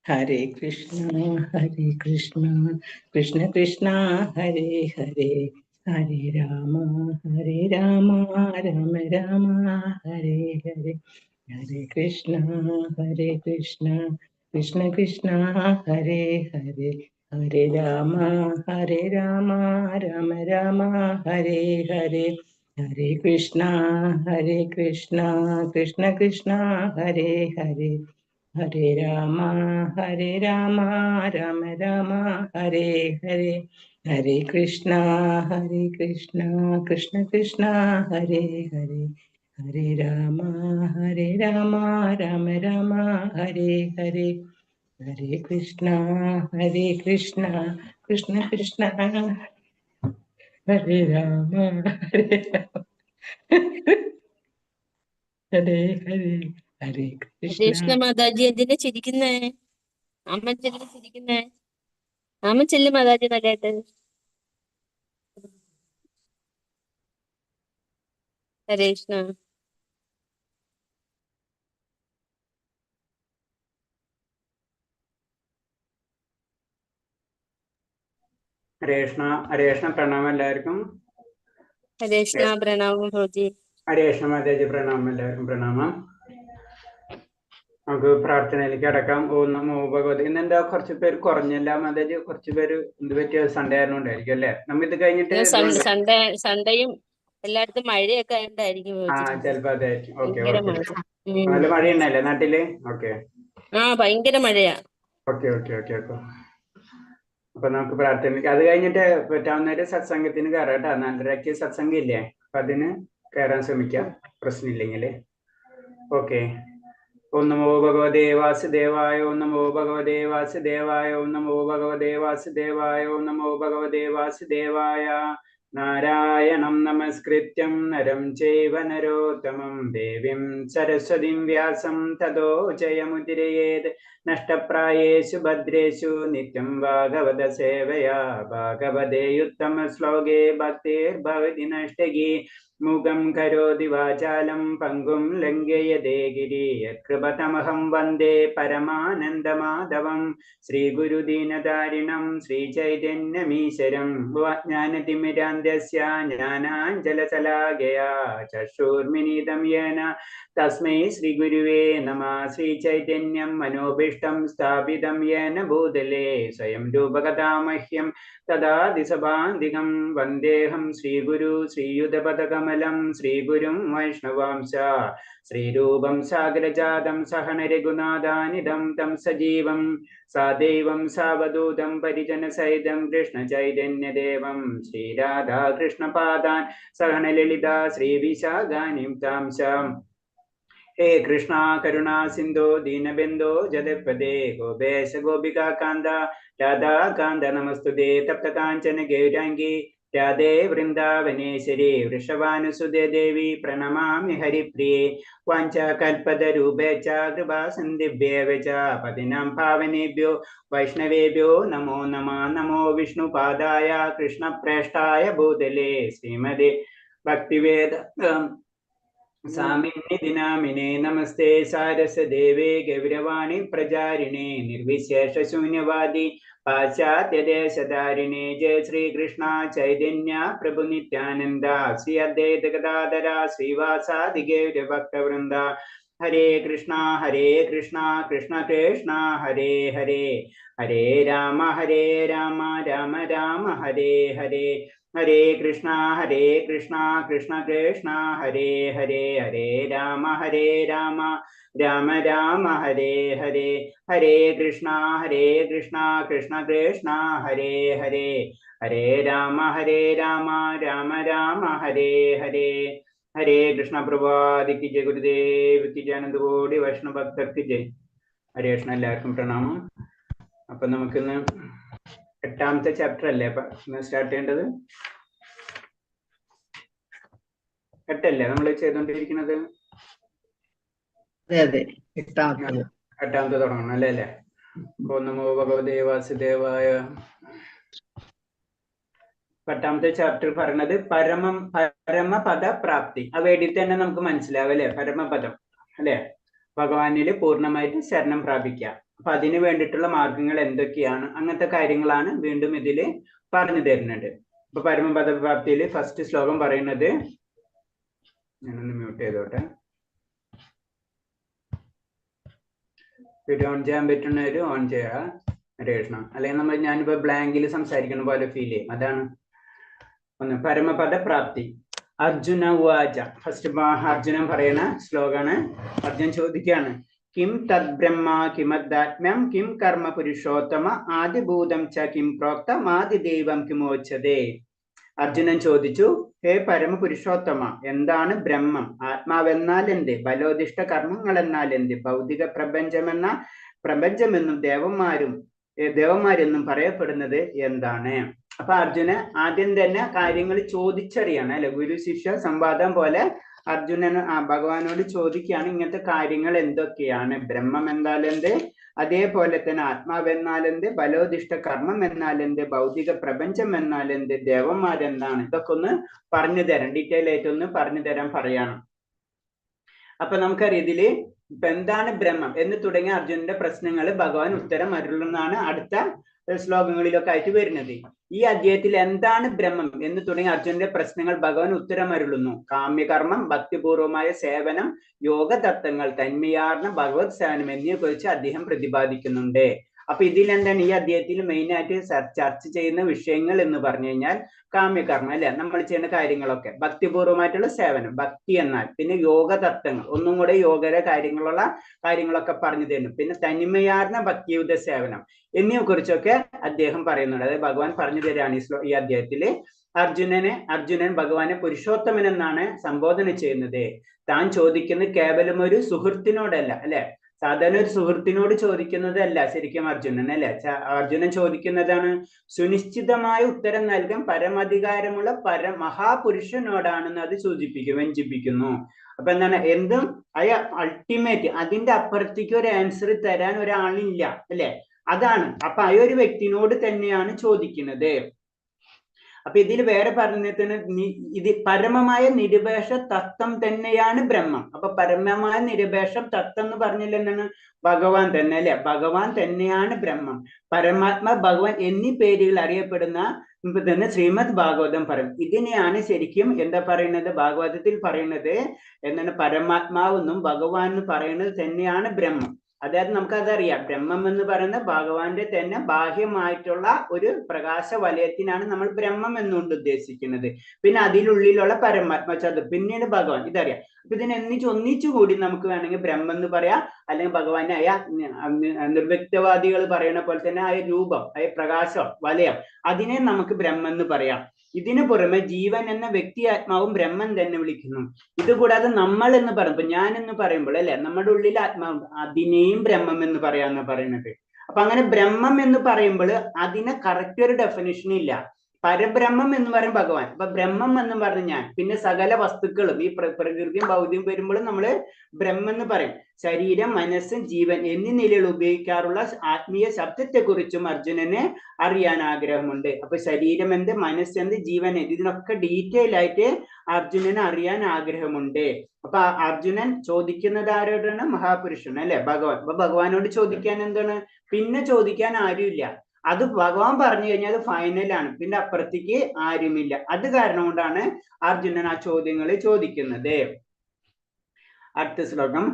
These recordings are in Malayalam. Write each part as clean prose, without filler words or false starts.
ഹരേ കൃഷ്ണ കൃഷ്ണ കൃഷ്ണ ഹരേ ഹരേ ഹരേ രാമ രാമ രാമ ഹരേ ഹരേ ഹരേ കൃഷ്ണ കൃഷ്ണ കൃഷ്ണ ഹരേ ഹരേ ഹരേ രാമ രാമ രാമ ഹരേ ഹരേ ഹരേ കൃഷ്ണ കൃഷ്ണ കൃഷ്ണ ഹരേ ഹരേ ഹരേ രാമ രാമ രാമ ഹരേ ഹരേ ഹരേ കൃഷ്ണ കൃഷ്ണ കൃഷ്ണ ഹരേ ഹരേ ഹരേ രാമ രാമ ഹരേ ഹരേ ഹരേ കൃഷ്ണ കൃഷ്ണ കൃഷ്ണ ഹരേ രാമ ഹരേ ഹരേ ഹരേ കൃഷ്ണ. കൃഷ്ണ മാതാജി എന്തിനാ ചിരിക്കുന്നേ? അമ്മ ചെല്ലു ചിരിക്കുന്നേ. അമ്മ ചെല്ലു മാതാജി നല്ലതായിട്ട്. ഹരേ കൃഷ്ണ. ഹരേ കൃഷ്ണ. ഹരേ കൃഷ്ണ. പ്രണാമം എല്ലാവർക്കും. ഹരേ കൃഷ്ണ. പ്രണാമം ഭോജി. ഹരേ കൃഷ്ണ മാതാജി. പ്രണാമം എല്ലാവർക്കും. പ്രണാമം. നമുക്ക് പ്രാർത്ഥനയിലേക്ക് അടക്കാം. ഓം നമോ ഭഗവതി. ഇന്നെന്താ കുറച്ച് പേര് കുറഞ്ഞല്ല മാതാജി? കുറച്ച് പേര് എന്ത് പറ്റിയ സൺഡേ ആയിരുന്നുണ്ടായിരിക്കും അല്ലെ? നമ്മ ഇത് കഴിഞ്ഞിട്ട് സൺഡേയും എല്ലായിടത്തും മഴയൊക്കെ ആയിട്ടായിരിക്കും. ചിലപ്പോ അതായിരിക്കും. ഓക്കെ ഭയങ്കര ഓക്കെ. മഴ. നല്ല മഴയുണ്ടല്ലേ നാട്ടില്? ഓക്കെ ഭയങ്കര മഴയാ. Okay okay okay okay. അപ്പൊ നമുക്ക് പ്രാർത്ഥനയ്ക്ക് അത് കഴിഞ്ഞിട്ട് പറ്റാവുന്നൊരു സത്സംഗത്തിന് കയറാം കേട്ടോ. 4:30 സത്സംഗം ഇല്ലേ? അപ്പൊ അതിന് കയറാൻ ശ്രമിക്കാം, പ്രശ്നമില്ലെങ്കിൽ. ഓക്കെ. ഓം നമോ ഭഗവതേ വാസുദേവായ. ഓം നമോ ഭഗവതേ വാസുദേവായ. ഓം നമോ ഭഗവതേ വാസുദേവായ. ഓം നമോ ഭഗവതേ വാസുദേവായ. നാരായണം നമസ്കൃത്യം നരം ചൈവ നരോത്തമം ദേവീം സരസ്വതീം വ്യാസം തതോ ജയമുദിരയേത്. നഷ്ടപ്രായേഷു ഭദ്രേഷു നിത്യം ഭാഗവത സേവയാ. ഭാഗവതേ ഉത്തമ ശ്ലോകേ ഭക്തിർഭവതി നഷ്ടകി. മുഖം കരോതി വാചാലം പങ്കും ലംഘയതേ ഗിരി. യത്കൃപതമഹം വന്ദേ പരമാനന്ദമാധവം. ശ്രീഗുരുദീനധാരിണം ശ്രീചൈതന്യമീശ്വരം. ജ്ഞാനതിമിരാന്ധ്യസ്യ ജ്ഞാനാഞ്ജലശലാകയാ ചക്ഷുർമിലിതം യേന തസ്മൈ ശ്രീഗുരുവേ നമഃ. ശ്രീചൈതന്യം മനോഭീഷ്ടം സ്ഥാപിതം യേന ഭൂതലേ സ്വയം രൂപകഥാമഹ്യം തദാതി സഭാന്തികം. വന്ദേഹം ശ്രീഗുരു ശ്രീയുതപദകമലം ശ്രീഗുരും വൈഷ്ണവാംശ. ശ്രീരൂപം സാഗരജാതം സഹന രഘുനാഥാനിധം തം സജീവം സാദൈവം സാവധൂതം പരിജനസഹിതം കൃഷ്ണചൈതന്യദേവം ശ്രീരാധാകൃഷ്ണപാദാൻ സഹന ലളിതാ ശ്രീവിശാഖാനിം താംശ. ഹേ കൃഷ്ണ കരുണാ സിന്ധോ ദീനബന്ധോ ജഗത്പദേ ഗോപേശ ഗോപികാ കാന്ത രാധാകാന്ത നമസ്തുതേ. തപ്ത കാഞ്ചന ഗൗരാംഗി രാധേ വൃന്ദാവനേശ്വരി വൃഷഭാനുസുതേ ദേവി പ്രണമാമി ഹരിപ്രിയേ. വാഞ്ചാകൽപതരൂപേച്ഛ കൃപാ സന്ധിഭ്യേവ ച പതിനാം പാവനേഭ്യോ വൈഷ്ണവേഭ്യോ നമോ നമഃ. നമോ വിഷ്ണുപാദായ കൃഷ്ണപ്രേഷ്ഠായ ഭൂതലേ ശ്രീമതേ ഭക്തിവേദ സാമിന്നി നാമിനേ. നമസ്തേ സാരസദേവേ ഗൗരവാണി പ്രചാരിണേ നിർവിശേഷ ശൂന്യവാദി പാശ്ചാത്യദേശധാരിണേ. ജയ ശ്രീകൃഷ്ണ ചൈതന്യ പ്രഭു നിത്യാനന്ദ ശ്രീ അദ്വൈത ഗദാധര ശ്രീവാസാദി ഗൗരഭക്തവൃന്ദ. ഹരേ കൃഷ്ണ കൃഷ്ണ കൃഷ്ണ ഹരേ ഹരേ. ഹരേ രാമ രാമ രാമ ഹരേ ഹരേ. ഹരേ കൃഷ്ണ കൃഷ്ണ കൃഷ്ണ ഹരേ ഹരേ. ഹരേ രാമ രാമ രാമ ഹരേ ഹരേ. ഹരേ കൃഷ്ണ കൃഷ്ണ കൃഷ്ണ ഹരേ ഹരേ. ഹരേ രാമ രാമ രാമ ഹരേ ഹരേ. ഹരേ കൃഷ്ണ. പ്രഭാതിക്ക് ജയ. ഗുരുദേവ് ജയ. ആനന്ദകോടി വൈഷ്ണവ ഭക്തർക്ക് ജയ്. ഹരേ കൃഷ്ണ. എല്ലാവർക്കും പ്രണാമം. അപ്പൊ നമുക്കിന്ന് 8ാമത്തെ ചാപ്റ്റർ അല്ലേ സ്റ്റാർട്ട് ചെയ്യേണ്ടത്? 8 നമ്മൾ ചെയ്തോണ്ടിരിക്കുന്നത്? 8ാമത്തെ തുടങ്ങണം അല്ലേ? ഓം നമോ ഭഗവതേ വാസുദേവായ. 8ാമത്തെ ചാപ്റ്റർ പറയുന്നത് പരമപദ പ്രാപ്തി. ആ വേണ്ടി തന്നെ നമുക്ക് മനസ്സിലാവും അല്ലെ? പരമപദം അല്ലെ? ഭഗവാനില് പൂർണ്ണമായിട്ട് ശരണം പ്രാപിക്കുക. അപ്പൊ അതിന് വേണ്ടിയിട്ടുള്ള മാർഗങ്ങൾ എന്തൊക്കെയാണ്, അങ്ങനത്തെ കാര്യങ്ങളാണ് വീണ്ടും ഇതില് പറഞ്ഞു തരുന്നുണ്ട്. ഇപ്പൊ പരമപദപ്രാപ്തിയിൽ ഫസ്റ്റ് ശ്ലോകം പറയുന്നത്, ഞാനൊന്ന് മ്യൂട്ട് ചെയ്തോട്ടെ, വീഡിയോ ഓൺ ചെയ്യാൻ പറ്റുന്നവര് ഓൺ ചെയ്യുക രേഷ്ണ, അല്ലെങ്കിൽ ഞാനിപ്പോ ബ്ലാങ്കിൽ സംസാരിക്കുന്ന പോലെ ഫീൽ ചെയ്യും. അതാണ് ഒന്ന് പരമപദ പ്രാപ്തി. അർജുന ഉവാച, ഫസ്റ്റ് അർജുനൻ പറയുന്ന ശ്ലോകാണ്. അർജുനൻ ചോദിക്കുകയാണ്, കിം തദ് ബ്രഹ്മ കിമദ്ധാത്മ്യം കിം കർമ്മ പുരുഷോത്തമ ആദിഭൂതം ച കിം പ്രോക്തം ആദിദൈവം കിമോച്യതേ. അർജുനൻ ചോദിച്ചു, ഹേ പരമപുരുഷോത്തമ, എന്താണ് ബ്രഹ്മം? ആത്മാവെന്നാൽ എന്ത്? ബലോദിഷ്ട കർമ്മങ്ങൾ എന്നാൽ എന്ത്? ഭൗതിക പ്രപഞ്ചമെന്നും ദേവന്മാരെന്നും പറയപ്പെടുന്നത് എന്താണ്? അപ്പൊ അർജുനൻ ആദ്യം തന്നെ കാര്യങ്ങൾ ചോദിച്ചറിയാണ്, അല്ലെ? ഗുരു ശിഷ്യ സംവാദം പോലെ അർജുനൻ ഭഗവാനോട് ചോദിക്കുകയാണ്, ഇങ്ങനത്തെ കാര്യങ്ങൾ എന്തൊക്കെയാണ്? ബ്രഹ്മം എന്നാൽ എന്ത്, അതേപോലെ തന്നെ ആത്മാവെന്നാൽ എന്ത്, ബലോദിഷ്ട കർമ്മം എന്നാൽ എന്ത്, ഭൗതിക പ്രപഞ്ചം എന്നാൽ എന്ത്, ദേവന്മാരെന്താണ്? ഇതൊക്കെ ഒന്ന് പറഞ്ഞു തരാം, ഡീറ്റെയിൽ ആയിട്ട് ഒന്ന് പറഞ്ഞു തരാൻ പറയണം. അപ്പൊ നമുക്കറിയാം ഇതില് ഇപ്പൊ എന്താണ് ബ്രഹ്മം എന്ന് തുടങ്ങിയ അർജുനന്റെ പ്രശ്നങ്ങൾ ഭഗവാൻ ഉത്തരം അരുളുന്നതാണ് അടുത്ത ശ്ലോകങ്ങളിലൊക്കെ ആയിട്ട് വരുന്നത്. ഈ അധ്യായത്തിൽ എന്താണ് ബ്രഹ്മം എന്ന് തുടങ്ങിയ അർജുനന്റെ പ്രശ്നങ്ങൾ ഭഗവാൻ ഉത്തരം അരുളുന്നു. കാമ്യകർമ്മം, ഭക്തിപൂർവമായ സേവനം, യോഗതത്വങ്ങൾ, തന്മയാർന്ന ഭഗവത് സേവനം എന്നിവയെ കുറിച്ച് അദ്ദേഹം പ്രതിപാദിക്കുന്നുണ്ട്. അപ്പൊ ഇതിൽ എന്താണ് ഈ അധ്യായത്തിൽ മെയിൻ ആയിട്ട് ചർച്ച ചെയ്യുന്ന വിഷയങ്ങൾ എന്ന് പറഞ്ഞു കഴിഞ്ഞാൽ കാമ്യകർമ്മം, അല്ലെ? നമ്മൾ ചെയ്യുന്ന കാര്യങ്ങളൊക്കെ, ഭക്തിപൂർവമായിട്ടുള്ള സേവനം, ഭക്തി എന്നാൽ, പിന്നെ യോഗ തത്വങ്ങൾ, ഒന്നും കൂടെ യോഗയുടെ കാര്യങ്ങളൊക്കെ പറഞ്ഞു തരുന്നു, പിന്നെ തനിമയാർന്ന ഭക്തിയുത സേവനം എന്നിവയെ കുറിച്ചൊക്കെ അദ്ദേഹം പറയുന്നുണ്ട്. അതായത് ഭഗവാൻ പറഞ്ഞു തരാണ് ഈ അധ്യായത്തില്. അർജുനൻ ഭഗവാനെ പുരുഷോത്തമൻ എന്നാണ് സംബോധന ചെയ്യുന്നത്. താൻ ചോദിക്കുന്നത് കേവലം ഒരു സുഹൃത്തിനോടല്ല, അല്ലെ? സാധാരണ ഒരു സുഹൃത്തിനോട് ചോദിക്കുന്നതല്ല ശരിക്കും അർജുനൻ, അല്ലെ? അർജുനൻ ചോദിക്കുന്നതാണ് സുനിശ്ചിതമായ ഉത്തരം നൽകാൻ പരമാധികാരമുള്ള മഹാപുരുഷനോടാണെന്ന് അത് വ്യഞ്ചിപ്പിക്കുന്നു. അപ്പൊ എന്താണ്, എന്തും അൾട്ടിമേറ്റ്, അതിന്റെ അപ്പുറത്തേക്ക് ഒരു ആൻസർ തരാൻ ഒരാളില്ല, അല്ലെ? അതാണ്. അപ്പൊ ആ ഒരു വ്യക്തിനോട് തന്നെയാണ് ചോദിക്കുന്നത്. അപ്പൊ ഇതിൽ വേറെ പറഞ്ഞിട്ട് ഇത് പരമമായ നിരുപേക്ഷ തത്വം തന്നെയാണ് ബ്രഹ്മം. അപ്പൊ പരമമായ നിരുപേക്ഷ തത്വം എന്ന് പറഞ്ഞില്ല എന്താണ്? ഭഗവാൻ തന്നെ, അല്ലെ? ഭഗവാൻ തന്നെയാണ് ബ്രഹ്മം. പരമാത്മ, ഭഗവാൻ എന്നീ പേരുകൾ അറിയപ്പെടുന്ന തന്നെ ശ്രീമദ് ഭാഗവതം പറയും. ഇതിനെയാണ് ശരിക്കും എന്താ പറയുന്നത്, ഭാഗവതത്തിൽ പറയുന്നത് എന്താണ്, പരമാത്മാവെന്നും ഭഗവാൻ എന്ന് പറയുന്നത് തന്നെയാണ് ബ്രഹ്മം. അതായത് നമുക്കതറിയാം, ബ്രഹ്മം എന്ന് പറയുന്നത് ഭഗവാന്റെ തന്നെ ബാഹ്യമായിട്ടുള്ള ഒരു പ്രകാശ വലയത്തിനാണ് നമ്മൾ ബ്രഹ്മം എന്നുകൊണ്ട് ഉദ്ദേശിക്കുന്നത്. പിന്നെ അതിലുള്ളിലുള്ള പരമാത്മ പിന്നീട് ഭഗവാൻ, ഇതറിയാം. അപ്പൊ ഒന്നിച്ചു കൂടി നമുക്ക് വേണമെങ്കിൽ ബ്രഹ്മം എന്ന് പറയാം, അല്ലെങ്കിൽ ഭഗവാനായ നിർവ്യക്തവാദികൾ പറയുന്ന പോലെ തന്നെ ആയ രൂപം, ആയ പ്രകാശം, വലയം, അതിനെ നമുക്ക് ബ്രഹ്മം എന്ന് പറയാം. ഇതിനു പുറമെ ജീവൻ എന്ന വ്യക്തി ആത്മാവും ബ്രഹ്മം തന്നെ വിളിക്കുന്നു. ഇതുകൂടാതെ നമ്മൾ എന്ന് പറയുമ്പോൾ, ഞാൻ എന്ന് പറയുമ്പോൾ, അല്ലെ, നമ്മുടെ ഉള്ളിൽ ആത്മാവ്, അതിനെയും ബ്രഹ്മം എന്ന് പറയാന്ന് പറയുന്നത്. അപ്പൊ അങ്ങനെ ബ്രഹ്മം എന്ന് പറയുമ്പോൾ അതിനെ കറക്റ്റ് ഒരു ഡെഫിനിഷൻ ഇല്ല. പരബ്രഹ്മം എന്ന് പറയും ഭഗവാൻ. അപ്പൊ ബ്രഹ്മം എന്ന് പറഞ്ഞ ഞാൻ, പിന്നെ സകല വസ്തുക്കളും, ഈ പ്രകൃതിയും ഭൗതികം വരുമ്പോഴും നമ്മള് ബ്രഹ്മം എന്ന് പറയും. ശരീരം, മനസ്സ്, ജീവൻ എന്നീ നിലയിൽ ഉപയോഗിക്കാറുള്ള ആത്മീയ ശബ്ദത്തെ കുറിച്ചും അർജുനന് അറിയാൻ ആഗ്രഹമുണ്ട്. അപ്പൊ ശരീരം എന്ത്, മനസ്സെന്ത്, ജീവൻ എന്ത്, ഇതിനൊക്കെ ഡീറ്റെയിൽ ആയിട്ട് അർജുനന് അറിയാൻ ആഗ്രഹമുണ്ട്. അപ്പൊ അർജുനൻ ചോദിക്കുന്നത് ആരോടാണ്? മഹാപുരുഷൻ, അല്ലെ? ഭഗവാൻ. അപ്പൊ ഭഗവാനോട് ചോദിക്കാൻ എന്താണ്, പിന്നെ ചോദിക്കാൻ ആരുമില്ല. അത് ഭഗവാൻ പറഞ്ഞു കഴിഞ്ഞാൽ അത് ഫൈനലാണ്, പിന്നെ അപ്പുറത്തേക്ക് ആരുമില്ല. അത് കാരണം കൊണ്ടാണ് അർജുനൻ ആ ചോദ്യങ്ങൾ ചോദിക്കുന്നത്. അടുത്ത ശ്ലോകം,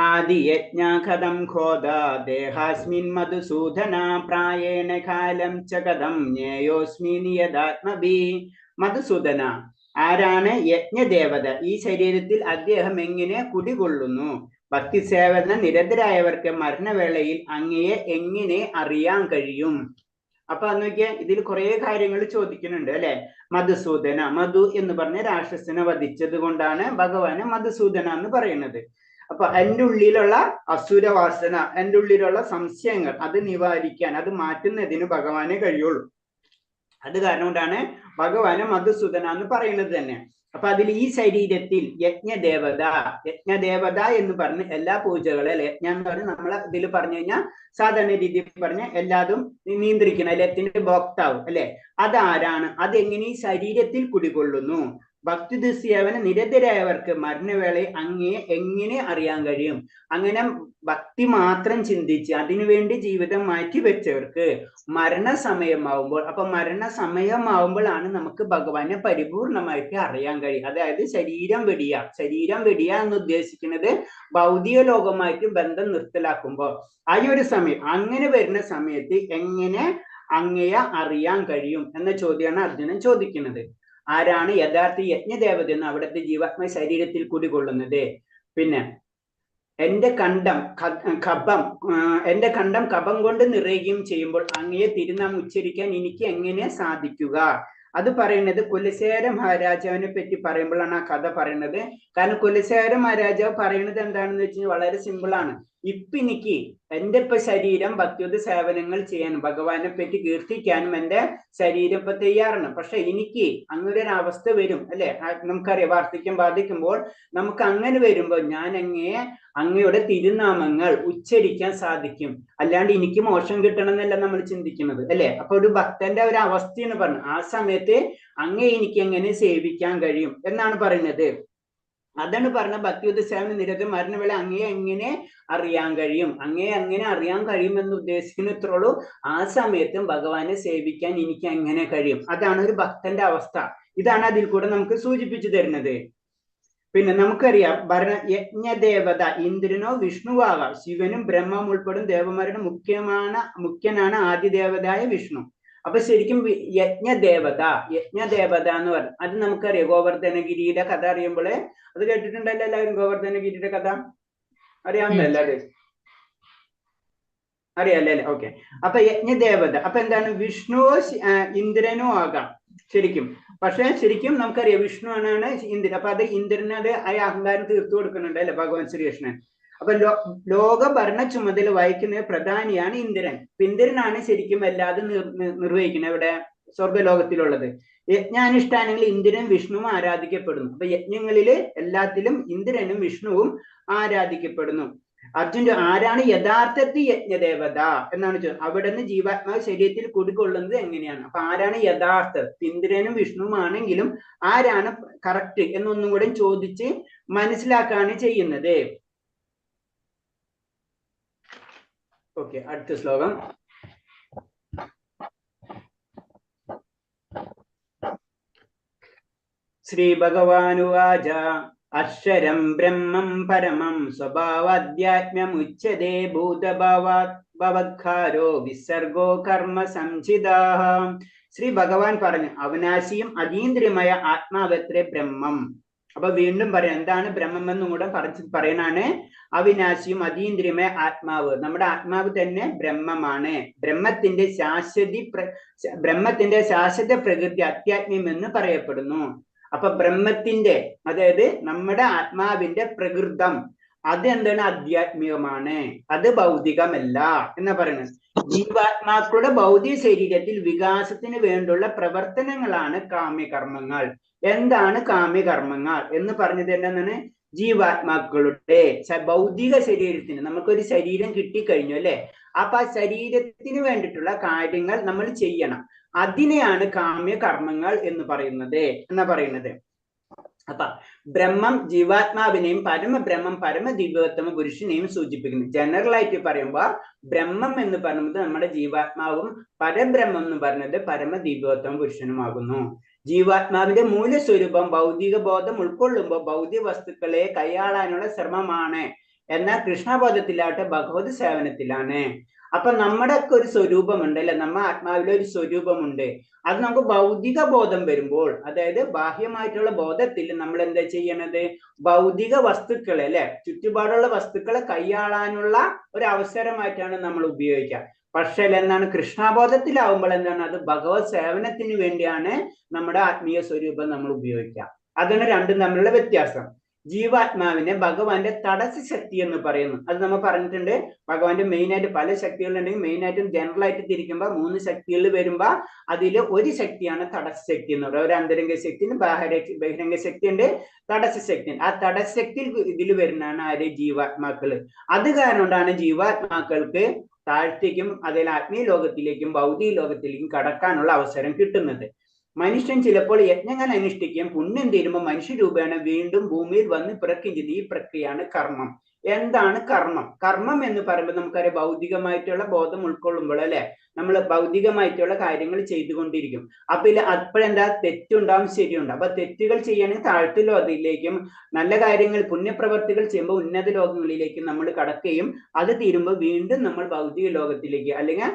ആദി യജ്ഞാഖദം ഘോദ ദേഹാസ്മിൻ മധുസൂദന പ്രായേണ കാലം ച കഥം ജ്ഞേയോസ്മി നിയതാത്മഭി. മധുസൂദന, ആരാണ് യജ്ഞദേവത? ഈ ശരീരത്തിൽ അദ്ദേഹം എങ്ങനെ കുടികൊള്ളുന്നു? ഭക്തി സേവന നിരതരായവർക്ക് മരണവേളയിൽ അങ്ങയെ എങ്ങനെ അറിയാൻ കഴിയും? അപ്പൊ നോക്കിയ ഇതിൽ കുറെ കാര്യങ്ങൾ ചോദിക്കുന്നുണ്ട്, അല്ലെ? മധുസൂദന, മധു എന്ന് പറഞ്ഞ രാക്ഷസനെ വധിച്ചത് കൊണ്ടാണ് ഭഗവാന് മധുസൂദന എന്ന് പറയുന്നത്. അപ്പൊ എൻ്റെ ഉള്ളിലുള്ള അസുരവാസന, എൻ്റെ ഉള്ളിലുള്ള സംശയങ്ങൾ, അത് നിവാരിക്കാൻ, അത് മാറ്റുന്നതിന് ഭഗവാനെ കഴിയുള്ളൂ. അത് കാരണം കൊണ്ടാണ് ഭഗവാന് മധുസൂദന എന്ന് പറയുന്നത് തന്നെ. അപ്പൊ അതിൽ ഈ ശരീരത്തിൽ യജ്ഞദേവത എന്ന് പറഞ്ഞ് എല്ലാ പൂജകളും, യജ്ഞം എന്ന് പറഞ്ഞ് നമ്മൾ ഇതിൽ പറഞ്ഞു കഴിഞ്ഞാൽ സാധാരണ രീതിയിൽ പറഞ്ഞ എല്ലാതും നിയന്ത്രിക്കണം, എല്ലാത്തിന്റെ ഭോക്താവ്, അല്ലെ? അതാരാണ്? അതെങ്ങനെ ഈ ശരീരത്തിൽ കുടികൊള്ളുന്നു? ഭക്തിദുസ്സേവന നിരതരായവർക്ക് മരണവേളയെ അങ്ങയെ എങ്ങനെ അറിയാൻ കഴിയും? അങ്ങനെ ഭക്തി മാത്രം ചിന്തിച്ച് അതിനുവേണ്ടി ജീവിതം മാറ്റിവെച്ചവർക്ക് മരണസമയമാവുമ്പോൾ, അപ്പൊ മരണസമയമാവുമ്പോഴാണ് നമുക്ക് ഭഗവാനെ പരിപൂർണമായിട്ട് അറിയാൻ കഴിയും. അതായത് ശരീരം വെടിയ എന്ന് ഉദ്ദേശിക്കുന്നത് ഭൗതിക ലോകമായിട്ട് ബന്ധം നിർത്തലാക്കുമ്പോൾ ആ ഒരു സമയം, അങ്ങനെ വരുന്ന സമയത്ത് എങ്ങനെ അങ്ങയെ അറിയാൻ കഴിയും എന്ന ചോദ്യമാണ് അർജുനൻ ചോദിക്കുന്നത്. ആരാണ് യഥാർത്ഥ യജ്ഞദേവത എന്ന് അവിടുത്തെ ജീവാത്മ ശരീരത്തിൽ കുടികൊള്ളുന്നത്? പിന്നെ എന്റെ കണ്ഠം കഫം കൊണ്ട് നിറയുകയും ചെയ്യുമ്പോൾ അങ്ങയെ തിരുനാമം ഉച്ചരിക്കാൻ എനിക്ക് എങ്ങനെ സാധിക്കുക? അത് പറയുന്നത് കുലശേഖര മഹാരാജാവിനെ പറ്റി പറയുമ്പോഴാണ് ആ കഥ പറയുന്നത്. കാരണം കുലശേഖര മഹാരാജാവ് പറയുന്നത് എന്താണെന്ന് വെച്ചാൽ വളരെ സിമ്പിൾ ആണ്. എനിക്ക് എന്റെ ശരീരം ഭക്തിയുത സേവനങ്ങൾ ചെയ്യാനും ഭഗവാനെ പറ്റി കീർത്തിക്കാനും എന്റെ ശരീരം ഇപ്പൊ തയ്യാറാണ്. പക്ഷെ എനിക്ക് അങ്ങനെ ഒരു അവസ്ഥ വരും അല്ലെ, നമുക്കറിയാം വാർദ്ധക്യം ബാധിക്കുമ്പോൾ നമുക്ക് അങ്ങനെ വരുമ്പോൾ ഞാൻ അങ്ങയുടെ തിരുനാമങ്ങൾ ഉച്ചരിക്കാൻ സാധിക്കും, അല്ലാണ്ട് എനിക്ക് മോശം കിട്ടണം എന്നല്ല നമ്മൾ ചിന്തിക്കുന്നത് അല്ലെ. അപ്പൊ ഒരു ഭക്തന്റെ ഒരു അവസ്ഥയാണ് പറഞ്ഞു. ആ സമയത്ത് എനിക്ക് എങ്ങനെ സേവിക്കാൻ കഴിയും എന്നാണ് പറയുന്നത്. അതാണ് പറഞ്ഞ ഭക്തിയുത സേവന നിരത മരണവേള അങ്ങയെ എങ്ങനെ അറിയാൻ കഴിയും, അങ്ങയെ എങ്ങനെ അറിയാൻ കഴിയും എന്ന് ഉദ്ദേശിക്കുന്ന ഇത്രയുള്ളൂ. ആ സമയത്തും ഭഗവാനെ സേവിക്കാൻ എനിക്ക് എങ്ങനെ കഴിയും? അതാണ് ഒരു ഭക്തന്റെ അവസ്ഥ. ഇതാണ് അതിൽ കൂടെ നമുക്ക് സൂചിപ്പിച്ചു തരുന്നത്. പിന്നെ നമുക്കറിയാം യജ്ഞദേവത ഇന്ദ്രനോ വിഷ്ണുവാകാം, ശിവനും ബ്രഹ്മം ഉൾപ്പെടും ദേവന്മാരുടെ മുഖ്യനാണ് ആദിദേവതായ വിഷ്ണു. അപ്പൊ ശരിക്കും യജ്ഞദേവത എന്ന് പറഞ്ഞു അത് നമുക്കറിയാം. ഗോവർദ്ധനഗിരിയുടെ കഥ അറിയുമ്പോള് അത് കേട്ടിട്ടുണ്ടല്ലോ എല്ലാവരും? ഗോവർദ്ധനഗിരിയുടെ കഥ അറിയാമല്ലോ എല്ലാവരും? അറിയാല്ലേ? ഓക്കെ. അപ്പൊ യജ്ഞദേവത അപ്പൊ എന്താണ്? വിഷ്ണുവോ ഇന്ദ്രനോ ആകാം ശരിക്കും. പക്ഷെ ശരിക്കും നമുക്കറിയാം വിഷ്ണു ആണ് ഇന്ദ്രൻ. അപ്പൊ അത് ഇന്ദ്രന് അത് അഹങ്കാരം തീർത്തു കൊടുക്കുന്നുണ്ട് അല്ലെ ഭഗവാൻ ശ്രീകൃഷ്ണൻ. അപ്പൊ ലോക ഭരണ ചുമതല വഹിക്കുന്ന പ്രധാനിയാണ് ഇന്ദ്രൻ. ഇന്ദ്രനാണ് ശരിക്കും എല്ലാതും നിർവഹിക്കുന്നത് ഇവിടെ സ്വർഗലോകത്തിലുള്ളത്. യജ്ഞാനുഷ്ഠാനങ്ങളിൽ ഇന്ദ്രനും വിഷ്ണുവും ആരാധിക്കപ്പെടുന്നു. അപ്പൊ യജ്ഞങ്ങളില് എല്ലാത്തിലും ഇന്ദ്രനും വിഷ്ണുവും ആരാധിക്കപ്പെടുന്നു. അർജുന്റെ ആരാണ് യഥാർത്ഥത്തിൽ യജ്ഞദേവത എന്നാണ് ചോദിച്ചത്. അവിടെ നിന്ന് ജീവാത്മാവ് ശരീരത്തിൽ കുടികൊള്ളുന്നത് എങ്ങനെയാണ്? അപ്പൊ ആരാണ് യഥാർത്ഥ? ഇന്ദ്രനും വിഷ്ണുവും ആണെങ്കിലും ആരാണ് കറക്റ്റ് എന്നൊന്നും കൂടെ ചോദിച്ച് മനസ്സിലാക്കാണ് ചെയ്യുന്നത്. ഓക്കെ, അടുത്ത ശ്ലോകം. ശ്രീ ഭഗവാനുവാച അക്ഷരം ബ്രഹ്മം പരമം സ്വഭാവാധ്യാത്മ്യമുച്യതേ ഭൂതഭാവാത്ഭവദ്ഘാരോ വിസർഗോ കർമ്മ സംചിതാഃ. ശ്രീ ഭഗവാൻ പറഞ്ഞു അവിനാശിയും അതീന്ദ്രിയമായ ആത്മാവത്രേ ബ്രഹ്മം. അപ്പൊ വീണ്ടും പറയാം എന്താണ് ബ്രഹ്മം എന്നും കൂടെ പറയാനാണ്. അവിനാശിയും അതീന്ദ്രിയമായ ആത്മാവ്, നമ്മുടെ ആത്മാവ് തന്നെ ബ്രഹ്മമാണ്. ബ്രഹ്മത്തിന്റെ ശാശ്വത പ്രകൃതി അത്യാത്മ്യം എന്ന് പറയപ്പെടുന്നു. അപ്പൊ ബ്രഹ്മത്തിന്റെ അതായത് നമ്മുടെ ആത്മാവിന്റെ പ്രകൃതം അതെന്താണ്? ആധ്യാത്മികമാണ്, അത് ഭൗതികമല്ല എന്ന് പറയുന്നത്. ജീവാത്മാക്കളുടെ ഭൗതിക ശരീരത്തിൽ വികാസത്തിന് വേണ്ടിയുള്ള പ്രവർത്തനങ്ങളാണ് കാമ്യകർമ്മങ്ങൾ. എന്താണ് കാമ്യകർമ്മങ്ങൾ എന്ന് പറഞ്ഞത് എന്താണ്? ജീവാത്മാക്കളുടെ ഭൗതിക ശരീരത്തിന്, നമുക്കൊരു ശരീരം കിട്ടിക്കഴിഞ്ഞു അല്ലെ, അപ്പൊ ആ ശരീരത്തിന് വേണ്ടിയിട്ടുള്ള കാര്യങ്ങൾ നമ്മൾ ചെയ്യണം. അതിനെയാണ് കാമ്യകർമ്മങ്ങൾ എന്ന് പറയുന്നത്. അപ്പൊ ബ്രഹ്മം ജീവാത്മാവിനെയും പരമബ്രഹ്മം പരമദിവ്യോത്തമ പുരുഷനെയും സൂചിപ്പിക്കുന്നു. ജനറൽ ആയിട്ട് പറയുമ്പോൾ ബ്രഹ്മം എന്ന് പറയുന്നത് നമ്മുടെ ജീവാത്മാവും, പരബ്രഹ്മം എന്ന് പറയുന്നത് പരമദിവ്യോത്തമ പുരുഷനുമാകുന്നു. ജീവാത്മാവിന്റെ മൂലസ്വരൂപം ഭൗതിക ബോധം ഉൾക്കൊള്ളുമ്പോൾ ഭൗതിക വസ്തുക്കളെ കൈയാളാനുള്ള ശ്രമമാണ്. എന്നാൽ കൃഷ്ണബോധത്തിലാവട്ടെ ഭഗവത് സേവനത്തിലാണ്. അപ്പൊ നമ്മുടെ ഒക്കെ ഒരു സ്വരൂപമുണ്ട് അല്ലെ, നമ്മുടെ ആത്മാവിലെ ഒരു സ്വരൂപമുണ്ട്. അത് നമുക്ക് ഭൗതിക ബോധം വരുമ്പോൾ, അതായത് ബാഹ്യമായിട്ടുള്ള ബോധത്തിൽ നമ്മൾ എന്താ ചെയ്യണത്? ഭൗതിക വസ്തുക്കളെ അല്ലെ, ചുറ്റുപാടുള്ള വസ്തുക്കളെ കൈയാളാനുള്ള ഒരു അവസരമായിട്ടാണ് നമ്മൾ ഉപയോഗിക്കുക. പക്ഷേ എന്താണ്? കൃഷ്ണബോധത്തിലാവുമ്പോൾ എന്താണ്? അത് ഭഗവത് സേവനത്തിന് വേണ്ടിയാണ് നമ്മുടെ ആത്മീയ സ്വരൂപം നമ്മൾ ഉപയോഗിക്കുക. അതാണ് രണ്ടും തമ്മിലുള്ള വ്യത്യാസം. ജീവാത്മാവിനെ ഭഗവാന്റെ തടസ്സ ശക്തി എന്ന് പറയുന്നു. അത് നമ്മൾ പറഞ്ഞിട്ടുണ്ട്. ഭഗവാന്റെ മെയിനായിട്ട് പല ശക്തികളുണ്ടെങ്കിൽ മെയിനായിട്ടും ജനറൽ ആയിട്ട് തിരിക്കുമ്പോൾ 3 ശക്തികൾ വരുമ്പോൾ അതിൽ ഒരു ശക്തിയാണ് തടസ്സ ശക്തി എന്ന് പറയുന്നത്. ഒരു അന്തരംഗ ശക്തി ഉണ്ട്, ബഹിരംഗ ശക്തി ഉണ്ട്, തടസ്സ ശക്തി ഉണ്ട്. ആ തടസ്സ ശക്തി ഇതിൽ വരുന്നതാണ് ആര്? ജീവാത്മാക്കള്. അത് കാരണം കൊണ്ടാണ് ജീവാത്മാക്കൾക്ക് താഴ്ത്തേക്കും അതിൽ ആത്മീയ ലോകത്തിലേക്കും ഭൗതിക ലോകത്തിലേക്കും കടക്കാനുള്ള അവസരം കിട്ടുന്നത്. മനുഷ്യൻ ചിലപ്പോൾ യജ്ഞങ്ങൾ അനുഷ്ഠിക്കുകയും പുണ്യം തീരുമ്പോൾ മനുഷ്യരൂപേണ വീണ്ടും ഭൂമിയിൽ വന്ന് പിറക്കുകയും ചെയ്തു. ഈ പ്രക്രിയയാണ് കർമ്മം. എന്താണ് കർമ്മം? കർമ്മം എന്ന് പറയുമ്പോൾ നമുക്കറിയാം ഭൗതികമായിട്ടുള്ള ബോധം ഉൾക്കൊള്ളുമ്പോൾ അല്ലെ നമ്മൾ ഭൗതികമായിട്ടുള്ള കാര്യങ്ങൾ ചെയ്തുകൊണ്ടിരിക്കും. അപ്പോഴെന്താ തെറ്റുണ്ടാവും, ശരിയുണ്ടാവും. അപ്പൊ തെറ്റുകൾ ചെയ്യുകയാണെങ്കിൽ താഴ്ത്തു ലോകത്തിലേക്കും, നല്ല കാര്യങ്ങൾ പുണ്യപ്രവർത്തികൾ ചെയ്യുമ്പോൾ ഉന്നത ലോകങ്ങളിലേക്കും നമ്മൾ കടക്കുകയും അത് തീരുമ്പോൾ വീണ്ടും നമ്മൾ ഭൗതിക ലോകത്തിലേക്ക് അല്ലെങ്കിൽ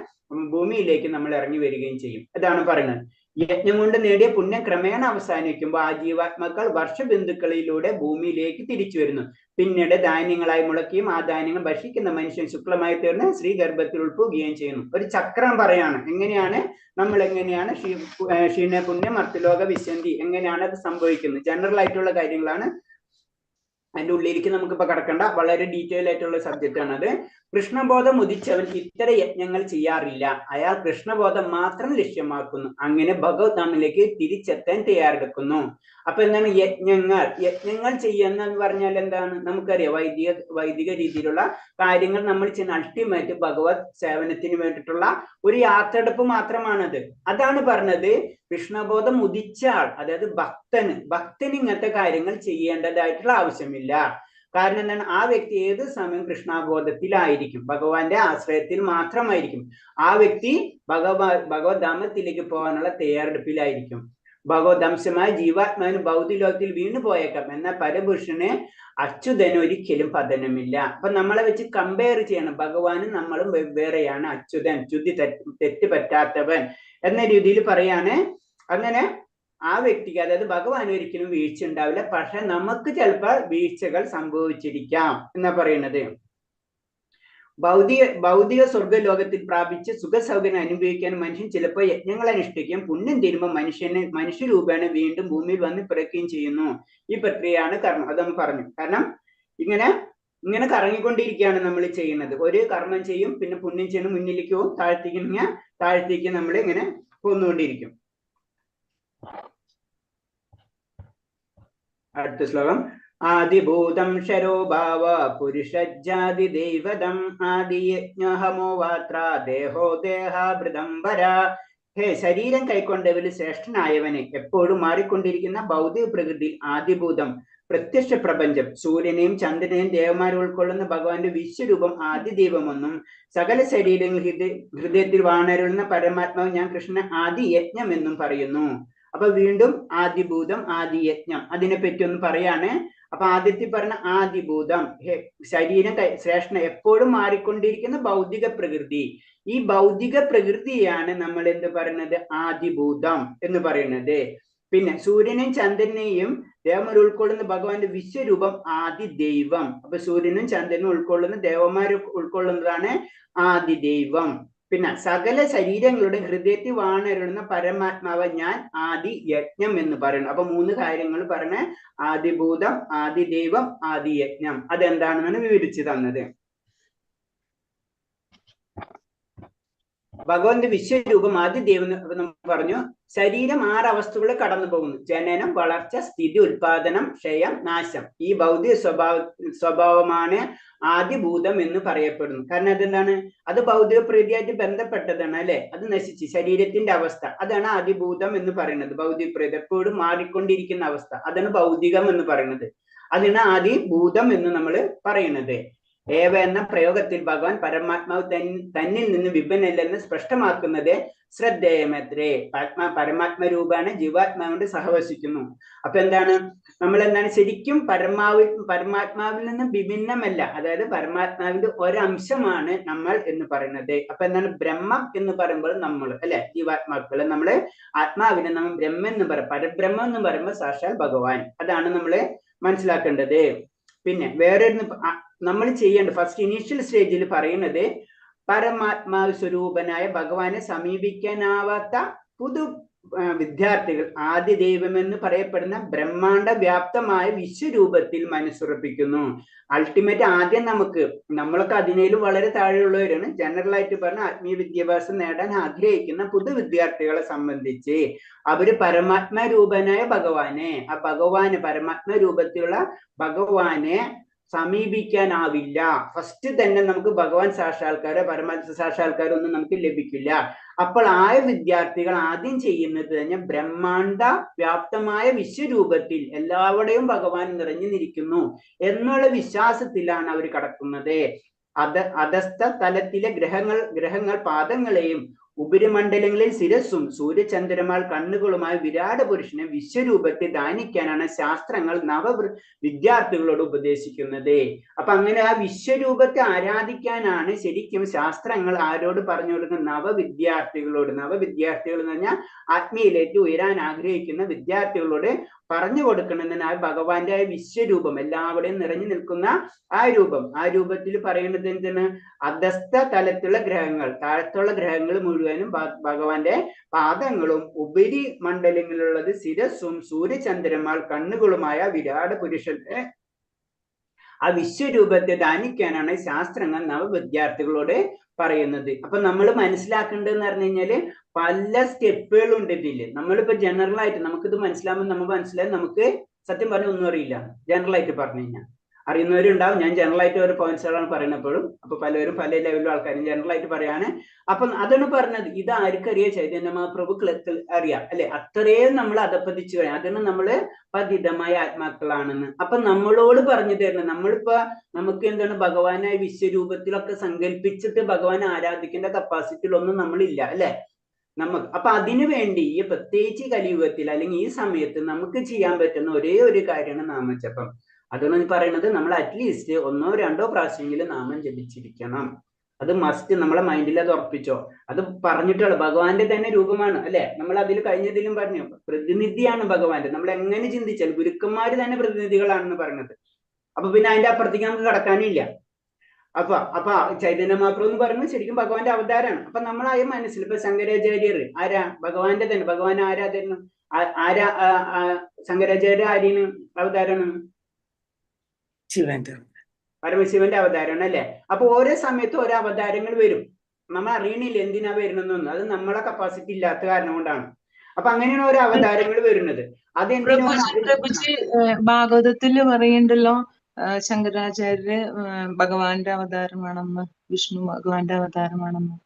ഭൂമിയിലേക്ക് നമ്മൾ ഇറങ്ങി വരികയും ചെയ്യും. അതാണ് പറയുന്നത്. യജ്ഞം കൊണ്ട് നേടിയ പുണ്യം ക്രമേണ അവസാനിക്കുമ്പോൾ ആ ജീവാത്മാക്കൾ വർഷബിന്ദുക്കളിലൂടെ ഭൂമിയിലേക്ക് തിരിച്ചു വരുന്നു. പിന്നീട് ധാന്യങ്ങളായി മുളയ്ക്കുകയും ആ ധാന്യങ്ങൾ ഭക്ഷിക്കുന്ന മനുഷ്യൻ ശുക്ലമായി തീർന്ന് ശ്രീഗർഭത്തിൽ ഉൾപ്പെടുകയും ചെയ്യുന്നു. ഒരു ചക്രം പറയാണ്. എങ്ങനെയാണ് നമ്മൾ എങ്ങനെയാണ് ക്ഷീണ പുണ്യം മർത്തലോക വിശന്തി എങ്ങനെയാണ് അത് സംഭവിക്കുന്നത്? ജനറൽ ആയിട്ടുള്ള കാര്യങ്ങളാണ്. അതിന്റെ ഉള്ളിലേക്ക് നമുക്കിപ്പോ കടക്കണ്ട. വളരെ ഡീറ്റെയിൽ ആയിട്ടുള്ള സബ്ജക്റ്റ് ആണ് അത്. കൃഷ്ണബോധം ഉദിച്ചവൻ ഇത്തരം യജ്ഞങ്ങൾ ചെയ്യാറില്ല. അയാൾ കൃഷ്ണബോധം മാത്രം ലക്ഷ്യമാക്കുന്നു. അങ്ങനെ ഭഗവത് നാമിലേക്ക് തിരിച്ചെത്താൻ തയ്യാറെടുക്കുന്നു. അപ്പൊ എന്താണ് യജ്ഞങ്ങൾ ചെയ്യുന്ന പറഞ്ഞാൽ എന്താണ്? നമുക്കറിയാം വൈദിക രീതിയിലുള്ള കാര്യങ്ങൾ നമ്മൾ ചെയ്യുന്ന അൾട്ടിമേറ്റ് ഭഗവത് സേവനത്തിന് വേണ്ടിയിട്ടുള്ള ഒരു യാത്രയെടുപ്പ് മാത്രമാണത്. അതാണ് പറഞ്ഞത്. കൃഷ്ണബോധം ഉദിച്ച ആൾ, അതായത് ഭക്തന് ഇങ്ങനത്തെ കാര്യങ്ങൾ ചെയ്യേണ്ടതായിട്ടുള്ള ആവശ്യമില്ല. കാരണം എന്താണ്? ആ വ്യക്തി ഏത് സമയം കൃഷ്ണബോധത്തിലായിരിക്കും, ഭഗവാന്റെ ആശ്രയത്തിൽ മാത്രമായിരിക്കും. ആ വ്യക്തി ഭഗവത് ധാമത്തിലേക്ക് പോകാനുള്ള തയ്യാറെടുപ്പിലായിരിക്കും. ഭഗവദംശമായ ജീവാത്മാവിന് ഭൗതിക ലോകത്തിൽ വീണു പോയേക്കാം. എന്നാൽ പരപുരുഷന് അച്യുതന് ഒരിക്കലും പതനമില്ല. അപ്പൊ നമ്മളെ വെച്ച് കമ്പയർ ചെയ്യണം. ഭഗവാനും നമ്മളും വെവ്വേറെയാണ്. അച്യുതൻ, തെറ്റ് പറ്റാത്തവൻ എന്ന രീതിയിൽ പറയാണ്. അങ്ങനെ ആ വ്യക്തിക്ക്, അതായത് ഭഗവാൻ ഒരിക്കലും വീഴ്ച ഉണ്ടാവില്ല. പക്ഷെ നമുക്ക് ചിലപ്പോൾ വീഴ്ചകൾ സംഭവിച്ചിരിക്കാം എന്നാ പറയുന്നത്. ഭൗതിക സ്വർഗലോകത്തിൽ പ്രാപിച്ച് സുഖസൗകര്യം അനുഭവിക്കാൻ മനുഷ്യൻ ചിലപ്പോൾ യജ്ഞങ്ങൾ അനുഷ്ഠിക്കുകയും പുണ്യം തീരുമ്പോൾ മനുഷ്യരൂപേണ വീണ്ടും ഭൂമിയിൽ വന്ന് പിറക്കുകയും ചെയ്യുന്നു. ഈ പ്രക്രിയയാണ് കർമ്മം. അത് നമ്മൾ പറഞ്ഞു. കാരണം ഇങ്ങനെ കറങ്ങിക്കൊണ്ടിരിക്കുകയാണ് നമ്മൾ ചെയ്യുന്നത്. ഒരു കർമ്മം ചെയ്യും, പിന്നെ പുണ്യം ചെയ്യണം, മുന്നിലേക്ക് പോകും, താഴത്തേക്ക് നമ്മൾ ഇങ്ങനെ പോന്നുകൊണ്ടിരിക്കും. അടുത്ത ശ്ലോകം. ആദിഭൂതം ശരോഭാവ പുരുഷജാതി ദൈവതം ആദിയജ്ഞഹമോവാത്ര ദേഹോ ദേഹാഭൃതംബര. ഹേ ശരീരം കൈക്കൊണ്ടവരിൽ ശ്രേഷ്ഠനായവനെ, എപ്പോഴും മാറിക്കൊണ്ടിരിക്കുന്ന ഭൗതിക പ്രകൃതി ആദിഭൂതം പ്രത്യക്ഷ പ്രപഞ്ചം, സൂര്യനെയും ചന്ദ്രനെയും ദേവന്മാരെ ഉൾക്കൊള്ളുന്ന ഭഗവാന്റെ വിശ്വരൂപം ആദി ദൈവമെന്നും സകല ശരീരങ്ങൾ ഹൃദയത്തിൽ വാണരുളുന്ന പരമാത്മാവ് ഞാൻ കൃഷ്ണൻ ആദി യജ്ഞം എന്നും പറയുന്നു. അപ്പൊ വീണ്ടും ആദിഭൂതം ആദിയജ്ഞം അതിനെപ്പറ്റി ഒന്ന് പറയാണ്. അപ്പൊ ആദ്യത്തിൽ പറഞ്ഞ ആദിഭൂതം, ശരീരം ശ്രേഷ്ഠ, എപ്പോഴും മാറിക്കൊണ്ടിരിക്കുന്ന ഭൗതിക പ്രകൃതി. ഈ ഭൗതിക പ്രകൃതിയാണ് നമ്മൾ എന്ത് പറയുന്നത്? ആദിഭൂതം എന്ന് പറയുന്നത്. പിന്നെ സൂര്യനെയും ചന്ദ്രനെയും ദേവന്മാർ ഉൾക്കൊള്ളുന്ന ഭഗവാന്റെ വിശ്വരൂപം ആദി ദൈവം. അപ്പൊ സൂര്യനും ചന്ദ്രനും ഉൾക്കൊള്ളുന്ന ദേവന്മാർ ഉൾക്കൊള്ളുന്നതാണ് ആദി ദൈവം. പിന്നെ സകല ശരീരങ്ങളുടെ ഹൃദയത്തിൽ വാണരുളുന്ന പരമാത്മാവ് ഞാൻ ആദി യജ്ഞം എന്ന് പറയുന്നു. അപ്പൊ 3 കാര്യങ്ങൾ പറഞ്ഞ ആദിഭൂതം, ആദി ദൈവം, ആദി യജ്ഞം അതെന്താണെന്നാണ് വിവരിച്ചു തന്നത്. ഭഗവാന്റെ വിശ്വരൂപം ആദി ദൈവം നമ്മൾ പറഞ്ഞു. ശരീരം 6 അവസ്ഥകളെ കടന്നു പോകുന്നു. ജനനം, വളർച്ച, സ്ഥിതി, ഉത്പാദനം, ക്ഷയം, നാശം. ഈ ഭൗതിക സ്വഭാവമാണ് ആദിഭൂതം എന്ന് പറയപ്പെടുന്നു. കാരണം അതെന്താണ്? അത് ഭൗതിക പ്രകൃതിയായിട്ട് ബന്ധപ്പെട്ടതാണ് അല്ലെ. അത് നശിച്ച് ശരീരത്തിന്റെ അവസ്ഥ, അതാണ് ആദിഭൂതം എന്ന് പറയുന്നത്. ഭൗതിക പ്രകൃതി എപ്പോഴും മാറിക്കൊണ്ടിരിക്കുന്ന അവസ്ഥ, അതാണ് ഭൗതികം എന്ന് പറയുന്നത്. അതിനാണ് ആദിഭൂതം എന്ന് നമ്മൾ പറയുന്നത്. ഏവ എന്ന പ്രയോഗത്തിൽ ഭഗവാൻ പരമാത്മാവ് തന്നിൽ നിന്ന് വിഭിന്നല്ലെന്ന് സ്പഷ്ടമാക്കുന്നത് ശ്രദ്ധേയമത്രേ. പരമാത്മരൂപാണ് ജീവാത്മാവിനോട് സഹവസിക്കുന്നു. അപ്പൊ എന്താണ്? നമ്മൾ എന്താണ് ശരിക്കും പരമാത്മാവിൽ നിന്ന് വിഭിന്നമല്ല. അതായത് പരമാത്മാവിന്റെ ഒരംശമാണ് നമ്മൾ എന്ന് പറയുന്നത്. അപ്പൊ എന്താണ്? ബ്രഹ്മം എന്ന് പറയുമ്പോൾ നമ്മൾ അല്ലെ, ജീവാത്മാക്കള്, നമ്മള് ആത്മാവിനെ നമ്മൾ ബ്രഹ്മം എന്ന് പറയും. പരബ്രഹ്മം എന്ന് പറയുമ്പോൾ സാക്ഷാൽ ഭഗവാൻ. അതാണ് നമ്മള് മനസ്സിലാക്കേണ്ടത്. പിന്നെ വേറെ നമ്മൾ ചെയ്യേണ്ട ഫസ്റ്റ് ഇനീഷ്യൽ സ്റ്റേജിൽ പറയുന്നത് പരമാത്മാവ് സ്വരൂപനായ ഭഗവാനെ സമീപിക്കാനാവാത്ത പുതു വിദ്യാർത്ഥികൾ ആദ്യ ദൈവമെന്ന് പറയപ്പെടുന്ന ബ്രഹ്മാണ്ഡ വ്യാപ്തമായ വിശ്വരൂപത്തിൽ മനസ്സുറപ്പിക്കുന്നു. അൾട്ടിമേറ്റ് ആദ്യം നമ്മളൊക്കെ അതിനേലും വളരെ താഴെയുള്ളവരാണ്. ജനറൽ ആയിട്ട് പറഞ്ഞ ആത്മീയ വിദ്യാഭ്യാസം നേടാൻ ആഗ്രഹിക്കുന്ന പുതു വിദ്യാർത്ഥികളെ സംബന്ധിച്ച് അവര് പരമാത്മ രൂപനായ ഭഗവാനെ, പരമാത്മ രൂപത്തിലുള്ള ഭഗവാനെ സമീപിക്കാനാവില്ല. ഫസ്റ്റ് തന്നെ നമുക്ക് ഭഗവാൻ സാക്ഷാത്കാരോ പരമാത്മ സാക്ഷാത്കാരോ ഒന്നും നമുക്ക് ലഭിക്കില്ല. അപ്പോൾ ആ വിദ്യാർത്ഥികൾ ആദ്യം ചെയ്യുന്നത് തന്നെ ബ്രഹ്മാണ്ട വ്യാപ്തമായ വിശ്വരൂപത്തിൽ എല്ലാവരുടെയും ഭഗവാൻ നിറഞ്ഞു നിൽക്കുന്നു എന്നുള്ള വിശ്വാസത്തിലാണ് അവർ കടക്കുന്നത്. അധസ്ഥ തലത്തിലെ ഗ്രഹങ്ങൾ പാദങ്ങളെയും ഉപരിമണ്ഡലങ്ങളിൽ ശിരസ്സും സൂര്യചന്ദ്രന്മാർ കണ്ണുകളുമായി വിരാട് പുരുഷനെ വിശ്വരൂപത്തെ ധ്യാനിക്കാനാണ് ശാസ്ത്രങ്ങൾ വിദ്യാർത്ഥികളോട് ഉപദേശിക്കുന്നത്. അപ്പൊ അങ്ങനെ ആ വിശ്വരൂപത്തെ ആരാധിക്കാനാണ് ശരിക്കും ശാസ്ത്രങ്ങൾ ആരോട് പറഞ്ഞു കൊടുക്കുന്നത്? നവവിദ്യാർത്ഥികളോട്. നവവിദ്യാർത്ഥികൾ എന്ന് പറഞ്ഞാൽ ആത്മീയയിലേക്ക് ഉയരാൻ ആഗ്രഹിക്കുന്ന വിദ്യാർത്ഥികളോട് പറഞ്ഞു കൊടുക്കണമെന്ന് ഭഗവാന്റെ ആ വിശ്വരൂപം എല്ലാവരുടെയും നിറഞ്ഞു നിൽക്കുന്ന ആ രൂപത്തിൽ പറയുന്നത് എന്താണ്? അധസ്ഥ തലത്തിലുള്ള ഗ്രഹങ്ങൾ, താഴത്തുള്ള ഗ്രഹങ്ങൾ മുഴുവനും ഭഗവാന്റെ പാദങ്ങളും ഉപരി മണ്ഡലങ്ങളിലുള്ളത് ശിരസ്സും സൂര്യചന്ദ്രന്മാർ കണ്ണുകളുമായ വിരാട് പുരുഷന്റെ ആ വിശ്വരൂപത്തെ ധ്യാനിക്കാനാണ് ശാസ്ത്രങ്ങൾ നവവിദ്യാർത്ഥികളോട് പറയുന്നത്. അപ്പൊ നമ്മൾ മനസ്സിലാക്കേണ്ടതെന്ന് പറഞ്ഞു കഴിഞ്ഞാല് പല സ്റ്റെപ്പുകളുണ്ട് ഇതില്. നമ്മളിപ്പോ ജനറൽ ആയിട്ട് നമുക്കിത് മനസ്സിലാകുമ്പോൾ നമുക്ക് മനസ്സിലായി നമുക്ക് സത്യം പറഞ്ഞ ഒന്നും അറിയില്ല. ജനറൽ ആയിട്ട് പറഞ്ഞു കഴിഞ്ഞാൽ അറിയുന്നവരുണ്ടാവും. ഞാൻ ജനറൽ ആയിട്ട് ഒരു പോയിന്റ്സുകളാണ് പറയുന്നപ്പോഴും. അപ്പൊ പലരും പല ലെവലിലും ആൾക്കാരും ജനറൽ ആയിട്ട് പറയാണ്. അപ്പം അതാണ് പറഞ്ഞത്. ഇത് ആർക്കറിയാം? ചൈതന്യ മഹാപ്രഭു അറിയാം അല്ലെ? അത്രയും നമ്മൾ അധപ്പതിച്ചു കഴിഞ്ഞാൽ അതിന് നമ്മള് പതിതമായ ആത്മാക്കളാണെന്ന്. അപ്പൊ നമ്മളോട് പറഞ്ഞു തരണം. നമ്മളിപ്പോ നമുക്ക് എന്താണ് ഭഗവാനായ വിശ്വരൂപത്തിലൊക്കെ സങ്കല്പിച്ചിട്ട് ഭഗവാനെ ആരാധിക്കേണ്ട കപ്പാസിറ്റിയിലൊന്നും നമ്മളില്ല അല്ലെ? അപ്പൊ അതിനു വേണ്ടി ഈ പ്രത്യേകിച്ച് കലിയുഗത്തിൽ അല്ലെങ്കിൽ ഈ സമയത്ത് നമുക്ക് ചെയ്യാൻ പറ്റുന്ന ഒരേ ഒരു കാര്യമാണ് നാമജപം. അതാണ് പറയുന്നത്. നമ്മൾ അറ്റ്ലീസ്റ്റ് 1 or 2 പ്രാവശ്യമെങ്കിലും നാമം ജപിച്ചിരിക്കണം. അത് മസ്റ്റ്. നമ്മളെ മൈൻഡിൽ അത് ഉറപ്പിച്ചോ. അത് പറഞ്ഞിട്ടുള്ള ഭഗവാന്റെ തന്നെ രൂപമാണ് അല്ലെ? നമ്മൾ അതിൽ കഴിഞ്ഞതിലും പറഞ്ഞു പ്രതിനിധിയാണ് ഭഗവാന്റെ. നമ്മൾ എങ്ങനെ ചിന്തിച്ചാൽ ഗുരുക്കന്മാര് തന്നെ പ്രതിനിധികളാണെന്ന് പറയുന്നത്. അപ്പൊ പിന്നെ അതിന്റെ അപ്പുറത്തേക്ക് നമുക്ക് കടക്കാനില്ല. അപ്പൊ ചൈതന്യ മഹാപ്രഭു എന്ന് പറയുന്നത് ശരിക്കും ഭഗവാന്റെ അവതാരമാണ്. അപ്പൊ നമ്മളായ മനസ്സിൽ ഇപ്പൊ ശങ്കരാചാര്യർ ആരാ? ഭഗവാന്റെ തന്നെ. ഭഗവാൻ ആരാധന ആരാ? ശങ്കരാചാര്യ ആര്യന് അവതാരമാണ്? പരമശിവന്റെ അവതാരമാണ് അല്ലെ? അപ്പൊ ഓരോ സമയത്തും ഓരോ അവതാരങ്ങൾ വരും. നമ്മൾ അറിയണില്ല എന്തിനാ വരുന്നൊന്നും. അത് നമ്മളെ കപ്പാസിറ്റി ഇല്ലാത്ത കാരണം കൊണ്ടാണ്. അപ്പൊ അങ്ങനെയാണ് ഓരോ അവതാരങ്ങൾ വരുന്നത്. പ്രഭുജി ഭാഗവതത്തില് പറയുന്നുണ്ടല്ലോ ശങ്കരാചാര്യര് ഭഗവാന്റെ അവതാരമാണെന്ന്, വിഷ്ണു ഭഗവാന്റെ അവതാരമാണെന്ന്.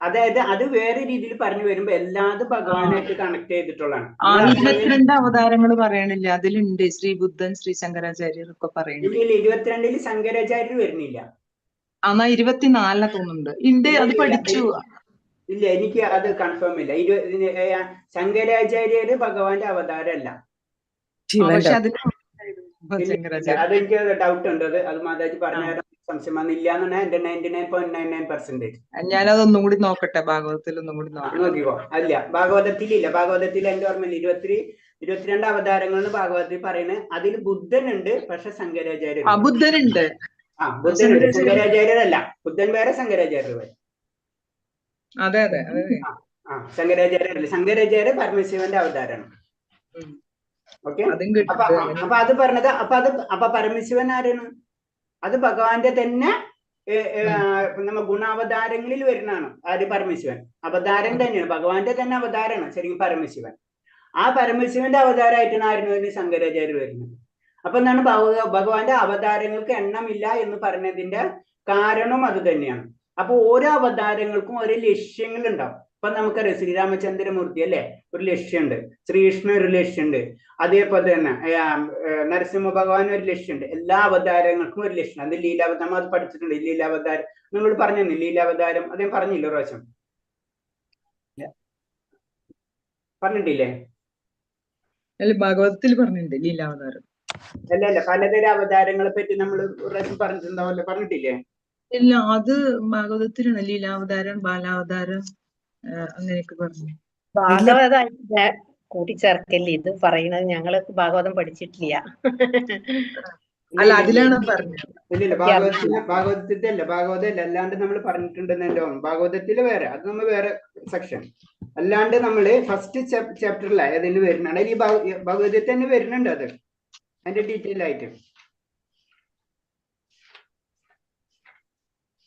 അതായത് അത് വേറെ രീതിയിൽ പറഞ്ഞു വരുമ്പോ എല്ലാതും ഭഗവാനായിട്ട് കണക്ട് ചെയ്തിട്ടുള്ളതാണ്. 22 അവതാരങ്ങൾ പറയണില്ല? അതിലുണ്ട് ശ്രീ ബുദ്ധൻ, ശ്രീ ശങ്കരാചാര്യർ ഒക്കെ പറയുന്നുണ്ട്. 22 ശങ്കരാചാര്യർ വരുന്നില്ല. 24 തോന്നുന്നുണ്ട്. ഉണ്ട്, അത് പഠിച്ചു. ഇല്ല, എനിക്ക് അത് കൺഫേം ഇല്ല. ശങ്കരാചാര്യര് ഭഗവാന്റെ അവതാരമല്ല. പക്ഷെ അതെനിക്ക് ഡൗട്ട് ഉണ്ട്. അത് മാതാജി പറഞ്ഞ സംശയം വന്നില്ല എന്നാണ് എന്റെ 99.99%. ഞാനതൊന്നും കൂടി നോക്കട്ടെ. ഭാഗവതത്തിൽ ഒന്നും കൂടി നോക്കിക്കോ. അല്ല, ഭാഗവതത്തിലില്ല. ഭാഗവതത്തിൽ എന്റെ ഓർമ്മയില്ല 22 അവതാരങ്ങൾ എന്ന് ഭാഗവതത്തിൽ പറയുന്നത്. അതിൽ ബുദ്ധനുണ്ട്, പക്ഷെ ശങ്കരാചാര്യർ ബുദ്ധനുണ്ട്. ബുദ്ധനുണ്ട്, ശങ്കരാചാര്യരല്ല. ബുദ്ധൻ വേറെ, ശങ്കരാചാര്യർ വേറെ. അതെ അതെ. ശങ്കരാചാര്യരല്ല. ശങ്കരാചാര്യ പരമശിവന്റെ അവതാരമാണ്. ഓക്കെ. അപ്പൊ അത് പറഞ്ഞത് അപ്പൊ പരമശിവൻ ആരാണ്? അത് ഭഗവാന്റെ തന്നെ നമ്മ ഗുണാവതാരങ്ങളിൽ വരുന്നതാണ്. ആര്? പരമശിവൻ. അവതാരം തന്നെയാണ്, ഭഗവാന്റെ തന്നെ അവതാരമാണ് ശരിക്കും പരമശിവൻ. ആ പരമശിവന്റെ അവതാരമായിട്ടാണ് ആയിരുന്നു ശങ്കരാചാര്യർ വരുന്നത്. അപ്പൊ എന്താണ് ഭഗവാന്റെ അവതാരങ്ങൾക്ക് എണ്ണമില്ല എന്ന് പറഞ്ഞതിന്റെ കാരണം അത് തന്നെയാണ്. അപ്പൊ ഓരോ അവതാരങ്ങൾക്കും ഓരോ ലക്ഷ്യങ്ങൾ ഉണ്ടാവും. ഇപ്പൊ നമുക്കറിയാം ശ്രീരാമചന്ദ്രമൂർത്തി അല്ലെ, ഒരു ലക്ഷ്യമുണ്ട്. ശ്രീകൃഷ്ണൻ ഒരു ലക്ഷ്യമുണ്ട്. അതേപോലെ തന്നെ നരസിംഹ ഭഗവാൻ ഒരു ലക്ഷ്യമുണ്ട്. എല്ലാ അവതാരങ്ങൾക്കും ഒരു ലക്ഷ്യം. അത് ലീലാവതാരം, നമ്മൾ അത് പഠിച്ചിട്ടുണ്ട്. ലീലാവതാരം നമ്മൾ പറഞ്ഞു. ലീലാവതാരം അദ്ദേഹം പറഞ്ഞില്ല ഒരു പ്രാവശ്യം? പറഞ്ഞിട്ടില്ലേ? ഭാഗവതത്തിൽ പറഞ്ഞിട്ടുണ്ട് ലീലാവതാരം. അല്ല, പലതരം അവതാരങ്ങളെ പറ്റി നമ്മൾ ഒരു പ്രാവശ്യം പറഞ്ഞിട്ടുണ്ടാവല്ലോ, പറഞ്ഞിട്ടില്ലേ? ഇല്ല, അത് ഭാഗവതത്തിലാണ്. ലീലാവതാരം, ബാലാവതാരം, അങ്ങനെയൊക്കെ പറഞ്ഞു. ഭാഗവത കൂട്ടിച്ചേർക്കല്ലേ ഇത് പറയുന്നത്? ഞങ്ങള് ഭാഗവതം പഠിച്ചിട്ടില്ല. അല്ല, അതിലാണ് പറഞ്ഞത്. ഇല്ല, ഭാഗവതത്തിലല്ല, അല്ലാണ്ട് നമ്മൾ പറഞ്ഞിട്ടുണ്ടെന്ന് എന്റെ ഓർമ്മ. ഭാഗവതത്തില് വേറെ, അത് നമ്മൾ വേറെ സെക്ഷൻ. അല്ലാണ്ട് നമ്മള് ഫസ്റ്റ് ചാപ്റ്ററില ഏതെങ്കിലും വരുന്നുണ്ട്. ഈ ഭഗവതത്തിൽ തന്നെ വരുന്നുണ്ട്. അത് അതിന്റെ ഡീറ്റെയിൽ ആയിട്ട്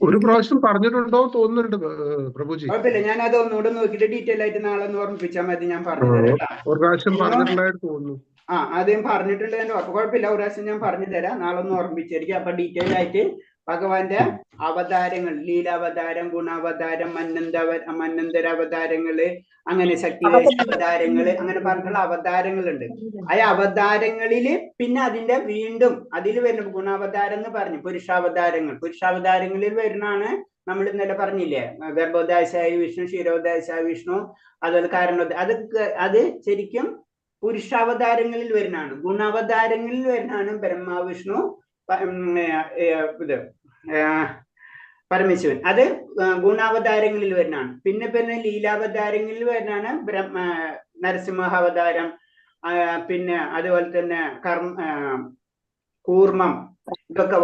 ഒരു പ്രാവശ്യം പറഞ്ഞിട്ടുണ്ടോ തോന്നുന്നുണ്ട് പ്രഭുജി. കുഴപ്പമില്ല, ഞാൻ അത് ഒന്നുകൂടെ നോക്കിയിട്ട് ഡീറ്റെയിൽ ആയിട്ട് നാളെ ഒന്ന് ഓർമ്മിപ്പിച്ചാൽ മതി. ഞാൻ പറഞ്ഞു ഒരു പ്രാവശ്യം പറഞ്ഞിട്ടുണ്ടായിട്ട് തോന്നുന്നു. ആദ്യം പറഞ്ഞിട്ടുണ്ട് എന്റെ ഓർമ്മ, കുഴപ്പമില്ല, ഒരു പ്രാവശ്യം ഞാൻ പറഞ്ഞു തരാം, നാളെ ഒന്ന് ഓർമ്മിച്ചിരിക്കും. അപ്പൊ ഡീറ്റെയിൽ ആയിട്ട് ഭഗവാന്റെ അവതാരങ്ങൾ, ലീലാവതാരം, ഗുണാവതാരം, മന്നന്തര അവതാരങ്ങള്, അങ്ങനെ ശക്തിവേശ അവതാരങ്ങള്, അങ്ങനെ പറഞ്ഞിട്ടുള്ള അവതാരങ്ങളുണ്ട്. ആ അവതാരങ്ങളില് പിന്നെ അതിന്റെ വീണ്ടും അതിൽ വരുന്ന ഗുണാവതാരം എന്ന് പറഞ്ഞു, പുരുഷാവതാരങ്ങളിൽ വരുന്നതാണ് നമ്മൾ ഇന്നലെ പറഞ്ഞില്ലേ, ഗർഭോദാശായ വിഷ്ണു, ക്ഷീരോദാശായ വിഷ്ണു, അതുപോലെ അത് ശരിക്കും പുരുഷാവതാരങ്ങളിൽ വരുന്നതാണ്. ഗുണാവതാരങ്ങളിൽ വരുന്നതാണ് ബ്രഹ്മ, വിഷ്ണു, ഇത് പരമേശ്വരൻ, അത് ഗുണാവതാരങ്ങളിൽ വരുന്നതാണ്. പിന്നെ ലീലാവതാരങ്ങളിൽ വരുന്നതാണ് നരസിംഹാവതാരം, പിന്നെ അതുപോലെ തന്നെ കൂർമ്മം, ഇതൊക്കെ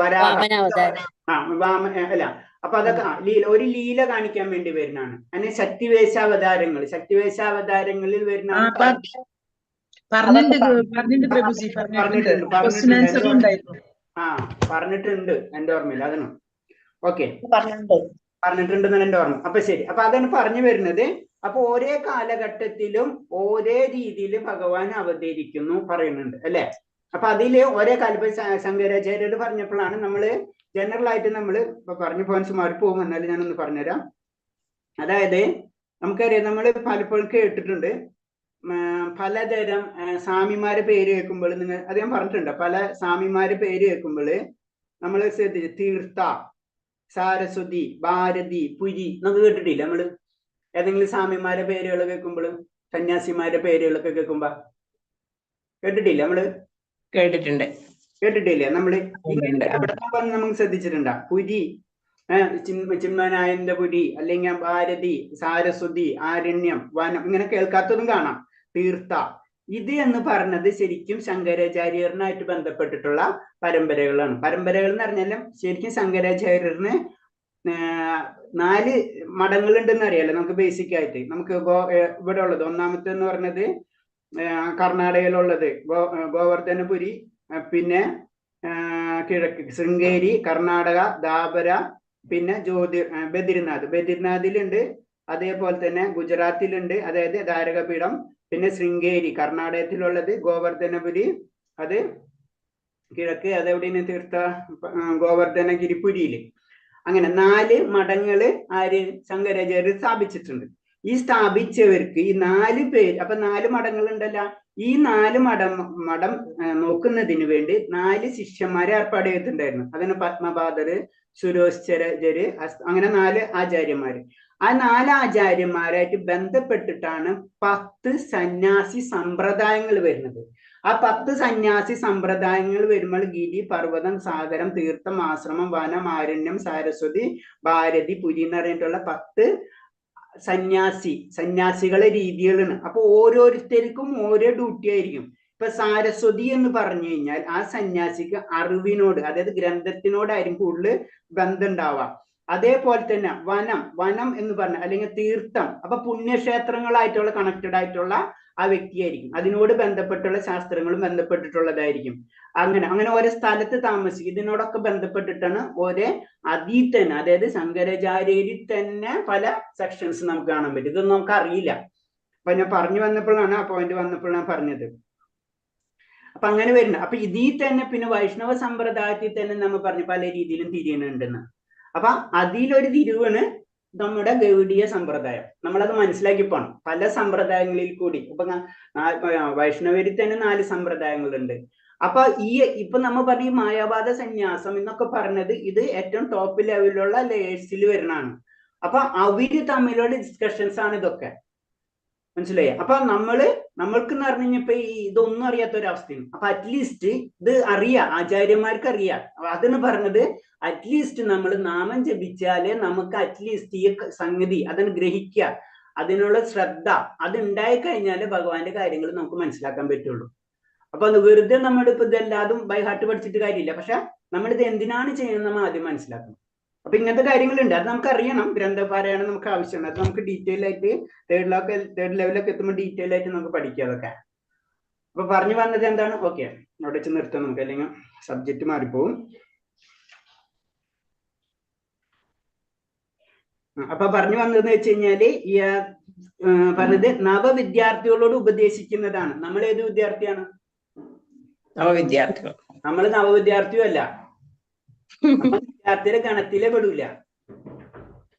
അല്ല, അപ്പൊ അതൊക്കെ ഒരു ലീല കാണിക്കാൻ വേണ്ടി വരുന്നതാണ്. അങ്ങനെ ശക്തിവേശാവതാരങ്ങളിൽ വരുന്നതാണ്. പറഞ്ഞിട്ടുണ്ട് എന്റെ ഓർമ്മയില്ല, അതാണ്. ഓക്കെ, പറഞ്ഞിട്ടുണ്ടെന്നാണ് എന്റെ ഓർമ്മ. അപ്പൊ ശരി, അപ്പൊ അതാണ് പറഞ്ഞു വരുന്നത്. അപ്പൊ ഓരോ കാലഘട്ടത്തിലും ഓരോ രീതിയിൽ ഭഗവാൻ അവതരിക്കുന്നു പറയുന്നുണ്ട് അല്ലെ. അപ്പൊ അതില് ഓരോ ശങ്കരാചാര്യർ പറഞ്ഞപ്പോഴാണ് നമ്മള് ജനറൽ ആയിട്ട് നമ്മള് ഇപ്പൊ പറഞ്ഞു പോയിന്റ്സ് മാറിപ്പോകും, എന്നാലും ഞാനൊന്ന് പറഞ്ഞുതരാം. അതായത് നമുക്കറിയാം, നമ്മൾ പലപ്പോഴും കേട്ടിട്ടുണ്ട് പലതരം സ്വാമിമാരെ പേര് കേൾക്കുമ്പോൾ, അത് ഞാൻ പറഞ്ഞിട്ടുണ്ട്, പല സ്വാമിമാരെ പേര് കേൾക്കുമ്പോൾ നമ്മൾ തീർത്ഥ, സാരസ്വതി, ഭാരതി, പുരി എന്നൊക്കെ കേട്ടിട്ടില്ല നമ്മള്? ഏതെങ്കിലും സ്വാമിമാരെ പേരുകൾ കേൾക്കുമ്പോൾ, സന്യാസിമാരുടെ പേരുകളൊക്കെ കേൾക്കുമ്പോ കേട്ടിട്ടില്ല നമ്മള്? കേട്ടിട്ടില്ലേ നമ്മള്? നമുക്ക് ശ്രദ്ധിച്ചിട്ടുണ്ടാ? പുരി, ചിന്മനായന്റെ പുരി, അല്ലെങ്കിൽ ഭാരതി, സാരസ്വതി, ആരണ്യം, വനം, ഇങ്ങനെ കേൾക്കാത്തതും കാണാം. തീർത്ഥ, ഇത് എന്ന് പറഞ്ഞത് ശരിക്കും ശങ്കരാചാര്യറിനായിട്ട് ബന്ധപ്പെട്ടിട്ടുള്ള പരമ്പരകളാണ്. പരമ്പരകൾ എന്ന് പറഞ്ഞാൽ ശരിക്കും ശങ്കരാചാര്യറിന് 4 മഠങ്ങൾ ഉണ്ടെന്ന് അറിയാലോ നമുക്ക്. ബേസിക് ആയിട്ട് നമുക്ക് ഇവിടെ ഉള്ളത് ഒന്നാമത്തെ എന്ന് പറഞ്ഞത് കർണാടകയിലുള്ളത് ഗോവർദ്ധനപുരി, പിന്നെ കിഴക്ക് ശൃംഗേരി, കർണാടക, ദാബര, പിന്നെ ബദ്രിനാഥിലുണ്ട്. അതേപോലെ തന്നെ ഗുജറാത്തിലുണ്ട്, അതായത് ധാരകപീഠം. പിന്നെ ശൃംഗേരി കർണാടകത്തിലുള്ളത്, ഗോവർദ്ധനപുരി അത് കിഴക്ക്, അതെവിടെയാണ് തീർത്ഥ ഗോവർദ്ധനഗിരിപുരിയില്. അങ്ങനെ 4 മഠങ്ങള് ശങ്കരാചാര്യർ സ്ഥാപിച്ചിട്ടുണ്ട്. ഈ സ്ഥാപിച്ചവർക്ക് ഈ 4 പേര്, അപ്പൊ 4 മഠങ്ങൾ ഉണ്ടല്ലോ, ഈ 4 മഠം നോക്കുന്നതിന് വേണ്ടി 4 ശിഷ്യന്മാരെ ഏർപ്പാട് ചെയ്തിട്ടുണ്ടായിരുന്നു. അതിന് പത്മപാദര്, സുരോശ്ചരര്, അങ്ങനെ 4 ആചാര്യന്മാര്. ആ 4 ആചാര്യന്മാരായിട്ട് ബന്ധപ്പെട്ടിട്ടാണ് 10 സന്യാസി സമ്പ്രദായങ്ങൾ വരുന്നത്. ആ 10 സന്യാസി സമ്പ്രദായങ്ങൾ വരുമ്പോൾ ഗിരി, പർവ്വതം, സാഗരം, തീർത്ഥം, ആശ്രമം, വനം, ആരണ്യം, സാരസ്വതി, ഭാരതി, പുരി എന്ന് പറഞ്ഞിട്ടുള്ള 10 സന്യാസികളെ രീതികളാണ്. അപ്പൊ ഓരോരുത്തർക്കും ഓരോ ഡ്യൂട്ടി ആയിരിക്കും. ഇപ്പൊ സാരസ്വതി എന്ന് പറഞ്ഞു കഴിഞ്ഞാൽ ആ സന്യാസിക്ക് അറിവിനോട്, അതായത് ഗ്രന്ഥത്തിനോടായിരിക്കും കൂടുതൽ ബന്ധം ഉണ്ടാവുക. അതേപോലെ തന്നെ വനം എന്ന് പറഞ്ഞ, അല്ലെങ്കിൽ തീർത്ഥം, അപ്പൊ പുണ്യക്ഷേത്രങ്ങളായിട്ടുള്ള കണക്റ്റഡ് ആയിട്ടുള്ള ആ വ്യക്തിയായിരിക്കും. അതിനോട് ബന്ധപ്പെട്ടുള്ള ശാസ്ത്രങ്ങളും ബന്ധപ്പെട്ടിട്ടുള്ളതായിരിക്കും. അങ്ങനെ ഓരോ സ്ഥലത്ത് താമസിക്കും. ഇതിനോടൊക്കെ ബന്ധപ്പെട്ടിട്ടാണ് ഓരോ അതിൽ തന്നെ, അതായത് ശങ്കരാചാര്യരിൽ തന്നെ പല സെക്ഷൻസ് നമുക്ക് കാണാൻ പറ്റും. ഇതൊന്നും നമുക്ക് അറിയില്ല. അപ്പൊ ഞാൻ പറഞ്ഞു വന്നപ്പോഴാണ്, ആ പോയിന്റ് വന്നപ്പോഴാണ് പറഞ്ഞത്. അപ്പൊ അങ്ങനെ വരുന്നത്. അപ്പൊ ഇതിൽ തന്നെ പിന്നെ വൈഷ്ണവ സമ്പ്രദായത്തിൽ തന്നെ നമ്മൾ പറഞ്ഞു പല രീതിയിലും തിരിയുന്നുണ്ടെന്ന്. അപ്പൊ അതിലൊരു തിരിവാണ് നമ്മുടെ ഗൗഡീയ സമ്പ്രദായം. നമ്മളത് മനസ്സിലാക്കി പോണം. പല സമ്പ്രദായങ്ങളിൽ കൂടി ഇപ്പൊ വൈഷ്ണവരിൽ തന്നെ 4 സമ്പ്രദായങ്ങളുണ്ട്. അപ്പൊ ഇപ്പൊ നമ്മൾ പറഞ്ഞ ഈ മായാവാദ സന്യാസം എന്നൊക്കെ പറഞ്ഞത് ഇത് ഏറ്റവും ടോപ്പ് ലെവലിലുള്ള ലേയേഴ്സിൽ വരുന്നതാണ്. അപ്പൊ അവര് തമ്മിലുള്ള ഡിസ്കഷൻസ് ആണ് ഇതൊക്കെ, മനസ്സിലായി? അപ്പൊ നമ്മൾക്ക് എന്ന് പറഞ്ഞു കഴിഞ്ഞപ്പോ ഇതൊന്നും അറിയാത്ത ഒരവസ്ഥയാണ്. അപ്പൊ അറ്റ്ലീസ്റ്റ് ഇത് അറിയാം, ആചാര്യന്മാർക്ക് അറിയാം. അതെന്ന് പറഞ്ഞത് അറ്റ്ലീസ്റ്റ് നമ്മൾ നാമം ജപിച്ചാല് നമുക്ക് അറ്റ്ലീസ്റ്റ് ഈ സംഗതി അതിന് ഗ്രഹിക്കുക, അതിനുള്ള ശ്രദ്ധ അത് ഉണ്ടായി കഴിഞ്ഞാല് ഭഗവാന്റെ കാര്യങ്ങൾ നമുക്ക് മനസ്സിലാക്കാൻ പറ്റുള്ളൂ. അപ്പൊ അത് വെറുതെ നമ്മളിപ്പോ ഇതെല്ലാതും ബൈ ഹാർട്ട് പഠിച്ചിട്ട് കാര്യമില്ല. പക്ഷെ നമ്മളിത് എന്തിനാണ് ചെയ്യുന്നത് നമ്മൾ ആദ്യം മനസ്സിലാക്കണം. അപ്പൊ ഇങ്ങനത്തെ കാര്യങ്ങളുണ്ട്, അത് നമുക്ക് അറിയണം. ഗ്രന്ഥപാരായണം നമുക്ക് ആവശ്യമാണ്. അത് നമുക്ക് ഡീറ്റെയിൽ ആയിട്ട് തേർഡ് ലെവലൊക്കെ എത്തുമ്പോൾ ഡീറ്റെയിൽ ആയിട്ട് നമുക്ക് പഠിക്കാം അതൊക്കെ. അപ്പൊ പറഞ്ഞു വന്നത് എന്താണ്? ഓക്കെ, അവിടെ വെച്ച് നിർത്താം നമുക്ക്, അല്ലെങ്കിൽ സബ്ജക്റ്റ് മാറിപ്പോവും. അപ്പൊ പറഞ്ഞു വന്നതെന്ന് വെച്ച് കഴിഞ്ഞാല് ഈ പറഞ്ഞത് നവവിദ്യാർത്ഥികളോട് ഉപദേശിക്കുന്നതാണ്. നമ്മൾ ഏത് വിദ്യാർത്ഥിയാണ്? നവവിദ്യാർത്ഥികൾ. നമ്മൾ നവവിദ്യാർത്ഥിയും അല്ല, നമ്മൾ വിദ്യാർത്ഥിയുടെ ഗണത്തിലെ പെടൂല.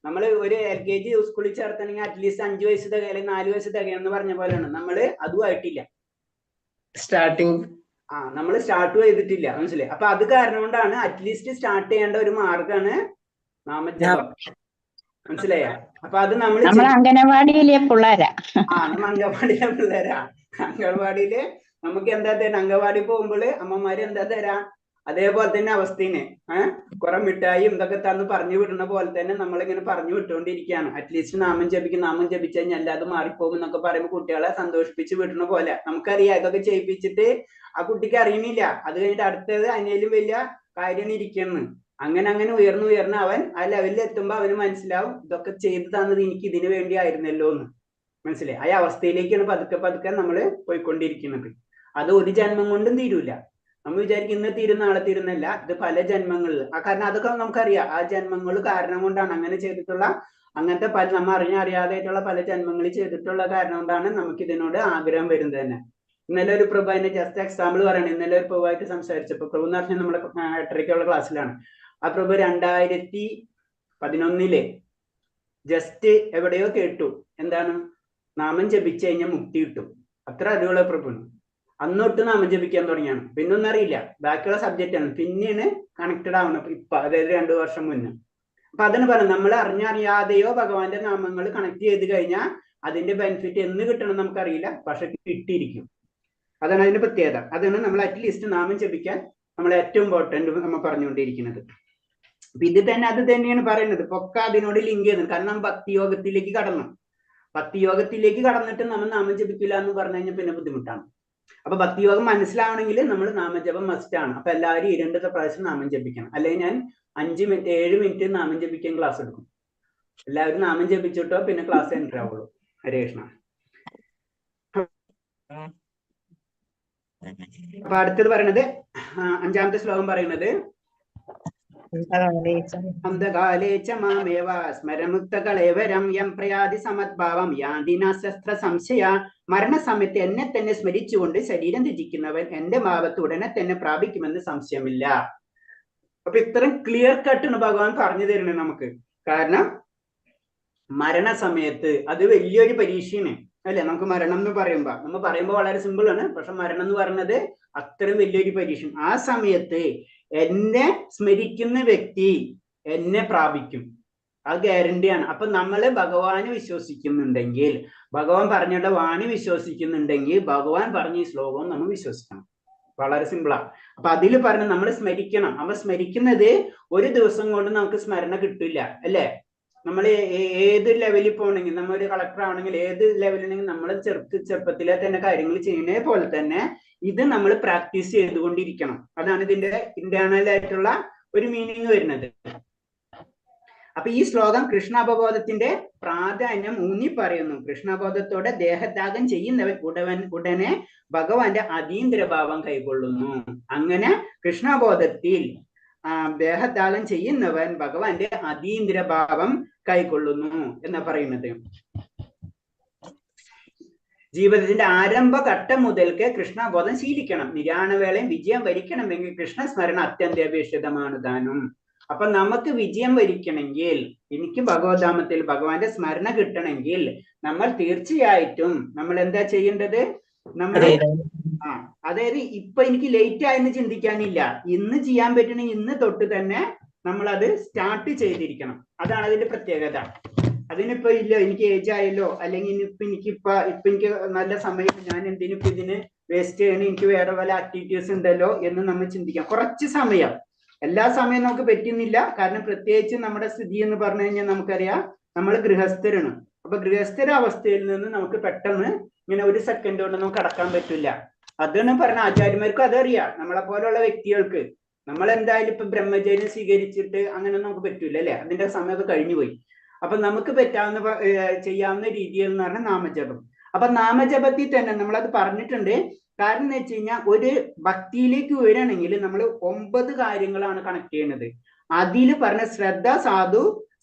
നമ്മൾ ഒരു LKG സ്കൂളിൽ ചേർത്തണെങ്കിൽ അറ്റ്ലീസ്റ്റ് 5 വയസ്സ് തികയും 4 വയസ്സ് തികയും എന്ന് പറഞ്ഞ പോലെയാണ്. നമ്മള് അതും ആയിട്ടില്ല, സ്റ്റാർട്ടിങ് നമ്മൾ സ്റ്റാർട്ട് ചെയ്തിട്ടില്ല. മനസ്സിലായി? അപ്പൊ അത് കാരണം കൊണ്ടാണ് അറ്റ്ലീസ്റ്റ് സ്റ്റാർട്ട് ചെയ്യേണ്ട ഒരു മാർഗമാണ് നാമജപം. മനസ്സിലായ? അപ്പൊ അത് നമ്മൾ അംഗനവാടിയിലെ പിള്ളേരാ. നമ്മ അംഗൻവാടിയിലെ പിള്ളേരാ. അംഗൻവാടിയില് നമുക്ക് എന്താ തരാം? അംഗൻവാടി പോകുമ്പോൾ അമ്മമാര് എന്താ തരാ? അതേപോലെ തന്നെ അവസ്ഥയാണ്. കുറെ മിഠായിയും ഇതൊക്കെ തന്ന് പറഞ്ഞു വിടുന്ന പോലെ തന്നെ നമ്മളിങ്ങനെ പറഞ്ഞു വിട്ടുകൊണ്ടിരിക്കുകയാണ്. അറ്റ്ലീസ്റ്റ് നാമം ജപിച്ച് കഴിഞ്ഞാൽ അല്ലാതെ മാറിപ്പോകും എന്നൊക്കെ പറയുമ്പോൾ കുട്ടികളെ സന്തോഷിപ്പിച്ച് വിടുന്ന പോലെ. നമുക്കറിയാം ഇതൊക്കെ ചെയ്യിപ്പിച്ചിട്ട് ആ കുട്ടിക്ക് അറിയണില്ല. അത് കഴിഞ്ഞിട്ട് അടുത്തത് അതിനേലും വലിയ കാര്യമാണ് ഇരിക്കുന്നത്. അങ്ങനെ ഉയർന്ന് അവൻ ആ ലെവലിൽ എത്തുമ്പോൾ അവന് മനസ്സിലാവും ഇതൊക്കെ ചെയ്തു തന്നത് എനിക്ക് ഇതിനു വേണ്ടി ആയിരുന്നല്ലോ എന്ന്. മനസ്സിലായി? ആ അവസ്ഥയിലേക്കാണ് പതുക്കെ നമ്മൾ പോയിക്കൊണ്ടിരിക്കുന്നത്. അത് ഒരു ജന്മം കൊണ്ടും തീരൂല. നമ്മൾ വിചാരിക്കും ഇന്ന് തീരും നാളെ തീരുന്നല്ല, ഇത് പല ജന്മങ്ങളിൽ. കാരണം അതൊക്കെ നമുക്കറിയാം, ആ ജന്മങ്ങൾ കാരണം കൊണ്ടാണ് അങ്ങനെ ചെയ്തിട്ടുള്ള, അങ്ങനത്തെ പല നമ്മൾ അറിയാതെയായിട്ടുള്ള പല ജന്മങ്ങളിൽ ചെയ്തിട്ടുള്ള കാരണം കൊണ്ടാണ് നമുക്ക് ഇതിനോട് ആഗ്രഹം വരുന്നത് തന്നെ. ഇന്നലെ ഒരു പ്രഭു അതിന്റെ ജസ്റ്റ് എക്സാമ്പിൾ പറയണം. ഇന്നലെ ഒരു പ്രഭുവായിട്ട് സംസാരിച്ചപ്പോൾ, പ്രഭു എന്ന് പറഞ്ഞാൽ നമ്മുടെ 8:30 ക്ലാസ്സിലാണ്. ആ പ്രഭു 2011 ജസ്റ്റ് എവിടെയോ കേട്ടു, എന്താണ് നാമം ജപിച്ചു കഴിഞ്ഞാൽ മുക്തി കിട്ടും. അത്ര അറിവുള്ള പ്രഭുണ്. അന്നൊട്ട് നാമം ജപിക്കാൻ തുടങ്ങിയാണ്. പിന്നെ ഒന്നും അറിയില്ല, ബാക്കിയുള്ള സബ്ജക്റ്റ് ആണ്. പിന്നെയാണ് കണക്റ്റഡ് ആവുന്നത് ഇപ്പൊ, അതായത് 2 വർഷം മുന്നേ. അപ്പൊ അതാണ് പറയുന്നത്, നമ്മൾ അറിഞ്ഞറിയാതെയോ ഭഗവാന്റെ നാമങ്ങൾ കണക്ട് ചെയ്ത് കഴിഞ്ഞാൽ അതിന്റെ ബെനിഫിറ്റ് എന്ന് കിട്ടണം നമുക്കറിയില്ല, പക്ഷെ കിട്ടിയിരിക്കും. അതാണ് അതിന്റെ പ്രത്യേകത. അതാണ് നമ്മൾ അറ്റ്ലീസ്റ്റ് നാമം ജപിക്കാൻ നമ്മൾ ഏറ്റവും ഇമ്പോർട്ടന്റ് നമ്മൾ പറഞ്ഞുകൊണ്ടിരിക്കുന്നത്. അപ്പൊ ഇത് തന്നെ അത് തന്നെയാണ് പറയുന്നത്. പൊക്ക അതിനോട് ലിങ്ക് ചെയ്യുന്നത്. കാരണം ഭക്തിയോഗത്തിലേക്ക് കടന്നു. ഭക്തിയോഗത്തിലേക്ക് കടന്നിട്ട് നമ്മൾ നാമം ജപിക്കില്ല എന്ന് പറഞ്ഞു കഴിഞ്ഞാൽ പിന്നെ ബുദ്ധിമുട്ടാണ്. അപ്പൊ ഭക്തിയോഗം മനസ്സിലാവണമെങ്കിൽ നമ്മൾ നാമജപം മസ്റ്റ് ആണ്. അപ്പൊ എല്ലാവരും 2 പ്രാവശ്യം നാമം ജപിക്കണം. അല്ലെങ്കിൽ ഞാൻ 5 മിനിറ്റ് 7 മിനിറ്റ് നാമം ജപിക്കാൻ ക്ലാസ് എടുക്കും. എല്ലാവരും നാമം ജപിച്ചിട്ടോ പിന്നെ ക്ലാസ് എൻട്രി ആവുള്ളൂ. ഹരേ കൃഷ്ണ. അപ്പൊ അടുത്തത് പറയുന്നത് 5ാമത്തെ ശ്ലോകം പറയുന്നത്, അന്ധകാലേ ച മാമേവ സ്മരമുക്തകളേവരം യം പ്രയാതി സമദ്ഭാവം യാതിന ശസ്ത്ര സംശയ. മരണസമയത്ത് എന്നെ തന്നെ സ്മരിച്ചുകൊണ്ട് ശരീരം ത്യജിക്കുന്നവൻ എന്റെ ഭാവത്ത് ഉടനെ തന്നെ പ്രാപിക്കുമെന്ന് സംശയമില്ല. അപ്പൊ ഇത്രയും ക്ലിയർ കട്ടാണ് ഭഗവാൻ പറഞ്ഞു തരുന്നത് നമുക്ക്. കാരണം മരണസമയത്ത് അത് വലിയൊരു പരീക്ഷയാണ് അല്ലെ? നമുക്ക് മരണം എന്ന് പറയുമ്പോൾ വളരെ സിമ്പിൾ ആണ്. പക്ഷെ മരണം എന്ന് പറയുന്നത് അത്രയും വലിയൊരു പരീക്ഷ. ആ സമയത്ത് എന്നെ സ്മരിക്കുന്ന വ്യക്തി എന്നെ പ്രാപിക്കും, അത് ഗ്യാരണ്ടിയാണ്. അപ്പൊ നമ്മള് ഭഗവാന് വിശ്വസിക്കുന്നുണ്ടെങ്കിൽ, ഭഗവാൻ പറഞ്ഞിട്ട് വാണി വിശ്വസിക്കുന്നുണ്ടെങ്കിൽ, ഭഗവാൻ പറഞ്ഞ ഈ ശ്ലോകം നമ്മൾ വിശ്വസിക്കണം. വളരെ സിമ്പിളാ. അപ്പൊ അതിൽ പറഞ്ഞ നമ്മൾ സ്മരിക്കണം. അപ്പൊ സ്മരിക്കുന്നത് ഒരു ദിവസം കൊണ്ട് നമുക്ക് സ്മരണ കിട്ടില്ല അല്ലെ? നമ്മൾ ഏത് ലെവലിൽ പോകണമെങ്കിൽ, നമ്മളൊരു കളക്ടർ ആണെങ്കിൽ ഏത് ലെവലിലെങ്കിൽ നമ്മൾ ചെറുപ്പത്തിലെ തന്നെ കാര്യങ്ങൾ ചെയ്യുന്നത് പോലെ തന്നെ ഇത് നമ്മൾ പ്രാക്ടീസ് ചെയ്തുകൊണ്ടിരിക്കണം. അതാണ് ഇതിന്റെ ഇന്റേണൽ ആയിട്ടുള്ള ഒരു മീനിങ് വരുന്നത്. അപ്പൊ ഈ ശ്ലോകം കൃഷ്ണാപബോധത്തിന്റെ പ്രാധാന്യം ഊന്നി പറയുന്നു. കൃഷ്ണാബോധത്തോടെ ദേഹത്യാഗം ചെയ്യുന്നവൻ ഉടനെ ഭഗവാന്റെ അതീന്ദ്രഭാവം കൈക്കൊള്ളുന്നു. അങ്ങനെ കൃഷ്ണബോധത്തിൽ ദേഹത്യാഗം ചെയ്യുന്നവൻ ഭഗവാന്റെ അതീന്ദ്രഭാവം കൈക്കൊള്ളുന്നു എന്നാ പറയുന്നത്. ജീവിതത്തിന്റെ ആരംഭഘട്ടം മുതൽക്ക് കൃഷ്ണബോധം ശീലിക്കണം. നിര്യാണവേളയും വിജയം വരിക്കണമെങ്കിൽ കൃഷ്ണസ്മരണ അത്യന്താപേക്ഷിതമാണ് താനും. അപ്പൊ നമുക്ക് വിജയം വരിക്കണമെങ്കിൽ, എനിക്ക് ഭഗവദ്ധാമത്തിൽ ഭഗവാന്റെ സ്മരണ കിട്ടണമെങ്കിൽ നമ്മൾ തീർച്ചയായിട്ടും നമ്മൾ എന്താ ചെയ്യേണ്ടത്? നമ്മൾ അതായത് ഇപ്പൊ എനിക്ക് ലേറ്റ് ആയെന്ന് ചിന്തിക്കാനില്ല. ഇന്ന് ചെയ്യാൻ പറ്റണമെങ്കിൽ ഇന്ന് തൊട്ട് തന്നെ നമ്മൾ അത് സ്റ്റാർട്ട് ചെയ്തിരിക്കണം. അതാണ് അതിന്റെ പ്രത്യേകത. അതിനിപ്പോ ഇല്ല എനിക്ക് ഏജ് ആയല്ലോ, അല്ലെങ്കിൽ ഇപ്പൊ എനിക്ക് നല്ല സമയം, ഞാൻ എന്തിനിപ്പോ ഇതിന് വേസ്റ്റ് ചെയ്യണം, എനിക്ക് വേറെ പല ആക്ടിവിറ്റീസ് ഉണ്ടല്ലോ എന്ന് നമ്മൾ ചിന്തിക്കാം. കുറച്ച് സമയം, എല്ലാ സമയം നമുക്ക് പറ്റുന്നില്ല. കാരണം പ്രത്യേകിച്ച് നമ്മുടെ സ്ഥിതി എന്ന് പറഞ്ഞു കഴിഞ്ഞാൽ നമുക്കറിയാം നമ്മൾ ഗൃഹസ്ഥരാണ്. അപ്പൊ ഗൃഹസ്ഥര അവസ്ഥയിൽ നിന്ന് നമുക്ക് പെട്ടെന്ന് ഇങ്ങനെ ഒരു സെക്കൻഡ് കൊണ്ട് നമുക്ക് കടക്കാൻ പറ്റില്ല. അതാണ് പറഞ്ഞ ആചാര്യന്മാർക്കും അതറിയാം. നമ്മളെ പോലുള്ള വ്യക്തികൾക്ക് നമ്മൾ എന്തായാലും ഇപ്പൊ ബ്രഹ്മചര്യം സ്വീകരിച്ചിട്ട് അങ്ങനെ നമുക്ക് പറ്റൂല അല്ലെ? അതിന്റെ സമയമൊക്കെ കഴിഞ്ഞു പോയി. അപ്പൊ നമുക്ക് പറ്റാവുന്ന ചെയ്യാവുന്ന രീതിയിൽ എന്ന് പറഞ്ഞാൽ നാമജപം. അപ്പൊ നാമജപത്തിൽ തന്നെ നമ്മളത് പറഞ്ഞിട്ടുണ്ട്. കാരണം എന്ന് വെച്ച് കഴിഞ്ഞാൽ ഒരു ഭക്തിയിലേക്ക് വരികയാണെങ്കിൽ നമ്മൾ 9 കാര്യങ്ങളാണ് കണക്ട് ചെയ്യുന്നത്. അതിൽ പറഞ്ഞ ശ്രദ്ധ,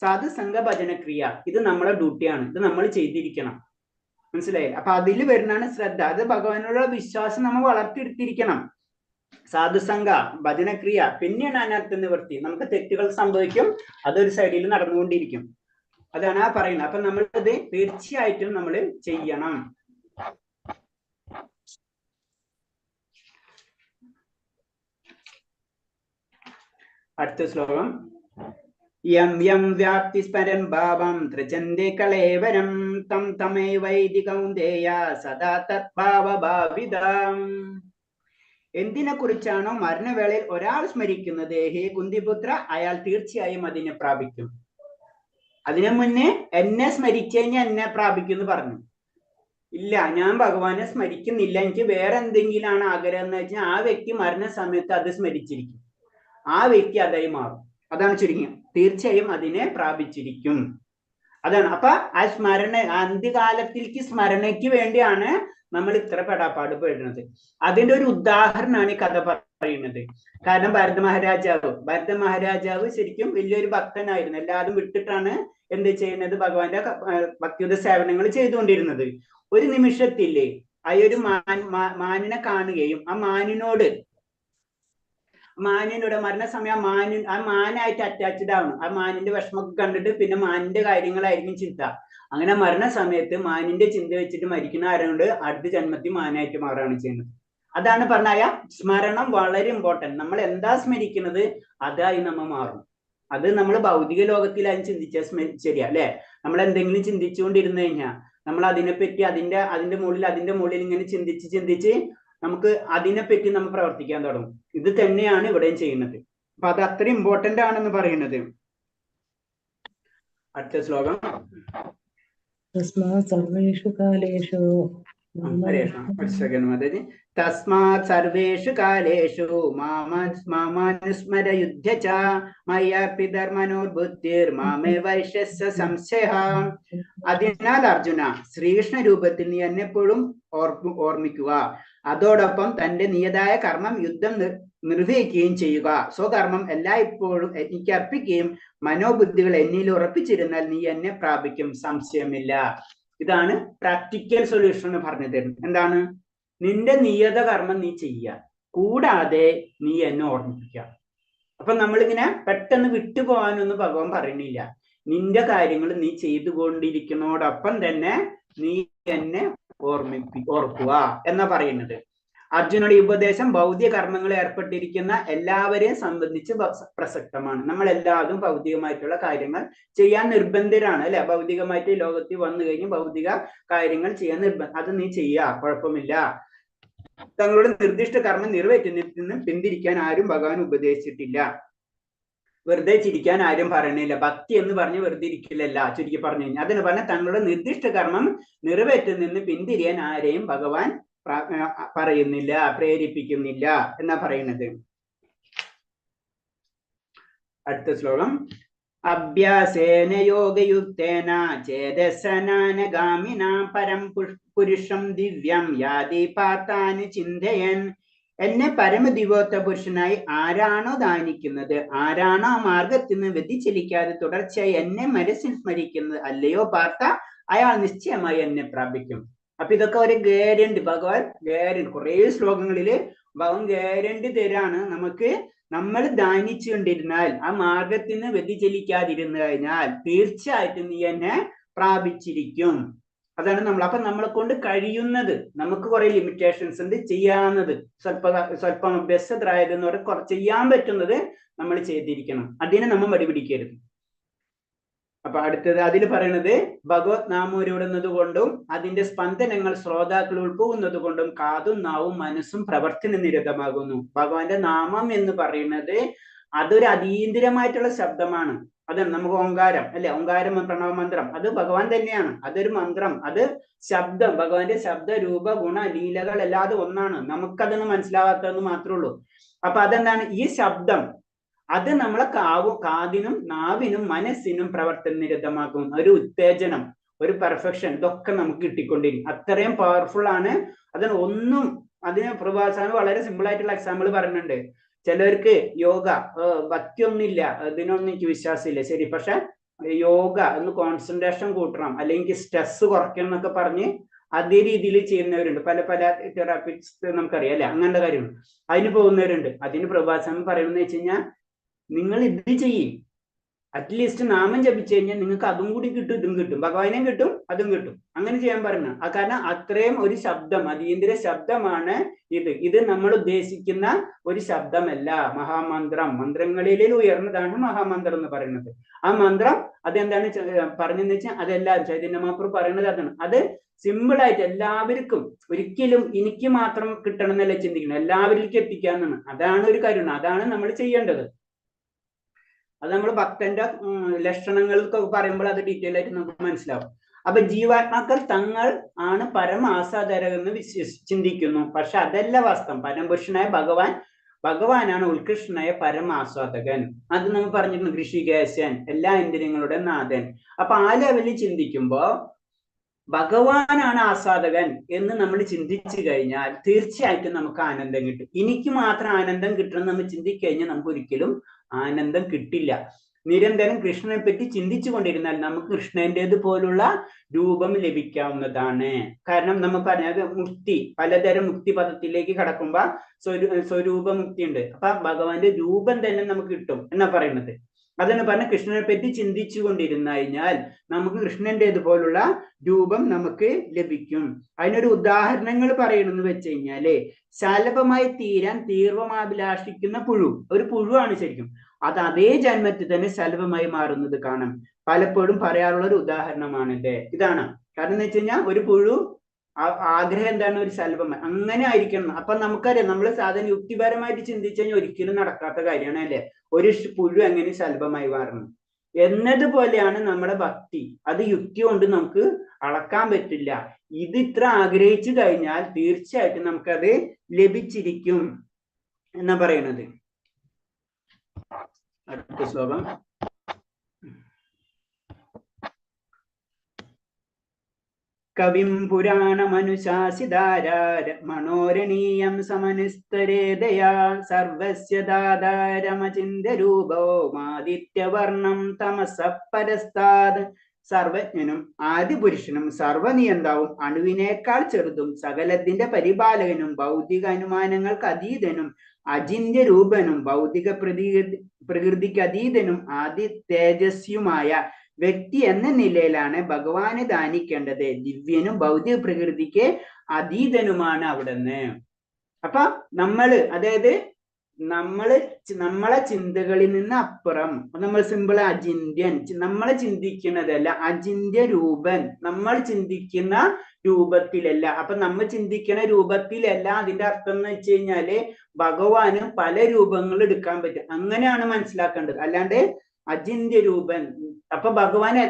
സാധു സംഘ ഭജനക്രിയ, ഇത് നമ്മളെ ഡ്യൂട്ടിയാണ്. ഇത് നമ്മൾ ചെയ്തിരിക്കണം. മനസ്സിലായില്ല? അപ്പൊ അതിൽ വരുന്നതാണ് ശ്രദ്ധ. അത് ഭഗവാനോടുള്ള വിശ്വാസം നമ്മൾ വളർത്തിയെടുത്തിരിക്കണം. സാധുസംഘ ഭജനക്രിയ പിന്നെയാണ് അനർത്ഥ നിവൃത്തി. നമുക്ക് തെറ്റുകൾ സംഭവിക്കും, അതൊരു സൈഡിൽ നടന്നുകൊണ്ടിരിക്കും. അതാണ് ആ പറയുന്നത്. അപ്പൊ നമ്മളത് തീർച്ചയായിട്ടും നമ്മൾ ചെയ്യണം. അടുത്ത ശ്ലോകം. യം യം വ്യാപ്തി സ്മരൻ ഭാവം ത്രചന്ദേ കളേവരം തം തമേവൈതി കൗന്ദേയ സദാ തദ്ഭാവഭാവിതം. എന്തിനെ കുറിച്ചാണോ മരണവേളയിൽ ഒരാൾ സ്മരിക്കുന്നത്, ഹേ കുന്തിപുത്ര, അയാൾ തീർച്ചയായും അതിനെ പ്രാപിക്കും. അതിനു മുന്നേ എന്നെ സ്മരിച്ചു കഴിഞ്ഞാൽ എന്നെ പ്രാപിക്കും എന്ന് പറഞ്ഞു. ഇല്ല, ഞാൻ ഭഗവാനെ സ്മരിക്കുന്നില്ല, എനിക്ക് വേറെ എന്തെങ്കിലാണ് ആഗ്രഹം എന്ന് വെച്ചാൽ ആ വ്യക്തി മരണ സമയത്ത് അത് സ്മരിച്ചിരിക്കും, ആ വ്യക്തി അതായി മാറും. അതാണ് ചുരുങ്ങി. തീർച്ചയായും അതിനെ പ്രാപിച്ചിരിക്കും. അതാണ്. അപ്പൊ ആ അന്ത്യകാലത്തിലേക്ക് സ്മരണയ്ക്ക് വേണ്ടിയാണ് നമ്മൾ ഇത്ര പെടാപ്പാട് പെടുന്നത്. അതിന്റെ ഒരു ഉദാഹരണമാണ് ഈ കഥ പറയുന്നത്. കാരണം ഭരത മഹാരാജാവ് ശരിക്കും വലിയൊരു ഭക്തനായിരുന്നു. എല്ലാവരും വിട്ടിട്ടാണ് എന്ത് ചെയ്യുന്നത്, ഭഗവാന്റെ ഭക്തിയുത സേവനങ്ങൾ ചെയ്തുകൊണ്ടിരുന്നത്. ഒരു നിമിഷത്തില്ലേ ആ ഒരു മാനിനെ കാണുകയും ആ മാനിനോട് മരണസമയം ആ മാനായിട്ട് അറ്റാച്ച്ഡ് ആവണം. ആ മാനിന്റെ വിഷമമൊക്കെ കണ്ടിട്ട് പിന്നെ മാനിന്റെ കാര്യങ്ങളായിരിക്കും ചിന്ത. അങ്ങനെ മരണസമയത്ത് മാനിന്റെ ചിന്ത വെച്ചിട്ട് മരിക്കുന്ന ആരോട് അടുത്ത ജന്മത്തിൽ മാനായിട്ട് മാറുകയാണ് ചെയ്യുന്നത്. അതാണ് പറഞ്ഞായ സ്മരണം വളരെ ഇമ്പോർട്ടന്റ്. നമ്മൾ എന്താ സ്മരിക്കുന്നത് അതായി നമ്മൾ മാറും. അത് നമ്മൾ ഭൗതിക ലോകത്തിലായും ചിന്തിച്ചാൽ ശരിയാ അല്ലെ. നമ്മൾ എന്തെങ്കിലും ചിന്തിച്ചുകൊണ്ടിരുന്നു കഴിഞ്ഞാൽ നമ്മൾ അതിനെപ്പറ്റി അതിന്റെ മുകളിൽ ഇങ്ങനെ ചിന്തിച്ച് നമുക്ക് അതിനെപ്പറ്റി നമ്മൾ പ്രവർത്തിക്കാൻ തുടങ്ങും. ഇത് തന്നെയാണ് ഇവിടെയും ചെയ്യുന്നത്. അപ്പൊ അത് അത്ര ഇമ്പോർട്ടന്റ് ആണെന്ന് പറയുന്നത്. അടുത്ത ശ്ലോകം. തസ്മാത് സർവേഷു കാലേഷു തസ്മാത് സർവേഷു കാലേഷു മാമാനുസ്മരയുധ്യ ച മയ്യാർപിതർമനോർബുദ്ധിർ മാമേ വൈശ്യസ്യ സംശയഃ. അതിനാൽ അർജുന, ശ്രീകൃഷ്ണ രൂപത്തിൽ നീ എന്നെപ്പോഴും ഓർമ്മിക്കുക. അതോടൊപ്പം തന്റെ നിയതായ കർമ്മം യുദ്ധം നിർവഹിക്കുകയും ചെയ്യുക. സ്വകർമ്മം എല്ലായ്പ്പോഴും എനിക്ക് അർപ്പിക്കുകയും മനോബുദ്ധികൾ എന്നിൽ ഉറപ്പിച്ചിരുന്നാൽ നീ എന്നെ പ്രാപിക്കും, സംശയമില്ല. ഇതാണ് പ്രാക്ടിക്കൽ സൊല്യൂഷൻ എന്ന് പറഞ്ഞു തരുന്നത്. എന്താണ്? നിന്റെ നിയത കർമ്മം നീ ചെയ്യുക, കൂടാതെ നീ എന്നെ ഓർമ്മിപ്പിക്കുക. അപ്പൊ നമ്മളിങ്ങനെ പെട്ടെന്ന് വിട്ടുപോകാനൊന്നും ഭഗവാൻ പറയുന്നില്ല. നിന്റെ കാര്യങ്ങൾ നീ ചെയ്തുകൊണ്ടിരിക്കുന്നതോടൊപ്പം തന്നെ നീ എന്നെ ഓർക്കുക എന്നാ പറയുന്നത്. അർജുനയുടെ ഈ ഉപദേശം ഭൗതിക കർമ്മങ്ങളിൽ ഏർപ്പെട്ടിരിക്കുന്ന എല്ലാവരെയും സംബന്ധിച്ച് പ്രസക്തമാണ്. നമ്മൾ എല്ലാവരും ഭൗതികമായിട്ടുള്ള കാര്യങ്ങൾ ചെയ്യാൻ നിർബന്ധരാണ് അല്ലെ. ഭൗതികമായിട്ട് ലോകത്തിൽ വന്നു കഴിഞ്ഞ് ഭൗതിക കാര്യങ്ങൾ ചെയ്യാൻ അത് നീ ചെയ്യുക, കുഴപ്പമില്ല. തങ്ങളുടെ നിർദ്ദിഷ്ട കർമ്മം നിറവേറ്റുന്നതിൽ നിന്ന് പിന്തിരിക്കാൻ ആരും ഭഗവാൻ ഉപദേശിച്ചിട്ടില്ല. വെറുതെ ചിരിക്കാൻ ആരും പറയണില്ല. ഭക്തി എന്ന് പറഞ്ഞ് വെറുതെ ഇരിക്കില്ലല്ല, ചുരുക്കി പറഞ്ഞു കഴിഞ്ഞാൽ. അതിന് പറഞ്ഞ തങ്ങളുടെ നിർദ്ദിഷ്ട കർമ്മം നിറവേറ്റുന്നതിൽ നിന്ന് പിന്തിരിയാൻ ആരെയും ഭഗവാൻ പറയുന്നില്ല, പ്രേരിപ്പിക്കുന്നില്ല എന്നാ പറയുന്നത്. അടുത്ത ശ്ലോകം. അഭ്യാസേന യോഗയുക്തേന ചേതസനാനഗാമിന പരം പുരുഷം ദിവ്യം യാതി പാർത്ഥാന് ചിന്തയൻ. എന്നെ പരമദിവോത്ത പുരുഷനായി ആരാണോ ധ്യാനിക്കുന്നത്, ആരാണോ ആ മാർഗത്തിൽ നിന്ന് വ്യതിചലിക്കാതെ തുടർച്ചയായി എന്നെ മനസ്സിൽ സ്മരിക്കുന്നത്, അല്ലയോ പാർത്ഥ, അയാൾ നിശ്ചയമായി എന്നെ പ്രാപിക്കും. അപ്പൊ ഇതൊക്കെ ഒരു ഗ്യാരണ്ടി, ഭഗവാൻ ഗ്യാരണ്ടി കുറെ ശ്ലോകങ്ങളില് ഭഗവാൻ ഗ്യാരണ്ടി തരാണ് നമുക്ക്. നമ്മൾ ധ്യാനിച്ചുകൊണ്ടിരുന്നാൽ, ആ മാർഗത്തിൽ നിന്ന് വ്യതിചലിക്കാതിരുന്നു കഴിഞ്ഞാൽ തീർച്ചയായിട്ടും നീ എന്നെ പ്രാപിച്ചിരിക്കും. അതാണ് നമ്മൾ. അപ്പൊ നമ്മളെ കൊണ്ട് കഴിയുന്നത്, നമുക്ക് കുറെ ലിമിറ്റേഷൻസ് ഉണ്ട്, ചെയ്യാവുന്നത് സ്വല്പം അഭ്യസ്തരായതെന്ന് പറഞ്ഞാൽ ചെയ്യാൻ പറ്റുന്നത് നമ്മൾ ചെയ്തിരിക്കണം. അതിനെ നമ്മൾ മടിപിടിക്കരുത്. അപ്പൊ അടുത്തത് അതിൽ പറയുന്നത്, ഭഗവത് നാമം ഉരുവിടുന്നത് കൊണ്ടും അതിന്റെ സ്പന്ദനങ്ങൾ ശ്രോതാക്കൾ ഉൾപ്പോകുന്നത് കൊണ്ടും കാതും നാവും മനസ്സും പ്രവർത്തന നിരതമാകുന്നു. ഭഗവാന്റെ നാമം എന്ന് പറയുന്നത് അതൊരു അതീന്ദ്രിയമായിട്ടുള്ള ശബ്ദമാണ്. അതാണ് നമുക്ക് ഓങ്കാരം അല്ലെ, ഓങ്കാരം പ്രണവ മന്ത്രം, അത് ഭഗവാൻ തന്നെയാണ്. അതൊരു മന്ത്രം, അത് ശബ്ദം, ഭഗവാന്റെ ശബ്ദ രൂപ ഗുണ ലീലകൾ അല്ലാതെ ഒന്നാണ്. നമുക്കതൊന്ന് മനസ്സിലാവാത്തതെന്ന് മാത്രമേ ഉള്ളൂ. അപ്പൊ അതെന്താണ്? ഈ ശബ്ദം അത് നമ്മളെ കാതിനും നാവിനും മനസ്സിനും പ്രവർത്തന നിരതമാക്കും. ഒരു ഉത്തേജനം, ഒരു പെർഫെക്ഷൻ, ഇതൊക്കെ നമുക്ക് കിട്ടിക്കൊണ്ടിരിക്കും. അത്രയും പവർഫുൾ ആണ്. അതിന് പ്രഭാസാണ് വളരെ സിമ്പിൾ ആയിട്ടുള്ള എക്സാമ്പിൾ പറയുന്നുണ്ട്. ചിലർക്ക് യോഗ ഭക്തിയൊന്നുമില്ല, ഇതിനൊന്നും എനിക്ക് വിശ്വാസമില്ല, ശരി, പക്ഷെ യോഗ ഒന്ന് കോൺസെൻട്രേഷൻ കൂട്ടണം, അല്ലെങ്കിൽ സ്ട്രെസ് കുറയ്ക്കണം എന്നൊക്കെ പറഞ്ഞ് അതേ രീതിയിൽ ചെയ്യുന്നവരുണ്ട്. പല പല തെറാപ്പിസ്റ്റ് നമുക്കറിയാം അല്ലെ, അങ്ങനത്തെ കാര്യങ്ങൾ അതിന് പോകുന്നവരുണ്ട്. അതിന് പ്രഭാസ്വാമി പറയുന്നത് വെച്ച് കഴിഞ്ഞാൽ നിങ്ങൾ ഇത് ചെയ്യും, അറ്റ്ലീസ്റ്റ് നാമം ജപിച്ചു കഴിഞ്ഞാൽ നിങ്ങൾക്ക് അതും കൂടി കിട്ടും, ഇതും കിട്ടും, ഭഗവാനെയും കിട്ടും അതും കിട്ടും. അങ്ങനെ ചെയ്യാൻ പറഞ്ഞു. കാരണം അത്രയും ഒരു ശബ്ദം, അതീന്ദ്രിയ ശബ്ദമാണ് ഇത് നമ്മൾ ഉദ്ദേശിക്കുന്ന ഒരു ശബ്ദമല്ല. മഹാമന്ത്രം, മന്ത്രങ്ങളിൽ ഉയർന്നതാണ് മഹാമന്ത്രം എന്ന് പറയുന്നത്. ആ മന്ത്രം അതെന്താണ് പറഞ്ഞെന്ന് വെച്ചാൽ അതെല്ലാം ചൈതന്യ മഹാപ്രഭു പറയുന്നത് അതാണ്. അത് സിമ്പിൾ ആയിട്ട് എല്ലാവർക്കും, ഒരിക്കലും എനിക്ക് മാത്രം കിട്ടണം എന്നല്ല ചിന്തിക്കണം, എല്ലാവരിലേക്കും എത്തിക്കാന്നാണ്. അതാണ് ഒരു കരുണ, അതാണ് നമ്മൾ ചെയ്യേണ്ടത്. അത് നമ്മൾ ഭക്തന്റെ ലക്ഷണങ്ങൾക്കൊക്കെ പറയുമ്പോൾ അത് ഡീറ്റെയിൽ ആയിട്ട് നമുക്ക് മനസ്സിലാവും. അപ്പൊ ജീവാത്മാക്കൾ തങ്ങൾ ആണ് പരമാസാദരെന്ന് ചിന്തിക്കുന്നു. പക്ഷെ അതല്ല വാസ്തവം. പരമപുരുഷനായ ഭഗവാനാണ് ഉത്കൃഷ്ടനായ പരമാസ്വാദകൻ. അത് നമ്മൾ പറഞ്ഞിട്ടുണ്ട്, ഋഷികേശൻ, എല്ലാ ഇന്ദ്രിയങ്ങളുടെ നാഥൻ. അപ്പൊ ആ ലെവലിൽ ചിന്തിക്കുമ്പോ ഭഗവാനാണ് ആസ്വാദകൻ എന്ന് നമ്മൾ ചിന്തിച്ചു കഴിഞ്ഞാൽ തീർച്ചയായിട്ടും നമുക്ക് ആനന്ദം കിട്ടും. എനിക്ക് മാത്രം ആനന്ദം കിട്ടണമെന്ന് നമ്മൾ ചിന്തിക്കഴിഞ്ഞാൽ നമുക്ക് ഒരിക്കലും ആനന്ദം കിട്ടില്ല. നിരന്തരം കൃഷ്ണനെ പറ്റി ചിന്തിച്ചു കൊണ്ടിരുന്നാൽ നമുക്ക് കൃഷ്ണന്റേത് പോലുള്ള രൂപം ലഭിക്കാവുന്നതാണ്. കാരണം നമ്മൾ പറഞ്ഞത് മുക്തി, പലതരം മുക്തി പദത്തിലേക്ക് കടക്കുമ്പോ സ്വരൂപ മുക്തി ഉണ്ട്. അപ്പൊ ഭഗവാന്റെ രൂപം തന്നെ നമുക്ക് കിട്ടും എന്നാ പറയുന്നത്. അതെന്ന് പറഞ്ഞ കൃഷ്ണനെ പറ്റി ചിന്തിച്ചു കൊണ്ടിരുന്നു കഴിഞ്ഞാൽ നമുക്ക് കൃഷ്ണന്റേത് പോലുള്ള രൂപം നമുക്ക് ലഭിക്കും. അതിനൊരു ഉദാഹരണങ്ങൾ പറയണമെന്ന് വെച്ച് കഴിഞ്ഞാല്, ശലഭമായി തീരാൻ തീവ്രമാഭിലാഷിക്കുന്ന പുഴു, ഒരു പുഴുവാണ് ശരിക്കും, അത് അതേ ജന്മത്തിൽ തന്നെ ശലഭമായി മാറുന്നത് കാണാം. പലപ്പോഴും പറയാറുള്ള ഒരു ഉദാഹരണമാണിത്. ഇതാണ് കാരണം എന്ന് വെച്ച് കഴിഞ്ഞാൽ ഒരു പുഴു ആഗ്രഹം എന്താണ്, ഒരു ശലഭമായി അങ്ങനെ ആയിരിക്കണം. അപ്പൊ നമുക്കറിയാം, നമ്മൾ സാധാരണ യുക്തിപരമായിട്ട് ചിന്തിച്ചു കഴിഞ്ഞാൽ ഒരിക്കലും നടക്കാത്ത കാര്യമാണ് അല്ലെ, ഒരു പുഴു എങ്ങനെ ശലഭമായി മാറണം എന്നതുപോലെയാണ് നമ്മുടെ ഭക്തി. അത് യുക്തി കൊണ്ട് നമുക്ക് അളക്കാൻ പറ്റില്ല. ഇത് ഇത്ര ആഗ്രഹിച്ചു കഴിഞ്ഞാൽ തീർച്ചയായിട്ടും നമുക്കത് ലഭിച്ചിരിക്കും എന്നാ പറയണത്. അടുത്ത ശ്ലോകം. കവിം പുരാണമനുശാസിതാര മനോരണീയം സമനുസ്തരേദയാ സർവസ്യ ദാതാരമചിന്യരൂപോ മാദിത്യവർണം തമസഃ പരസ്താദ്. സർവജ്ഞനും ആദിപുരുഷനും സർവനിയന്താവും അണുവിനേക്കാൾ ചെറുതും സകലത്തിന്റെ പരിപാലകനും ഭൗതിക അനുമാനങ്ങൾക്ക് അതീതനും അചിന്യ രൂപനും ഭൗതിക പ്രകൃതിക്ക് അതീതനും ആദി തേജസ്യുമായ വ്യക്തി എന്ന നിലയിലാണ് ഭഗവാനെ ധ്യാനിക്കേണ്ടത്. ദിവ്യനും ഭൗതിക പ്രകൃതിക്ക് അതീതനുമാണ് അവിടുന്ന്. അപ്പൊ അതായത് നമ്മളെ ചിന്തകളിൽ നിന്ന് അപ്പുറം, നമ്മൾ സിമ്പിൾ അചിന്യൻ, നമ്മളെ ചിന്തിക്കുന്നതല്ല, അചിന്യ രൂപൻ, നമ്മൾ ചിന്തിക്കുന്ന രൂപത്തിലല്ല. അപ്പൊ നമ്മൾ ചിന്തിക്കുന്ന രൂപത്തിലല്ല. അതിന്റെ അർത്ഥം എന്ന് വെച്ച് കഴിഞ്ഞാല് ഭഗവാന് പല രൂപങ്ങൾ എടുക്കാൻ പറ്റും, അങ്ങനെയാണ് മനസ്സിലാക്കേണ്ടത്. അല്ലാണ്ട് അചിന്യ രൂപൻ, അപ്പൊ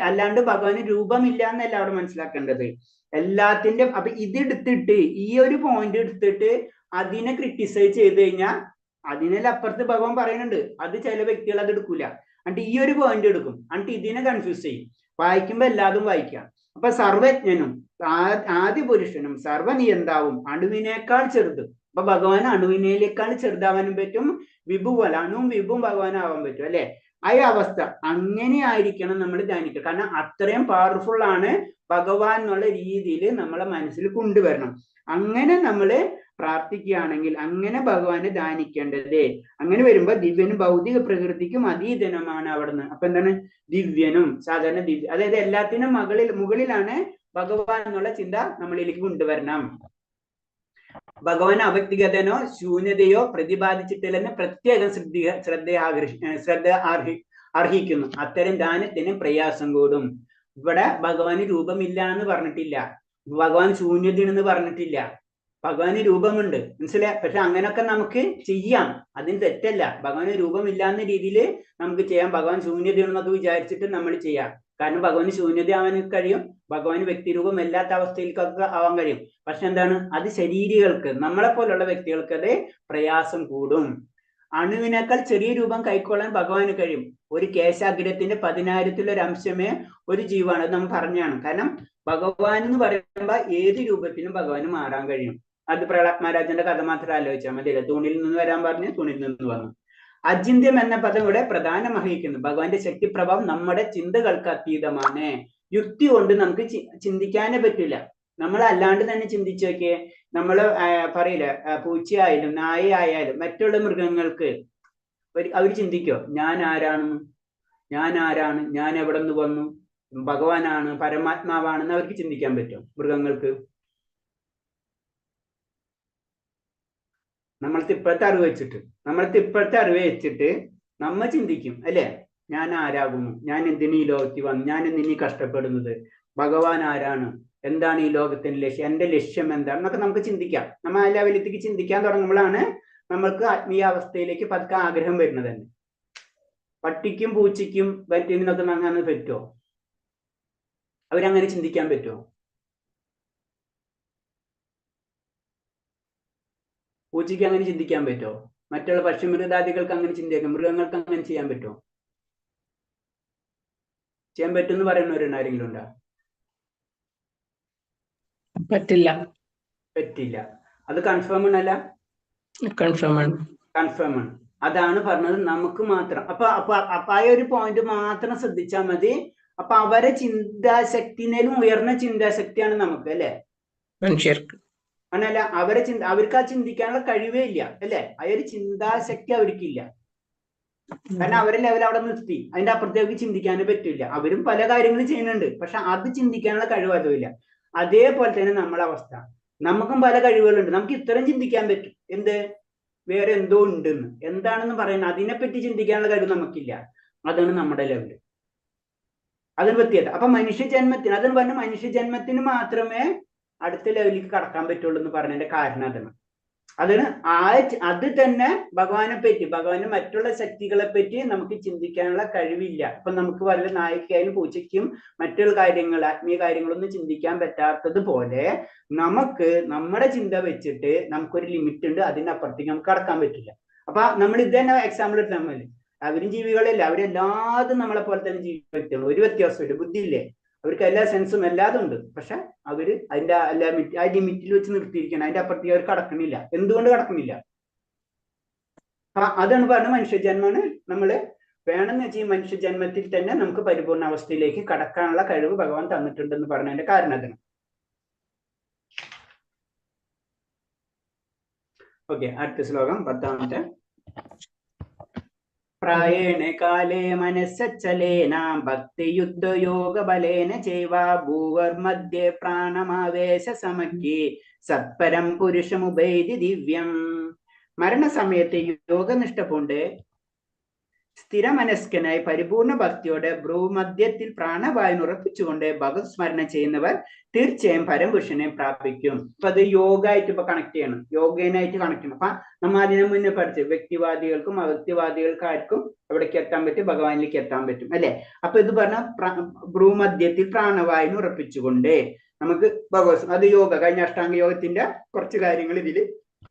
അല്ലാണ്ട് ഭഗവാന് രൂപമില്ല എന്നല്ല അവിടെ മനസ്സിലാക്കേണ്ടത്. എല്ലാത്തിന്റെ അപ്പൊ ഇതെടുത്തിട്ട്, ഈ ഒരു പോയിന്റ് എടുത്തിട്ട് അതിനെ ക്രിട്ടിസൈസ് ചെയ്ത് കഴിഞ്ഞാൽ അതിനപ്പുറത്ത് ഭഗവാൻ പറയുന്നുണ്ട്, അത് ചില വ്യക്തികൾ അത് എടുക്കൂല. എന്നിട്ട് ഈ ഒരു പോയിന്റ് എടുക്കും, എന്നിട്ട് ഇതിനെ കൺഫ്യൂസ് ചെയ്യും. വായിക്കുമ്പോ എല്ലാതും വായിക്കാം. അപ്പൊ സർവജ്ഞനും ആദിപുരുഷനും സർവനിയന്താവും അണുവിനേക്കാൾ ചെറുത്. അപ്പൊ ഭഗവാൻ അണുവിനേക്കാൾ ചെറുതാവാനും പറ്റും, വിഭുവല്ല, അണുവും വിഭുവും ഭഗവാനാവാൻ പറ്റും അല്ലെ. ആ അവസ്ഥ അങ്ങനെ ആയിരിക്കണം നമ്മൾ ധ്യാനിക്കുക. കാരണം അത്രയും പവർഫുൾ ആണ് ഭഗവാൻ എന്നുള്ള രീതിയിൽ നമ്മളെ മനസ്സിൽ കൊണ്ടുവരണം. അങ്ങനെ നമ്മള് പ്രാർത്ഥിക്കുകയാണെങ്കിൽ അങ്ങനെ ഭഗവാനെ ധ്യാനിക്കേണ്ടത്. അങ്ങനെ വരുമ്പോ ദിവ്യനും ഭൗതിക പ്രകൃതിക്കും അതീതനുമാണ് അവിടുന്ന്. അപ്പൊ എന്താണ് ദിവ്യനും, സാധാരണ ദിവ്യ, അതായത് എല്ലാത്തിനും മുകളിലാണ് ഭഗവാൻ എന്നുള്ള ചിന്ത നമ്മളിലേക്ക് കൊണ്ടുവരണം. ഭഗവാൻ അവ്യക്തിഗതനോ ശൂന്യതയോ പ്രതിപാദിച്ചിട്ടില്ലെന്ന് പ്രത്യേകം ശ്രദ്ധ അർഹിക്കുന്നു. അത്തരം ധ്യാനത്തിന് പ്രയാസം കൂടും. ഇവിടെ ഭഗവാന് രൂപമില്ല എന്ന് പറഞ്ഞിട്ടില്ല, ഭഗവാൻ ശൂന്യതയെന്ന് പറഞ്ഞിട്ടില്ല, ഭഗവാന് രൂപമുണ്ട്, മനസ്സിലായി. പക്ഷെ അങ്ങനൊക്കെ നമുക്ക് ചെയ്യാം, അതിന് തെറ്റല്ല. ഭഗവാന് രൂപമില്ല എന്ന രീതിയിൽ നമുക്ക് ചെയ്യാം. ഭഗവാൻ ശൂന്യതയെന്നൊക്കെ വിചാരിച്ചിട്ട് നമ്മൾ ചെയ്യാം. കാരണം ഭഗവാന് ശൂന്യത ആവാൻ കഴിയും, ഭഗവാന് വ്യക്തിരൂപം അല്ലാത്ത അവസ്ഥയിലേക്കൊക്കെ ആവാൻ കഴിയും. പക്ഷെ എന്താണ്, അത് ശരീരികൾക്ക്, നമ്മളെ പോലുള്ള വ്യക്തികൾക്ക് അത് പ്രയാസം കൂടും. അണുവിനേക്കാൾ ചെറിയ രൂപം കൈക്കൊള്ളാൻ ഭഗവാന് കഴിയും. ഒരു കേശാഗ്രഹത്തിന്റെ 10,000-ൽ അംശമേ ഒരു ജീവാണ്, അത് നമ്മൾ പറഞ്ഞാണ്. കാരണം ഭഗവാൻ എന്ന് പറയുമ്പോ ഏത് രൂപത്തിനും ഭഗവാന് മാറാൻ കഴിയും. അത് പ്രഹ്ലാദ് മഹാരാജന്റെ കഥ മാത്രം ആലോചിച്ചാൽ മതിയല്ലേ. തൂണിൽ നിന്ന് വരാൻ പറഞ്ഞ് തൂണിൽ നിന്ന് വന്നു. അചിന്യം എന്ന പദം ഇവിടെ പ്രധാനം വഹിക്കുന്നു. ഭഗവാന്റെ ശക്തിപ്രഭാവം നമ്മുടെ ചിന്തകൾക്ക് അതീതമാണ്. യുക്തി കൊണ്ട് നമുക്ക് ചിന്തിക്കാനേ പറ്റില്ല. നമ്മൾ അല്ലാണ്ട് തന്നെ ചിന്തിച്ചു നോക്കിയേ. നമ്മള് പറയില്ലേ, പൂച്ചയായാലും നായ ആയാലും മറ്റുള്ള മൃഗങ്ങൾക്ക് അവർ ചിന്തിക്കോ ഞാൻ ആരാണെന്ന്, ഞാൻ എവിടെ നിന്ന് വന്നു, ഭഗവാനാണ് പരമാത്മാവാണെന്ന് അവർക്ക് ചിന്തിക്കാൻ പറ്റും മൃഗങ്ങൾക്ക്? നമ്മളത്തെ ഇപ്പോഴത്തെ അറിവ് വെച്ചിട്ട് നമ്മ ചിന്തിക്കും അല്ലെ, ഞാൻ ആരാകുന്നു, ഞാൻ എന്തിനു ഈ ലോകത്തിൽ വന്നു, ഞാൻ എന്തിനീ കഷ്ടപ്പെടുന്നത്, ഭഗവാൻ ആരാണ്, എന്താണ് ഈ ലോകത്തിന്റെ ലക്ഷ്യം, എന്റെ ലക്ഷ്യം എന്താണ് എന്നൊക്കെ നമുക്ക് ചിന്തിക്കാം. നമ്മൾ ആ ലെവലിലേക്ക് ചിന്തിക്കാൻ തുടങ്ങുമ്പോഴാണ് നമ്മൾക്ക് ആത്മീയ അവസ്ഥയിലേക്ക് പതുക്കെ ആഗ്രഹം വരുന്നത് തന്നെ. പട്ടിക്കും പൂച്ചയ്ക്കും പറ്റിയതിനൊക്കെ അങ്ങനെ പറ്റുമോ? അവരങ്ങനെ ചിന്തിക്കാൻ പറ്റുമോ? പൂച്ചയ്ക്ക് അങ്ങനെ ചിന്തിക്കാൻ പറ്റുമോ? മറ്റുള്ള പക്ഷിമൃഗാദികൾക്ക് അങ്ങനെ ചിന്തിക്കാം, മൃഗങ്ങൾക്ക് അങ്ങനെ ചെയ്യാൻ പറ്റുമോ? ചെയ്യാൻ പറ്റുമെന്ന് പറയുന്നവരുണ്ട് ആരെങ്കിലും ഉണ്ടോ? പറ്റില്ല. അത് കൺഫേം ആണല്ല? കൺഫേം ആണ്. അതാണ് പറഞ്ഞത് നമുക്ക് മാത്രം. അപ്പൊ ആ ഒരു പോയിന്റ് മാത്രം ശ്രദ്ധിച്ചാൽ മതി. അപ്പൊ അവരെ ചിന്താശക്തിനേലും ഉയർന്ന ചിന്താശക്തിയാണ് നമുക്ക് അല്ലെ, മനുഷ്യർക്ക്. അങ്ങനല്ല, അവർക്ക് ആ ചിന്തിക്കാനുള്ള കഴിവേ ഇല്ല അല്ലെ, ആ ഒരു ചിന്താശക്തി അവർക്കില്ല. കാരണം അവരെ ലെവൽ അവിടെ നിർത്തി, അതിന്റെ അപ്പുറത്തേക്ക് ചിന്തിക്കാനേ പറ്റില്ല. അവരും പല കാര്യങ്ങളും ചെയ്യുന്നുണ്ട്, പക്ഷെ അത് ചിന്തിക്കാനുള്ള കഴിവ് അതുമില്ല. അതേപോലെ തന്നെ നമ്മളെ അവസ്ഥ. നമുക്കും പല കഴിവുകളുണ്ട്, നമുക്ക് ഇത്രയും ചിന്തിക്കാൻ പറ്റും, എന്ത് വേറെ എന്തോ ഉണ്ടെന്ന്, എന്താണെന്ന് പറയുന്നത് അതിനെപ്പറ്റി ചിന്തിക്കാനുള്ള കഴിവ് നമുക്കില്ല. അതാണ് നമ്മുടെ ലെവല്, അതിന് പ്രത്യേകത. അപ്പൊ മനുഷ്യജന്മത്തിന്, അതെന്ന് പറഞ്ഞ മനുഷ്യജന്മത്തിന് മാത്രമേ അടുത്ത ലെവലിലേക്ക് കടക്കാൻ പറ്റുള്ളൂ എന്ന് പറഞ്ഞതിന്റെ കാരണം അതാണ്. അത് തന്നെ ഭഗവാനെ പറ്റി, ഭഗവാന് മറ്റുള്ള ശക്തികളെ പറ്റി നമുക്ക് ചിന്തിക്കാനുള്ള കഴിവില്ല. അപ്പൊ നമുക്ക് വല്ല നായ്ക്കായാലും പൂച്ചയ്ക്കും മറ്റുള്ള കാര്യങ്ങൾ, ആത്മീയ കാര്യങ്ങളൊന്നും ചിന്തിക്കാൻ പറ്റാത്തത് പോലെ നമുക്ക് നമ്മുടെ ചിന്ത വെച്ചിട്ട് നമുക്കൊരു ലിമിറ്റ് ഉണ്ട്, അതിനപ്പുറത്തേക്ക് നമുക്ക് കടക്കാൻ പറ്റില്ല. അപ്പൊ നമ്മൾ ഇത് തന്നെ എക്സാമ്പിൾ എടുത്താൽ മതി. അവരും ജീവികളല്ല, അവരെല്ലാതും നമ്മളെ പോലെ തന്നെ ജീവിക്കുന്ന വ്യക്തികൾ, ഒരു വ്യത്യാസമില്ല. ബുദ്ധി ഇല്ലേ, അവർക്ക് എല്ലാ സെൻസും എല്ലാതും ഉണ്ട്, പക്ഷെ അവര് അതിന്റെ ആ ലിമിറ്റിൽ വെച്ച് നിർത്തിയിരിക്കണം, അതിന്റെ അപ്പുറത്തേക്ക് അവർ കടക്കണില്ല. എന്തുകൊണ്ട് കടക്കണില്ല? അതാണ് പറഞ്ഞ മനുഷ്യജന്മാണ് നമ്മള് വേണമെന്ന് വെച്ചാൽ ഈ മനുഷ്യജന്മത്തിൽ തന്നെ നമുക്ക് പരിപൂർണ അവസ്ഥയിലേക്ക് കടക്കാനുള്ള കഴിവ് ഭഗവാൻ തന്നിട്ടുണ്ടെന്ന് പറഞ്ഞതിന്റെ കാരണം അതാണ്. ഓക്കെ, അടുത്ത ശ്ലോകം 10. പ്രായേണ കാലേ മനസ്സച്ചലേന ഭക്തിയുദ്ധയോഗബലേന ചൈവ ഭൂവർമധ്യേ പ്രാണമാവേശ സമഖ്യേ സത്പരം പുരുഷമുപൈതി ദിവ്യം. മരണസമയത്ത് യോഗനിഷ്ഠ പൂണ്ട് സ്ഥിരമനസ്കനായി പരിപൂർണ ഭക്തിയോടെ ഭ്രൂമധ്യത്തിൽ പ്രാണവായു ഉറപ്പിച്ചുകൊണ്ട് ഭഗവത് സ്മരണ ചെയ്യുന്നവർ തീർച്ചയായും പരംപുരുഷനെ പ്രാപിക്കും. അപ്പൊ അത് യോഗമായിട്ട് ഇപ്പൊ കണക്ട് ചെയ്യണം, യോഗേനായിട്ട് കണക്ട് ചെയ്യണം. അപ്പൊ നമ്മൾ അതിനെ മുന്നേ പഠിച്ചു, വ്യക്തിവാദികൾക്കും അവ്യക്തിവാദികൾക്കാർക്കും എവിടേക്ക് എത്താൻ പറ്റും, ഭഗവാനിലേക്ക് എത്താൻ പറ്റും അല്ലെ. അപ്പൊ ഇത് പറഞ്ഞ ഭ്രൂമധ്യത്തിൽ പ്രാണവായു ഉറപ്പിച്ചുകൊണ്ട് നമുക്ക് ഭഗവത്, അത് യോഗ, കഴിഞ്ഞ അഷ്ടാംഗ യോഗത്തിന്റെ കുറച്ച് കാര്യങ്ങൾ ഇതിൽ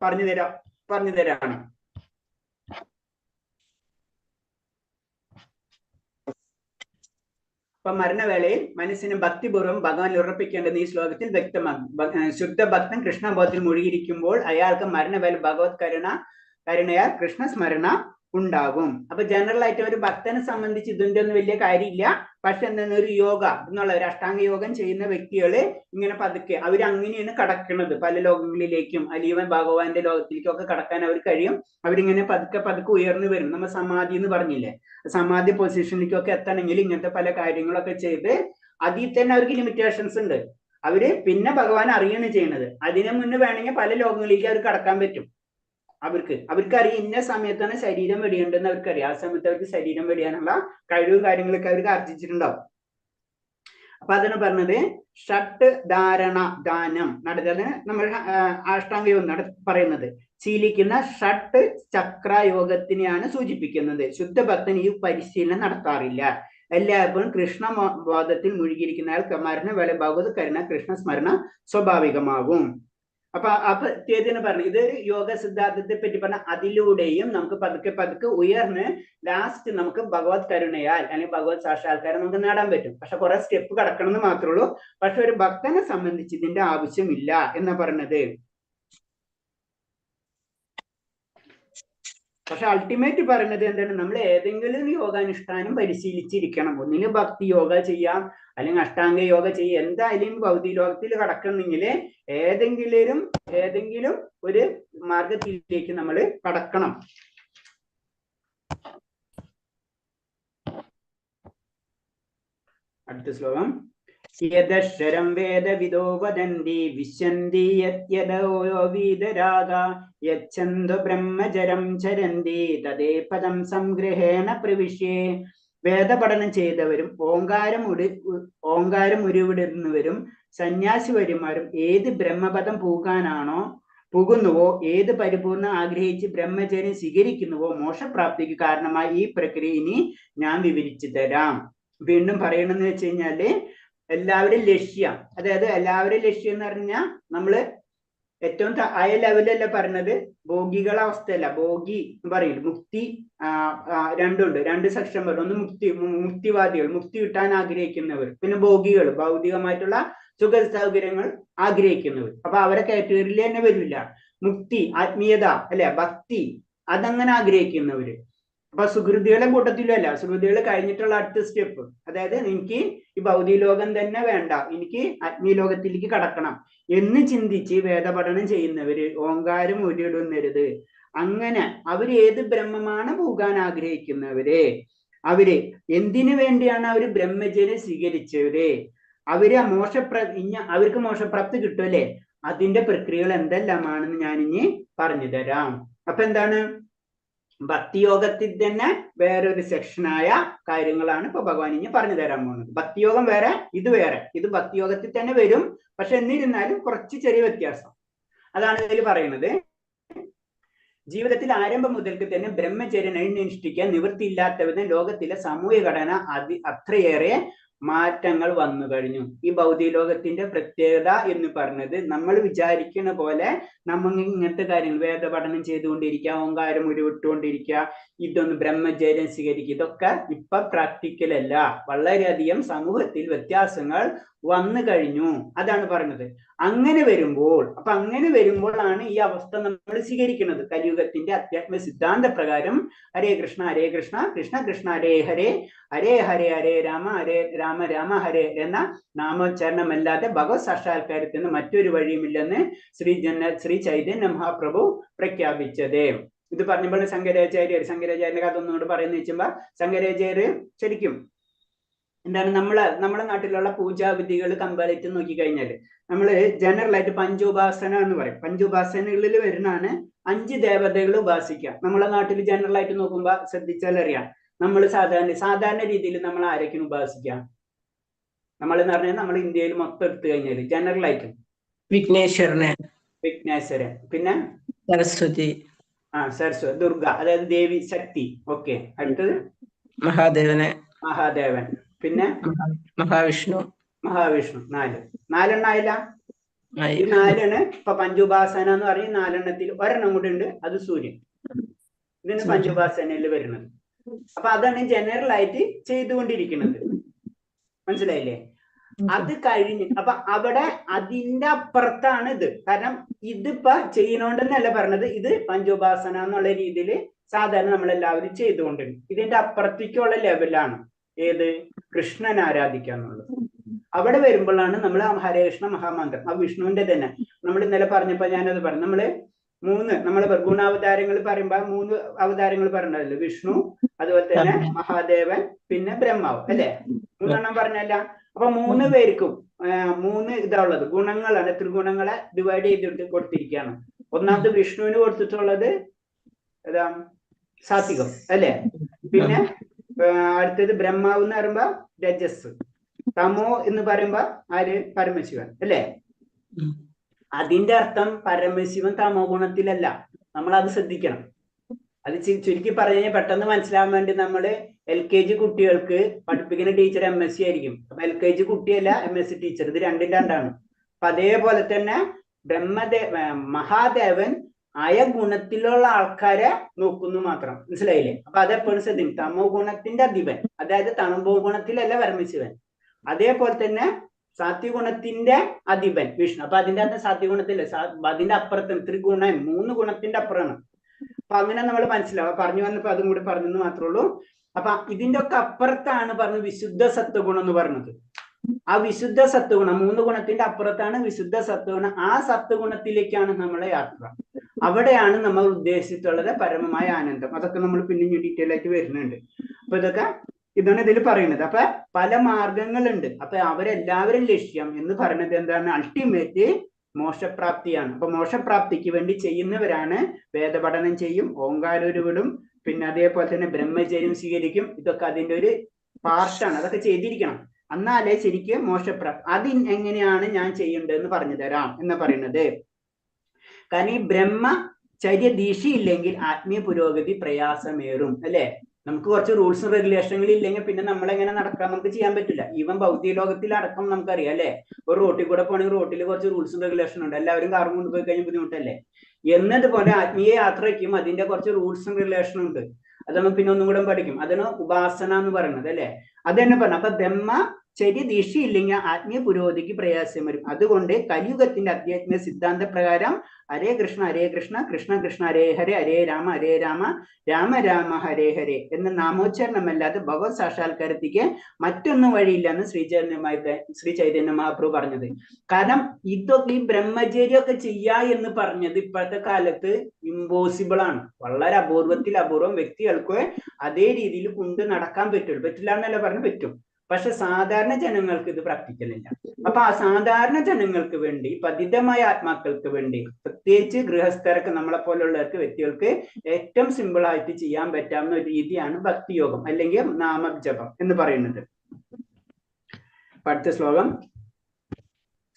പറഞ്ഞു തരാണ്. അപ്പൊ മരണവേളയിൽ മനസ്സിനെ ഭക്തിപൂർവ്വം ഭഗവാനിൽ ഉറപ്പിക്കേണ്ടത് ഈ ശ്ലോകത്തിൽ വ്യക്തമാകും. ശുദ്ധ ഭക്തൻ കൃഷ്ണബോധത്തിൽ മുഴുകിയിരിക്കുമ്പോൾ അയാൾക്ക് മരണവേള ഭഗവത് കരുണയാൽ കൃഷ്ണസ്മരണ ഉണ്ടാകും. അപ്പൊ ജനറൽ ആയിട്ട് ഒരു ഭക്തനെ സംബന്ധിച്ച് ഇതിന്റെ ഒന്നും വലിയ കാര്യമില്ല. പക്ഷെ എന്താണ്, ഒരു യോഗ എന്നുള്ള ഒരു അഷ്ടാംഗ യോഗം ചെയ്യുന്ന വ്യക്തികള് ഇങ്ങനെ പതുക്കെ അവരങ്ങനെയാണ് കടക്കുന്നത്, പല ലോകങ്ങളിലേക്കും അല്ലെങ്കിൽ ഭഗവാന്റെ ലോകത്തിലേക്കും ഒക്കെ കടക്കാൻ അവർ കഴിയും. അവരിങ്ങനെ പതുക്കെ ഉയർന്നു വരും. നമ്മൾ സമാധി എന്ന് പറഞ്ഞില്ലേ, സമാധി പൊസിഷനിലേക്കൊക്കെ എത്തണമെങ്കിൽ ഇങ്ങനത്തെ പല കാര്യങ്ങളൊക്കെ ചെയ്ത്, അതിൽ തന്നെ അവർക്ക് ലിമിറ്റേഷൻസ് ഉണ്ട്. അവര് പിന്നെ ഭഗവാൻ അറിയാണ് ചെയ്യുന്നത്. അതിനു മുന്നേ വേണമെങ്കിൽ പല ലോകങ്ങളിലേക്ക് അവർ കടക്കാൻ പറ്റും. അവർക്കറിയാം ഇന്ന സമയത്താണ് ശരീരം വെടിയേണ്ടതെന്ന് അവർക്കറിയാം. ആ സമയത്ത് അവർക്ക് ശരീരം വെടിയാനുള്ള കഴിവും കാര്യങ്ങളൊക്കെ അവർക്ക് ആർജിച്ചിട്ടുണ്ടാവും. അപ്പൊ അതാണ് പറഞ്ഞത്, ഷട്ട് ധാരണ ദാനം നടത്തുന്നത് നമ്മൾ അഷ്ടാംഗ യോഗം പറയുന്നത് ശീലിക്കുന്ന ഷട്ട് ചക്ര യോഗത്തിനെയാണ് സൂചിപ്പിക്കുന്നത്. ശുദ്ധഭക്തൻ ഈ പരിശീലനം നടത്താറില്ല. എല്ലായ്പ്പോഴും കൃഷ്ണബോധത്തിൽ മുഴുകിയിരിക്കുന്ന അയാൾക്ക് മരണവേള ഭഗവത് കരുണ കൃഷ്ണസ്മരണ സ്വാഭാവികമാകും. അപ്പൊ തേജന പറഞ്ഞു, ഇത് യോഗ സിദ്ധാന്തത്തെ പറ്റി പറഞ്ഞ അതിലൂടെയും നമുക്ക് പതുക്കെ ഉയർന്ന് ലാസ്റ്റ് നമുക്ക് ഭഗവത് കരുണയാൽ അല്ലെങ്കിൽ ഭഗവത് സാക്ഷാത്കാരം നമുക്ക് നേടാൻ പറ്റും. പക്ഷെ കുറെ സ്റ്റെപ്പ് കടക്കണം എന്ന് മാത്രമേ ഉള്ളൂ. പക്ഷെ ഒരു ഭക്തനെ സംബന്ധിച്ച് ഇതിന്റെ ആവശ്യമില്ല എന്നാ പറഞ്ഞത്. പക്ഷെ അൾട്ടിമേറ്റ് പറയുന്നത് എന്താണ്, നമ്മൾ ഏതെങ്കിലും യോഗാനുഷ്ഠാനം പരിശീലിച്ചിരിക്കണം. ഒന്നിന് ഭക്തി യോഗ ചെയ്യാം, അല്ലെങ്കിൽ അഷ്ടാംഗ യോഗ ചെയ്യാം. എന്തായാലും ഭൗതിക ലോകത്തിൽ കടക്കണമെങ്കിൽ ഏതെങ്കിലും ഒരു മാർഗത്തിലേക്ക് നമ്മൾ കടക്കണം. അടുത്ത ശ്ലോകം. യദക്ഷരം വേദവിദോ വദന്തി വിശ്യന്തി യദ്യദോ വീതരാഗ യച്ഛന്ദോ ബ്രഹ്മചരം ചരന്തി തദേ പദം സംഗ്രഹേണ പ്രവിശ്യേ. വേദപഠനം ചെയ്തവരും ഓങ്കാരം ഉരുവിടുന്നവരും സന്യാസിവര്യന്മാരും ഏത് ബ്രഹ്മപദം പോകുന്നുവോ, ഏത് പരിപൂർണ ആഗ്രഹിച്ച് ബ്രഹ്മചര്യം സ്വീകരിക്കുന്നുവോ മോക്ഷപ്രാപ്തിക്ക് കാരണമായി ഈ പ്രക്രിയ ഇനി ഞാൻ വിവരിച്ചു തരാം. വീണ്ടും പറയണമെന്ന് വെച്ച് കഴിഞ്ഞാല് എല്ലാവരും ലക്ഷ്യം, അതായത് എല്ലാവരും ലക്ഷ്യം എന്ന് പറഞ്ഞാൽ നമ്മള് ഏറ്റവും ആയ ലെവലല്ല പറഞ്ഞത്, ഭോഗികളെ അവസ്ഥയല്ല. ഭോഗി എന്ന് പറയുന്നത് മുക്തി രണ്ടുണ്ട്, രണ്ട് സെക്ഷൻ പറയും. ഒന്ന് മുക്തിവാദികൾ, മുക്തി കിട്ടാൻ ആഗ്രഹിക്കുന്നവർ, പിന്നെ ഭോഗികൾ, ഭൗതികമായിട്ടുള്ള സുഖ സൗകര്യങ്ങൾ ആഗ്രഹിക്കുന്നവർ. അപ്പൊ അവരെ കാറ്റഗറിയിൽ തന്നെ വരില്ല. മുക്തി, ആത്മീയത, അല്ലെ, ഭക്തി, അതങ്ങനെ ആഗ്രഹിക്കുന്നവര്. അപ്പൊ സുഹൃതികളെ കൂട്ടത്തിലും അല്ല, സുഹൃതികൾ കഴിഞ്ഞിട്ടുള്ള അടുത്ത സ്റ്റെപ്പ്, അതായത് എനിക്ക് ഈ ഭൗതിക ലോകം തന്നെ വേണ്ട, എനിക്ക് ആത്മീയ ലോകത്തിലേക്ക് കടക്കണം എന്ന് ചിന്തിച്ച് വേദപഠനം ചെയ്യുന്നവര്, ഓങ്കാരം ഉരുവിടുന്നരുത്. അങ്ങനെ അവര് ഏത് ബ്രഹ്മമാണ് പോകാൻ ആഗ്രഹിക്കുന്നവര്, അവര് എന്തിനു വേണ്ടിയാണ് അവര് ബ്രഹ്മചര്യം സ്വീകരിച്ചവര്, അവര് അവർക്ക് മോക്ഷപ്രാപ്തി കിട്ടുമല്ലേ, അതിന്റെ പ്രക്രിയകൾ എന്തെല്ലാമാണെന്ന് ഞാനിനി പറഞ്ഞു തരാം. അപ്പൊ എന്താണ്, ഭക്തിയോഗത്തിൽ തന്നെ വേറൊരു സെക്ഷനായ കാര്യങ്ങളാണ് ഇപ്പൊ ഭഗവാൻ ഇനി പറഞ്ഞു തരാൻ പോകുന്നത്. ഭക്തിയോഗം വേറെ, ഇത് വേറെ. ഇത് ഭക്തിയോഗത്തിൽ തന്നെ വരും, പക്ഷെ എന്നിരുന്നാലും കുറച്ച് ചെറിയ വ്യത്യാസം. അതാണ് ഇതിൽ പറയുന്നത്. ജീവിതത്തിൽ ആരംഭം മുതൽക്ക് തന്നെ ബ്രഹ്മചര്യം അനുഷ്ഠിക്കാൻ നിവൃത്തിയില്ലാത്തവിധം ലോകത്തിലെ സാമൂഹിക ഘടന അത്രയേറെ മാറ്റങ്ങൾ വന്നു കഴിഞ്ഞു. ഈ ഭൗതിക ലോകത്തിന്റെ പ്രത്യേകത എന്ന് പറഞ്ഞത്, നമ്മൾ വിചാരിക്കുന്ന പോലെ നമ്മൾ ഇങ്ങനത്തെ കാര്യങ്ങൾ വേദപഠനം ചെയ്തുകൊണ്ടിരിക്കുക, ഓങ്കാരം ഉരുവിട്ടുകൊണ്ടിരിക്കുക, ഇതൊന്ന് ബ്രഹ്മചര്യം സ്വീകരിക്കുക, ഇതൊക്കെ ഇപ്പൊ പ്രാക്ടിക്കൽ അല്ല. വളരെയധികം സമൂഹത്തിൽ വ്യത്യാസങ്ങൾ വന്നു കഴിഞ്ഞു. അതാണ് പറഞ്ഞത്. അങ്ങനെ വരുമ്പോഴാണ് ഈ അവസ്ഥ നമ്മൾ സ്വീകരിക്കുന്നത്. കലിയുഗത്തിന്റെ അധ്യാത്മ സിദ്ധാന്ത പ്രകാരം ഹരേ കൃഷ്ണ കൃഷ്ണ കൃഷ്ണ ഹരേ ഹരേ, ഹരേ ഹരേ ഹരേ രാമ രാമ ഹരേ എന്ന നാമോച്ചാരണമല്ലാതെ ഭഗവത് സാക്ഷാത്കാരത്തിന് മറ്റൊരു വഴിയുമില്ലെന്ന് ശ്രീ ചൈതന്യ മഹാപ്രഭു പ്രഖ്യാപിച്ചത്. ഇത് പറഞ്ഞപ്പോൾ ശങ്കരാചാര്യന്റെ കഥ ഒന്നുകൂടെ പറയുന്ന വെച്ചുമ്പോ, ശങ്കരാചാര്യ ശരിക്കും എന്താണ്, നമ്മളെ നാട്ടിലുള്ള പൂജാവിധികൾ കമ്പാരിറ്റ് നോക്കിക്കഴിഞ്ഞാല് നമ്മള് ജനറലായിട്ട് പഞ്ചോപാസന എന്ന് പറയും. പഞ്ചോപാസനകളിൽ വരുന്നതാണ് 5 ദേവതകൾ ഉപാസിക്കുക. നമ്മളെ നാട്ടിൽ ജനറലായിട്ട് നോക്കുമ്പോ ശ്രദ്ധിച്ചാൽ അറിയാം, നമ്മൾ സാധാരണ രീതിയിൽ നമ്മൾ ആരൊക്കെയാണ് ഉപാസിക്കാം? എന്ന് പറഞ്ഞാൽ നമ്മൾ ഇന്ത്യയിൽ മൊത്തം എടുത്തു കഴിഞ്ഞാല് ജനറലായിട്ട് വിഘ്നേശ്വരൻ, പിന്നെ സരസ്വതി, ദുർഗ, അതായത് ദേവി ശക്തി. ഓക്കെ, അടുത്തത് മഹാദേവൻ, പിന്നെ മഹാവിഷ്ണു. 4 ആയില്ല. ഈ 4 ഇപ്പൊ പഞ്ചുപാസന എന്ന് പറയും. 4 ഒരെണ്ണം കൂടെ ഉണ്ട്, അത് സൂര്യൻ. ഇതിന് പഞ്ചുപാസനയിൽ വരുന്നത്. അപ്പൊ അതാണ് ജനറൽ ആയിട്ട് ചെയ്തുകൊണ്ടിരിക്കുന്നത്. മനസ്സിലായില്ലേ? അത് കഴിഞ്ഞ് അപ്പൊ അവിടെ അതിന്റെ അപ്പുറത്താണ് ഇത്. കാരണം ഇതിപ്പോ ചെയ്യുന്നോണ്ടെന്നല്ല പറഞ്ഞത്, ഇത് പഞ്ചോപാസന എന്നുള്ള രീതിയിൽ സാധാരണ നമ്മളെല്ലാവരും ചെയ്തുകൊണ്ടിരുന്നു. ഇതിന്റെ അപ്പുറത്തേക്കുള്ള ലെവലാണ് ഏത്, കൃഷ്ണൻ ആരാധിക്കുക എന്നുള്ളത്. അവിടെ വരുമ്പോഴാണ് നമ്മൾ ഹരേ കൃഷ്ണ മഹാമന്ത്രം, ആ വിഷ്ണുവിന്റെ തന്നെ. നമ്മൾ ഇന്നലെ പറഞ്ഞപ്പോ ഞാനത് പറഞ്ഞു, നമ്മള് ഗുണാവതാരങ്ങൾ പറയുമ്പോ 3 അവതാരങ്ങൾ പറഞ്ഞല്ലോ, വിഷ്ണു, അതുപോലെ തന്നെ മഹാദേവൻ, പിന്നെ ബ്രഹ്മാവ്, അല്ലെ? 3 എണ്ണം പറഞ്ഞല്ല. അപ്പൊ 3 പേർക്കും 3 ഇതാ ഉള്ളത്, ഗുണങ്ങളാണ്. ത്രിഗുണങ്ങളെ ഡിവൈഡ് ചെയ്തിട്ട് കൊടുത്തിരിക്കുകയാണ്. ഒന്നാമത് വിഷ്ണുവിന് കൊടുത്തിട്ടുള്ളത് ഏതാ, സാത്വികം, അല്ലെ? പിന്നെ അടുത്തത് ബ്രഹ്മാവ് എന്ന് പറയുമ്പോ രജസ്, തമോ എന്ന് പറയുമ്പോ ആര്, പരമശിവൻ, അല്ലെ? അതിന്റെ അർത്ഥം പരമശിവൻ തമോ ഗുണത്തിലല്ല. നമ്മൾ അത് ശ്രദ്ധിക്കണം. അത് ചുരുക്കി പറഞ്ഞു പെട്ടെന്ന് മനസ്സിലാവാൻ വേണ്ടി നമ്മള് LKG കുട്ടികൾക്ക് പഠിപ്പിക്കുന്ന ടീച്ചർ MSc ആയിരിക്കും. അപ്പൊ LKG കുട്ടിയല്ല MSc ടീച്ചർ, ഇത് രണ്ടാണ്. അപ്പൊ അതേപോലെ തന്നെ മഹാദേവൻ ആയ ഗുണത്തിലുള്ള ആൾക്കാരെ നോക്കുന്നു മാത്രം. മനസ്സിലായില്ലേ? അപ്പൊ അതെപ്പോഴും ശ്രദ്ധിക്കും. തമോ ഗുണത്തിന്റെ അധിപൻ, അതായത് തമോ ഗുണത്തിലല്ല പരമശിവൻ. അതേപോലെ തന്നെ സാത്വിഗുണത്തിന്റെ അധിപൻ വിഷ്ണു. അപ്പൊ അതിന്റെ അകത്ത് സാത്വിഗുണത്തില്ല, അതിന്റെ അപ്പുറത്ത് ത്രിഗുണൻ, 3 ഗുണത്തിന്റെ അപ്പുറമാണ്. അപ്പൊ അങ്ങനെ നമ്മൾ മനസ്സിലാവുക. പറഞ്ഞു വന്നപ്പോ അതും കൂടി പറഞ്ഞെന്ന് മാത്രമേ ഉള്ളൂ. അപ്പൊ ഇതിന്റെ ഒക്കെ അപ്പുറത്താണ് പറഞ്ഞത് വിശുദ്ധ സത്വഗുണം എന്ന് പറഞ്ഞത്. ആ വിശുദ്ധ സത്വഗുണം 3 ഗുണത്തിന്റെ അപ്പുറത്താണ് വിശുദ്ധ സത്വഗുണം. ആ സത്വഗുണത്തിലേക്കാണ് നമ്മളെ യാത്ര. അവിടെയാണ് നമ്മൾ ഉദ്ദേശിച്ചിട്ടുള്ളത് പരമമായ ആനന്ദം. അതൊക്കെ നമ്മൾ പിന്നെ ഡീറ്റെയിൽ ആയിട്ട് വരുന്നുണ്ട്. അപ്പൊ ഇതാണ് ഇതിൽ പറയുന്നത്. അപ്പൊ പല മാർഗങ്ങളുണ്ട്. അപ്പൊ അവരെല്ലാവരും ലക്ഷ്യം എന്ന് പറയുന്നത് എന്താണ്? അൾട്ടിമേറ്റ് മോക്ഷപ്രാപ്തിയാണ്. അപ്പൊ മോക്ഷപ്രാപ്തിക്ക് വേണ്ടി ചെയ്യുന്നവരാണ് വേദപഠനം ചെയ്യും, ഓങ്കാരൂരുവിടും, പിന്നെ അതേപോലെ തന്നെ ബ്രഹ്മചര്യം സ്വീകരിക്കും. ഇതൊക്കെ അതിന്റെ ഒരു പാർട്ടാണ്. അതൊക്കെ ചെയ്തിരിക്കണം. എന്നാലേ ശരിക്കും മോക്ഷപ്രാപ്തി. എങ്ങനെയാണ് ഞാൻ ചെയ്യേണ്ടതെന്ന് പറഞ്ഞു തരാം എന്ന് പറയുന്നത്. കാരണം ഈ ബ്രഹ്മചര്യ ദീക്ഷയില്ലെങ്കിൽ ആത്മീയ പുരോഗതി പ്രയാസമേറും, അല്ലെ? നമുക്ക് കുറച്ച് റൂൾസും റെഗുലേഷനുകളും ഇല്ലെങ്കിൽ പിന്നെ നമ്മളെങ്ങനെ നടക്കാൻ നമുക്ക് ചെയ്യാൻ പറ്റില്ല. ഈവൻ ഭൗതിക ലോകത്തിൽ അടക്കം നമുക്കറിയാം, അല്ലെ? ഒരു റോട്ടിൽ കൂടെ പോകണമെങ്കിൽ റോട്ടിൽ കുറച്ച് റൂൾസും റെഗുലേഷനും ഉണ്ട്. എല്ലാവരും കാറും കൊണ്ടുപോയി കഴിഞ്ഞാൽ ബുദ്ധിമുട്ടല്ലേ? എന്നതുപോലെ ആത്മീയ യാത്രയ്ക്കും അതിന്റെ കുറച്ച് റൂൾസും റെഗുലേഷനും ഉണ്ട്. അത് നമ്മൾ പിന്നെ ഒന്നും കൂടെ പഠിക്കും. അതാണ് ഉപാസന എന്ന് പറയുന്നത്, അല്ലെ? അത് തന്നെ പറഞ്ഞു. അപ്പൊ ബ്രഹ്മചര്യ ദീക്ഷയില്ലെങ്കിൽ ആത്മീയ പുരോഗതിക്ക് പ്രയാസം വരും. അതുകൊണ്ട് കലിയുഗത്തിന്റെ അധ്യാത്മിക സിദ്ധാന്ത പ്രകാരം ഹരേ കൃഷ്ണ കൃഷ്ണ കൃഷ്ണ ഹരേ ഹരേ, ഹരേ രാമ രാമ രാമ ഹരേ ഹരേ എന്ന നാമോച്ചാരണമല്ലാതെ ഭഗവത് സാക്ഷാത്കാരത്തിക്ക് മറ്റൊന്നും വഴിയില്ല എന്ന് ശ്രീ ചൈതന്യ മഹാപ്രഭു പറഞ്ഞത്. കാരണം ഇതൊക്കെ ഈ ബ്രഹ്മചര്യമൊക്കെ എന്ന് പറഞ്ഞത് ഇപ്പോഴത്തെ കാലത്ത് ഇമ്പോസിബിൾ ആണ്. വളരെ അപൂർവം വ്യക്തികൾക്ക് അതേ രീതിയിൽ കൊണ്ട് നടക്കാൻ പറ്റില്ല എന്നല്ല പറഞ്ഞു, പറ്റും. പക്ഷെ സാധാരണ ജനങ്ങൾക്ക് ഇത് പ്രാക്ടിക്കൽ ഇല്ല. അപ്പൊ ആ സാധാരണ ജനങ്ങൾക്ക് വേണ്ടി, പതിതമായ ആത്മാക്കൾക്ക് വേണ്ടി, പ്രത്യേകിച്ച് ഗൃഹസ്ഥർക്ക്, നമ്മളെ പോലുള്ളവർക്ക്, വ്യക്തികൾക്ക് ഏറ്റവും സിമ്പിൾ ആയിട്ട് ചെയ്യാൻ പറ്റാവുന്ന ഒരു രീതിയാണ് ഭക്തിയോഗം അല്ലെങ്കിൽ നാമജപം എന്ന് പറയുന്നത്. അടുത്ത ശ്ലോകം.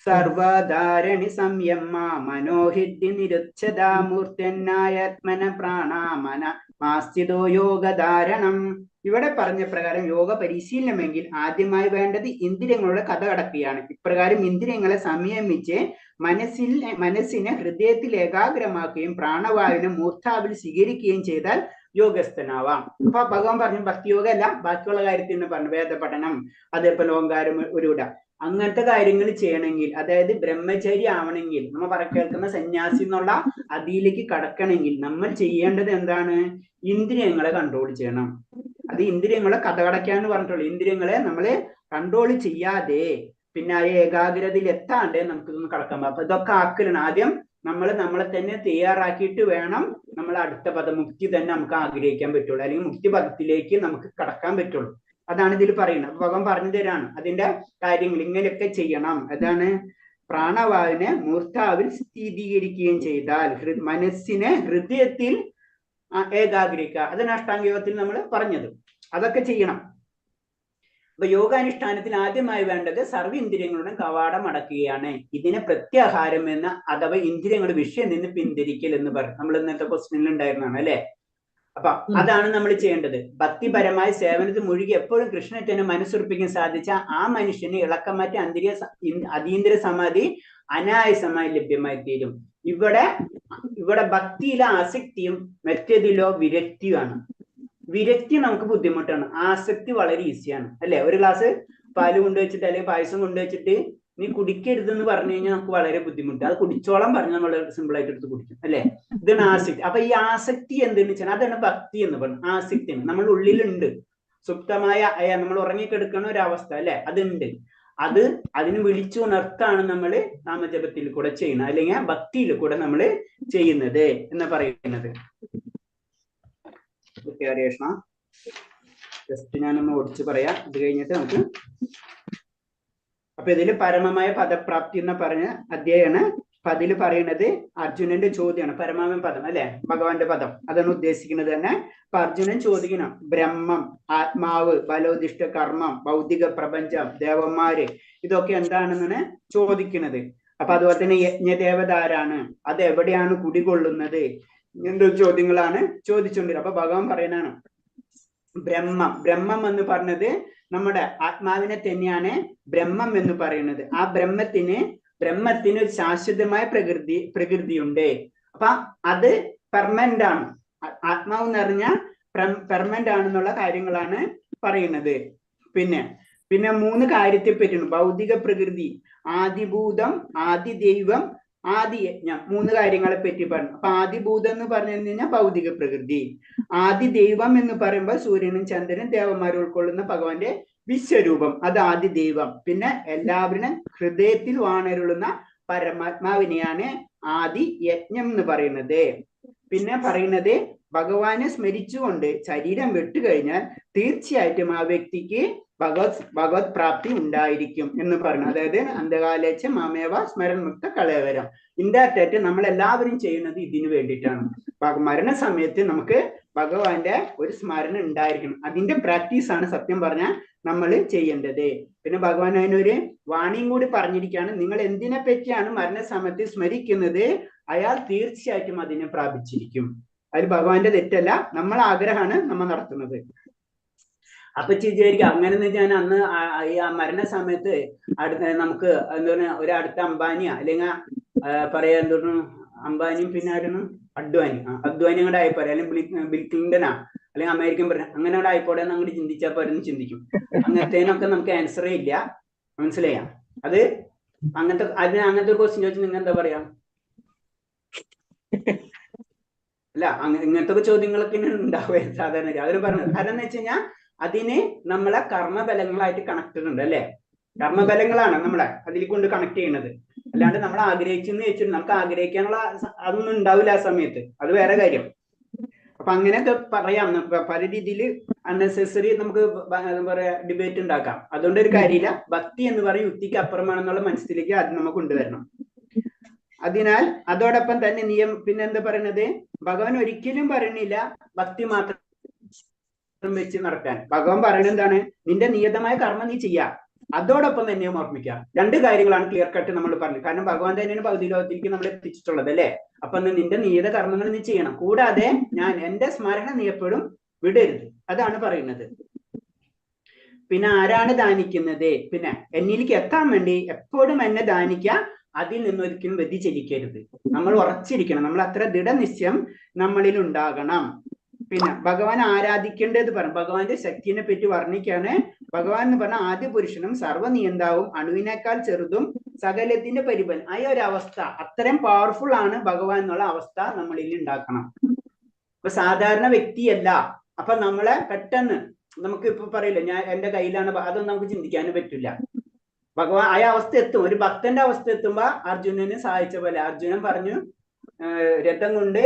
സർവധാരണി സംയമ്മ മനോഹിദ്ധി നിരുച്ഛദാ മൂർത്യന്നായാത്മന പ്രാണാമന മാസ്ഥിതോ യോഗധാരണം. ഇവിടെ പറഞ്ഞ പ്രകാരം യോഗ പരിശീലനമെങ്കിൽ ആദ്യമായി വേണ്ടത് ഇന്ദ്രിയങ്ങളുടെ കഥ കടക്കുകയാണ്. ഇപ്രകാരം ഇന്ദ്രിയങ്ങളെ സംയമിച്ച് മനസ്സിനെ ഹൃദയത്തിൽ ഏകാഗ്രമാക്കുകയും പ്രാണവായുവിനെ മൂർധാവിൽ സ്വീകരിക്കുകയും ചെയ്താൽ യോഗസ്ഥനാവാം. അപ്പൊ ഭഗവാൻ പറഞ്ഞു ഭക്തിയോഗ അല്ല, ബാക്കിയുള്ള കാര്യത്തിന് പറഞ്ഞു വേദപഠനം, അതേപോലെ ഓങ്കാരം ഉരുവിട, അങ്ങനത്തെ കാര്യങ്ങൾ ചെയ്യണമെങ്കിൽ, അതായത് ബ്രഹ്മചര്യ ആവണമെങ്കിൽ, നമ്മൾ കേൾക്കുന്ന സന്യാസി എന്നുള്ള അതിലേക്ക് കടക്കണമെങ്കിൽ നമ്മൾ ചെയ്യേണ്ടത് എന്താണ്? ഇന്ദ്രിയങ്ങളെ കൺട്രോൾ ചെയ്യണം. അത് ഇന്ദ്രിയങ്ങളെ കഥകടയ്ക്കാന്ന് പറഞ്ഞിട്ടുള്ളൂ. ഇന്ദ്രിയങ്ങളെ നമ്മള് കൺട്രോൾ ചെയ്യാതെ പിന്നെ ആ ഏകാഗ്രതയിൽ എത്താണ്ട് നമുക്കിതൊന്നും കടക്കാൻ പറ്റും. അപ്പൊ ഇതൊക്കെ ആക്കലാണ്. ആദ്യം നമ്മളെ തന്നെ തയ്യാറാക്കിയിട്ട് വേണം നമ്മൾ അടുത്ത പദമുക്തി തന്നെ നമുക്ക് ആഗ്രഹിക്കാൻ പറ്റുള്ളൂ, അല്ലെങ്കിൽ മുക്തി പദത്തിലേക്ക് നമുക്ക് കടക്കാൻ പറ്റുള്ളൂ. അതാണ് ഇതിൽ പറയുന്നത്. ഭഗവാൻ പറഞ്ഞു തരാണ് അതിന്റെ കാര്യങ്ങൾ. ഇങ്ങനെയൊക്കെ ചെയ്യണം. അതാണ് പ്രാണവായുവിനെ മൂർധാവിൽ സ്ഥിരീകരിക്കുകയും ചെയ്താൽ മനസ്സിനെ ഹൃദയത്തിൽ ഏകാഗ്രഹിക്കുക. അതാണ് അഷ്ടാംഗയോഗത്തിൽ നമ്മൾ പറഞ്ഞത്. അതൊക്കെ ചെയ്യണം. അപ്പൊ യോഗാനുഷ്ഠാനത്തിൽ ആദ്യമായി വേണ്ടത് സർവ്വ ഇന്ദ്രിയങ്ങളുടെ കവാടം അടക്കുകയാണ്. ഇതിനെ പ്രത്യാഹാരം എന്ന അഥവാ ഇന്ദ്രിയങ്ങളുടെ വിഷയം നിന്ന് പിന്തിരിക്കൽ എന്ന് പറയും. നമ്മൾ ഇന്നത്തെ ക്വസ്റ്റ്യനിൽ ഉണ്ടായിരുന്നാണ്, അല്ലെ? അപ്പൊ അതാണ് നമ്മൾ ചെയ്യേണ്ടത്. ഭക്തിപരമായ സേവനത്തിൽ മുഴുകി എപ്പോഴും കൃഷ്ണനെ തന്നെ മനസ്സുറപ്പിക്കാൻ സാധിച്ച ആ മനുഷ്യന് ഇളക്കമാറ്റ അതീന്ദ്രിയ സമാധി അനായാസമായി ലഭ്യമായി തീരും. ഇവിടെ ഭക്തിയിലെ ആസക്തിയും മറ്റേതിലോ വിരക്തിയുമാണ്. വിരക്തി നമുക്ക് ബുദ്ധിമുട്ടാണ്, ആസക്തി വളരെ ഈസിയാണ്, അല്ലെ? ഒരു ഗ്ലാസ് പാല് കൊണ്ടുവച്ചിട്ട് അല്ലെങ്കിൽ പായസം കൊണ്ടുവച്ചിട്ട് നീ കുടിക്കരുതെന്ന് പറഞ്ഞു കഴിഞ്ഞാൽ നമുക്ക് വളരെ ബുദ്ധിമുട്ട്. അത് കുടിച്ചോളം പറഞ്ഞാൽ നമ്മൾ സിമ്പിൾ ആയിട്ട് എടുത്ത് കുടിക്കും, അല്ലെ? ഇതാണ് ആസക്തി. അപ്പൊ ഈ ആസക്തി എന്തെന്ന് വെച്ചാൽ അതാണ് ഭക്തി എന്ന് പറയുന്നത്. ആസക്തിയാണ് നമ്മുടെ ഉള്ളിലുണ്ട്, സുപ്തമായ നമ്മൾ ഉറങ്ങിക്കെടുക്കുന്ന ഒരവസ്ഥ, അല്ലെ? അതുണ്ട്. അതിന് വിളിച്ചുണർത്താണ് നമ്മൾ നാമജപത്തിൽ കൂടെ ചെയ്യുന്നത്, അല്ലെങ്കിൽ ഭക്തിയിൽ കൂടെ നമ്മൾ ചെയ്യുന്നത് എന്ന് പറയുന്നത്. ഹരേ കൃഷ്ണ. ജസ്റ്റ് ഞാനൊന്ന് ഓടിച്ച് പറയാം, അത് കഴിഞ്ഞിട്ട് നമുക്ക്. അപ്പൊ ഇതില് പരമമായ പദപ്രാപ്തി എന്ന് പറഞ്ഞ അധ്യായമാണ്. അപ്പൊ അതിൽ പറയുന്നത് അർജുനന്റെ ചോദ്യമാണ്. പരമാവൻ പദം, അല്ലെ? ഭഗവാന്റെ പദം, അതാണ് ഉദ്ദേശിക്കുന്നത് തന്നെ. അപ്പൊ അർജുനൻ ചോദിക്കണം, ബ്രഹ്മം, ആത്മാവ്, ബലോദിഷ്ട കർമ്മം, ഭൗതിക പ്രപഞ്ചം, ദേവന്മാര്, ഇതൊക്കെ എന്താണെന്നാണ് ചോദിക്കുന്നത്. അപ്പൊ അതുപോലെ തന്നെ യജ്ഞദേവതാരാണ്, അത് എവിടെയാണ് കുടികൊള്ളുന്നത്, ഇങ്ങനത്തെ ചോദ്യങ്ങളാണ് ചോദിച്ചുകൊണ്ടിരുന്നത്. അപ്പൊ ഭഗവാൻ പറയുന്നതാണ് ബ്രഹ്മം എന്ന് പറഞ്ഞത് നമ്മുടെ ആത്മാവിനെ തന്നെയാണ് ബ്രഹ്മം എന്ന് പറയുന്നത്. ആ ബ്രഹ്മത്തിന് ഒരു ശാശ്വതമായ പ്രകൃതിയുണ്ട്. അപ്പൊ അത് പെർമനന്റ് ആണ്. ആത്മാവ് എന്ന് പറഞ്ഞാൽ പെർമനന്റ് ആണെന്നുള്ള കാര്യങ്ങളാണ് പറയുന്നത്. പിന്നെ 3 കാര്യത്തെ പറ്റിയാണ്. ഭൗതിക പ്രകൃതി, ആദിഭൂതം, ആദിദൈവം, ആദിയജ്ഞം 3 കാര്യങ്ങളെ പറ്റി പറഞ്ഞു. അപ്പൊ ആദിഭൂതം എന്ന് പറഞ്ഞു കഴിഞ്ഞാൽ ഭൗതിക പ്രകൃതി, ആദി ദൈവം എന്ന് പറയുമ്പോൾ സൂര്യനും ചന്ദ്രനും ദേവന്മാരും ഉൾക്കൊള്ളുന്ന ഭഗവാന്റെ വിശ്വരൂപം, അത് ആദി ദൈവം. പിന്നെ എല്ലാവരും ഹൃദയത്തിൽ വാണരുളുന്ന പരമാത്മാവിനെയാണ് ആദി യജ്ഞം എന്ന് പറയുന്നത്. പിന്നെ പറയുന്നത് ഭഗവാനെ സ്മരിച്ചുകൊണ്ട് ശരീരം വിട്ടുകഴിഞ്ഞാൽ തീർച്ചയായിട്ടും ആ വ്യക്തിക്ക് ഭഗവത് പ്രാപ്തി ഉണ്ടായിരിക്കും എന്ന് പറഞ്ഞു. അതായത് അന്ധകാലേച്ച മാമേവ സ്മരൺ മുക്ത കളയവരം. ഇൻഡയറക്റ്റ് നമ്മൾ എല്ലാവരും ചെയ്യുന്നത് ഇതിനു വേണ്ടിയിട്ടാണ്. മരണസമയത്ത് നമുക്ക് ഭഗവാന്റെ ഒരു സ്മരണ ഉണ്ടായിരിക്കണം. അതിന്റെ പ്രാക്ടീസ് ആണ് സത്യം പറഞ്ഞാൽ നമ്മൾ ചെയ്യേണ്ടത്. പിന്നെ ഭഗവാൻ അതിനൊരു വാണിയും കൂടി പറഞ്ഞിരിക്കുകയാണ്, നിങ്ങൾ എന്തിനെ പറ്റിയാണ് മരണസമയത്ത് സ്മരിക്കുന്നത്, അയാൾ തീർച്ചയായിട്ടും അതിനെ പ്രാപിച്ചിരിക്കും. അതിൽ ഭഗവാന്റെ തെറ്റല്ല, നമ്മളെ ആഗ്രഹമാണ് നമ്മൾ നടത്തുന്നത്. അപ്പൊ വിചാരിക്കും അങ്ങനെ ഞാൻ അന്ന് ആ മരണസമയത്ത് നമുക്ക് എന്താ പറയുക, ഒരു അടുത്ത അംബാനിയാ അല്ലെങ്കിൽ പറയാ എന്തോന്നു, അംബാനിയും പിന്നെ ആയിരുന്നു അദ്വാനി അങ്ങോട്ട് ആയിപ്പോരെ, അല്ലെങ്കിൽ ബിൽ ക്ലിന്റനാ അല്ലെങ്കിൽ അമേരിക്കൻ പ്രസിഡന്റ് അങ്ങനെ അവിടെ ആയിപ്പോടെ എന്ന് അങ്ങോട്ട് ചിന്തിച്ചാൽ പോരെന്ന് ചിന്തിക്കും. അങ്ങനത്തേനൊക്കെ നമുക്ക് ആൻസറേ ഇല്ല, മനസ്സിലായ? അത് അങ്ങനത്തെ ക്വസ്റ്റ്യൻ ചോദിച്ചാൽ നിങ്ങൾ എന്താ പറയാ? അല്ല, ഇങ്ങനത്തെ ചോദ്യങ്ങളൊക്കെ ഉണ്ടാവുക സാധാരണ. അവര് പറഞ്ഞത് കാരണം എന്ന് വെച്ച് കഴിഞ്ഞാൽ അതിന് നമ്മളെ കർമ്മബലങ്ങളായിട്ട് കണക്റ്റഡ് ഉണ്ട് അല്ലെ? കർമ്മബലങ്ങളാണ് നമ്മളെ അതിൽ കൊണ്ട് കണക്ട് ചെയ്യുന്നത്. അല്ലാണ്ട് നമ്മൾ ആഗ്രഹിച്ചെന്ന് വെച്ചിട്ട് നമുക്ക് ആഗ്രഹിക്കാനുള്ള അതൊന്നും ഉണ്ടാവില്ല ആ സമയത്ത്, അത് വേറെ കാര്യം. അപ്പൊ അങ്ങനെയൊക്കെ പറയാം, പല രീതിയിൽ അൺനെസസറി നമുക്ക് എന്താ പറയാ ഡിബേറ്റ് ഉണ്ടാക്കാം. അതുകൊണ്ട് ഒരു കാര്യമില്ല. ഭക്തി എന്ന് പറയും യുക്തിക്ക് അപ്പുറമാണെന്നുള്ള മനസ്സിലേക്ക് ആദ്യം നമുക്ക് കൊണ്ടുവരണം. അതിനാൽ അതോടൊപ്പം തന്നെ പിന്നെ എന്താ പറയുന്നത്, ഭഗവാൻ ഒരിക്കലും പറയണില്ല ഭക്തി മാത്രം വെച്ച് നടക്കാൻ. ഭഗവാൻ പറയുന്നത് എന്താണ്, നിന്റെ നിയതമായ കർമ്മം നീ ചെയ്യാ, അതോടൊപ്പം തന്നെ ഓർമ്മിക്കുക. 2 കാര്യങ്ങളാണ് ക്ലിയർ കട്ട് നമ്മൾ പറഞ്ഞത്. കാരണം ഭഗവാൻ തന്നെയാണ് ഭൗതിക ലോകത്തിലേക്ക് നമ്മൾ എത്തിച്ചിട്ടുള്ളത് അല്ലെ? അപ്പൊ നിന്റെ നിയത കർമ്മങ്ങൾ നീ ചെയ്യണം, കൂടാതെ എന്റെ സ്മരണ നീ എപ്പോഴും വിടരുത്, അതാണ് പറയുന്നത്. പിന്നെ ആരാണ് ദാനിക്കുന്നത്? പിന്നെ എന്നിലേക്ക് എത്താൻ വേണ്ടി എപ്പോഴും എന്നെ ദാനിക്കുക, അതിൽ നിന്നൊരിക്കലും വ്യതിചലിക്കരുത്. നമ്മൾ ഉറച്ചിരിക്കണം, നമ്മൾ അത്ര ദൃഢനിശ്ചയം നമ്മളിൽ ഉണ്ടാകണം. പിന്നെ ഭഗവാൻ ആരാധിക്കേണ്ടത് പറഞ്ഞു, ഭഗവാന്റെ ശക്തിനെ പറ്റി വർണ്ണിക്കാണ്. ഭഗവാൻ എന്ന് പറഞ്ഞ ആദ്യ പുരുഷനും സർവ്വനിയന്താവും അണുവിനേക്കാൾ ചെറുതും സകലത്തിന്റെ പരിപാലനം. ആ ഒരു അവസ്ഥ അത്രയും പവർഫുൾ ആണ് ഭഗവാൻ എന്നുള്ള അവസ്ഥ നമ്മളിൽ ഉണ്ടാക്കണം. ഇപ്പൊ സാധാരണ വ്യക്തിയല്ല. അപ്പൊ നമ്മളെ പെട്ടെന്ന് നമുക്ക് ഇപ്പൊ പറയില്ല ഞാൻ എന്റെ കയ്യിലാണ്, അതൊന്നും നമുക്ക് ചിന്തിക്കാനും പറ്റില്ല. ഭഗവാൻ ആ അവസ്ഥ എത്തും. ഒരു ഭക്തന്റെ അവസ്ഥ എത്തുമ്പോ അർജുനനെ സഹായിച്ച പോലെ അർജുനൻ പറഞ്ഞു രഥം കൊണ്ട്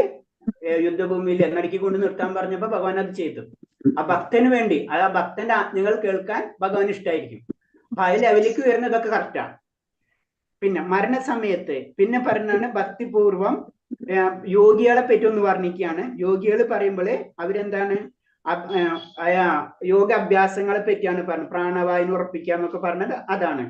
യുദ്ധഭൂമിയിൽ എന്നടിക്ക് കൊണ്ട് നിർത്താൻ പറഞ്ഞപ്പോ ഭഗവാൻ അത് ചെയ്തു. ആ ഭക്തന് വേണ്ടി, ആ ഭക്തന്റെ ആജ്ഞകൾ കേൾക്കാൻ ഭഗവാൻ ഇഷ്ടമായിരിക്കും. അപ്പൊ ആ ലെവലിലേക്ക് വരുന്നതൊക്കെ കറക്റ്റാണ്. പിന്നെ മരണസമയത്ത് പിന്നെ പറഞ്ഞാണ് ഭക്തിപൂർവം യോഗികളെ പറ്റി ഒന്ന് വർണ്ണിക്കുകയാണ്. യോഗികൾ പറയുമ്പോൾ അവരെന്താണ് യോഗ അഭ്യാസങ്ങളെ പറ്റിയാണ് പറഞ്ഞത്. പ്രാണവായു ഉറപ്പിക്കുക എന്നൊക്കെ പറഞ്ഞത് അതാണ്.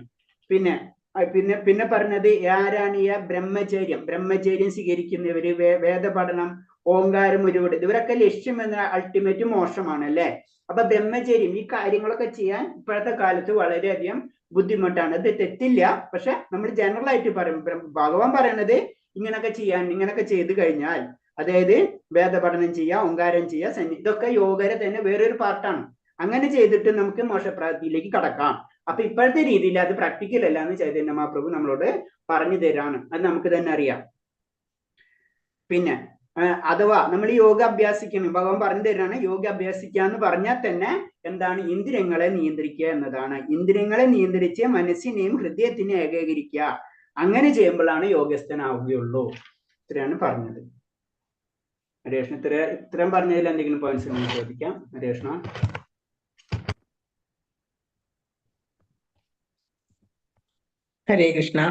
പിന്നെ പറഞ്ഞത് ആരാണ് ഈ ബ്രഹ്മചര്യം സ്വീകരിക്കുന്നവര്, വേദപഠനം, ഓങ്കാരം, ഉരുവിട്, ഇവരൊക്കെ ലക്ഷ്യം എന്ന അൾട്ടിമേറ്റ് മോക്ഷമാണ് അല്ലെ? അപ്പൊ ബ്രഹ്മചര്യം ഈ കാര്യങ്ങളൊക്കെ ചെയ്യാൻ ഇപ്പോഴത്തെ കാലത്ത് വളരെയധികം ബുദ്ധിമുട്ടാണ്. ഇത് തെറ്റില്ല, പക്ഷെ നമ്മൾ ജനറൽ ആയിട്ട് പറയും. ഭഗവാൻ പറയണത് ഇങ്ങനൊക്കെ ചെയ്തു കഴിഞ്ഞാൽ, അതായത് വേദപഠനം ചെയ്യുക, ഓങ്കാരം ചെയ്യുക, ഇതൊക്കെ യോഗയുടെ തന്നെ വേറൊരു പാർട്ടാണ്. അങ്ങനെ ചെയ്തിട്ട് നമുക്ക് മോക്ഷപ്രാപ്തിയിലേക്ക് കടക്കാം. അപ്പൊ ഇപ്പോഴത്തെ രീതിയിൽ അത് പ്രാക്ടിക്കൽ അല്ല എന്ന് ചൈതന്യ മഹാപ്രഭു നമ്മളോട് പറഞ്ഞു തരാണ്. അത് നമുക്ക് തന്നെ അറിയാം. പിന്നെ അഥവാ നമ്മൾ ഈ യോഗ അഭ്യാസിക്കണം, ഭഗവാൻ പറഞ്ഞു തരാണ്. യോഗ അഭ്യാസിക്കുക എന്ന് പറഞ്ഞാൽ തന്നെ എന്താണ്? ഇന്ദ്രിയങ്ങളെ നിയന്ത്രിക്കുക എന്നതാണ്. ഇന്ദ്രിയങ്ങളെ നിയന്ത്രിച്ച് മനസ്സിനെയും ഹൃദയത്തിനെയും ഏകീകരിക്കുക. അങ്ങനെ ചെയ്യുമ്പോഴാണ് യോഗസ്ഥനാവുകയുള്ളൂ. ഇത്രയാണ് പറഞ്ഞത്. ഹരേഷ്ണ ഇത്രയും പറഞ്ഞതിൽ എന്തെങ്കിലും പോയിന്റ്സ് ഉണ്ടെങ്കിൽ ചോദിക്കാം. ഹരേഷ്ണ. ഹരേ കൃഷ്ണ.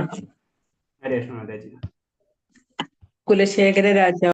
ഹരേഷ്ണ മാതാജി. കുലശേഖര രാജാവ്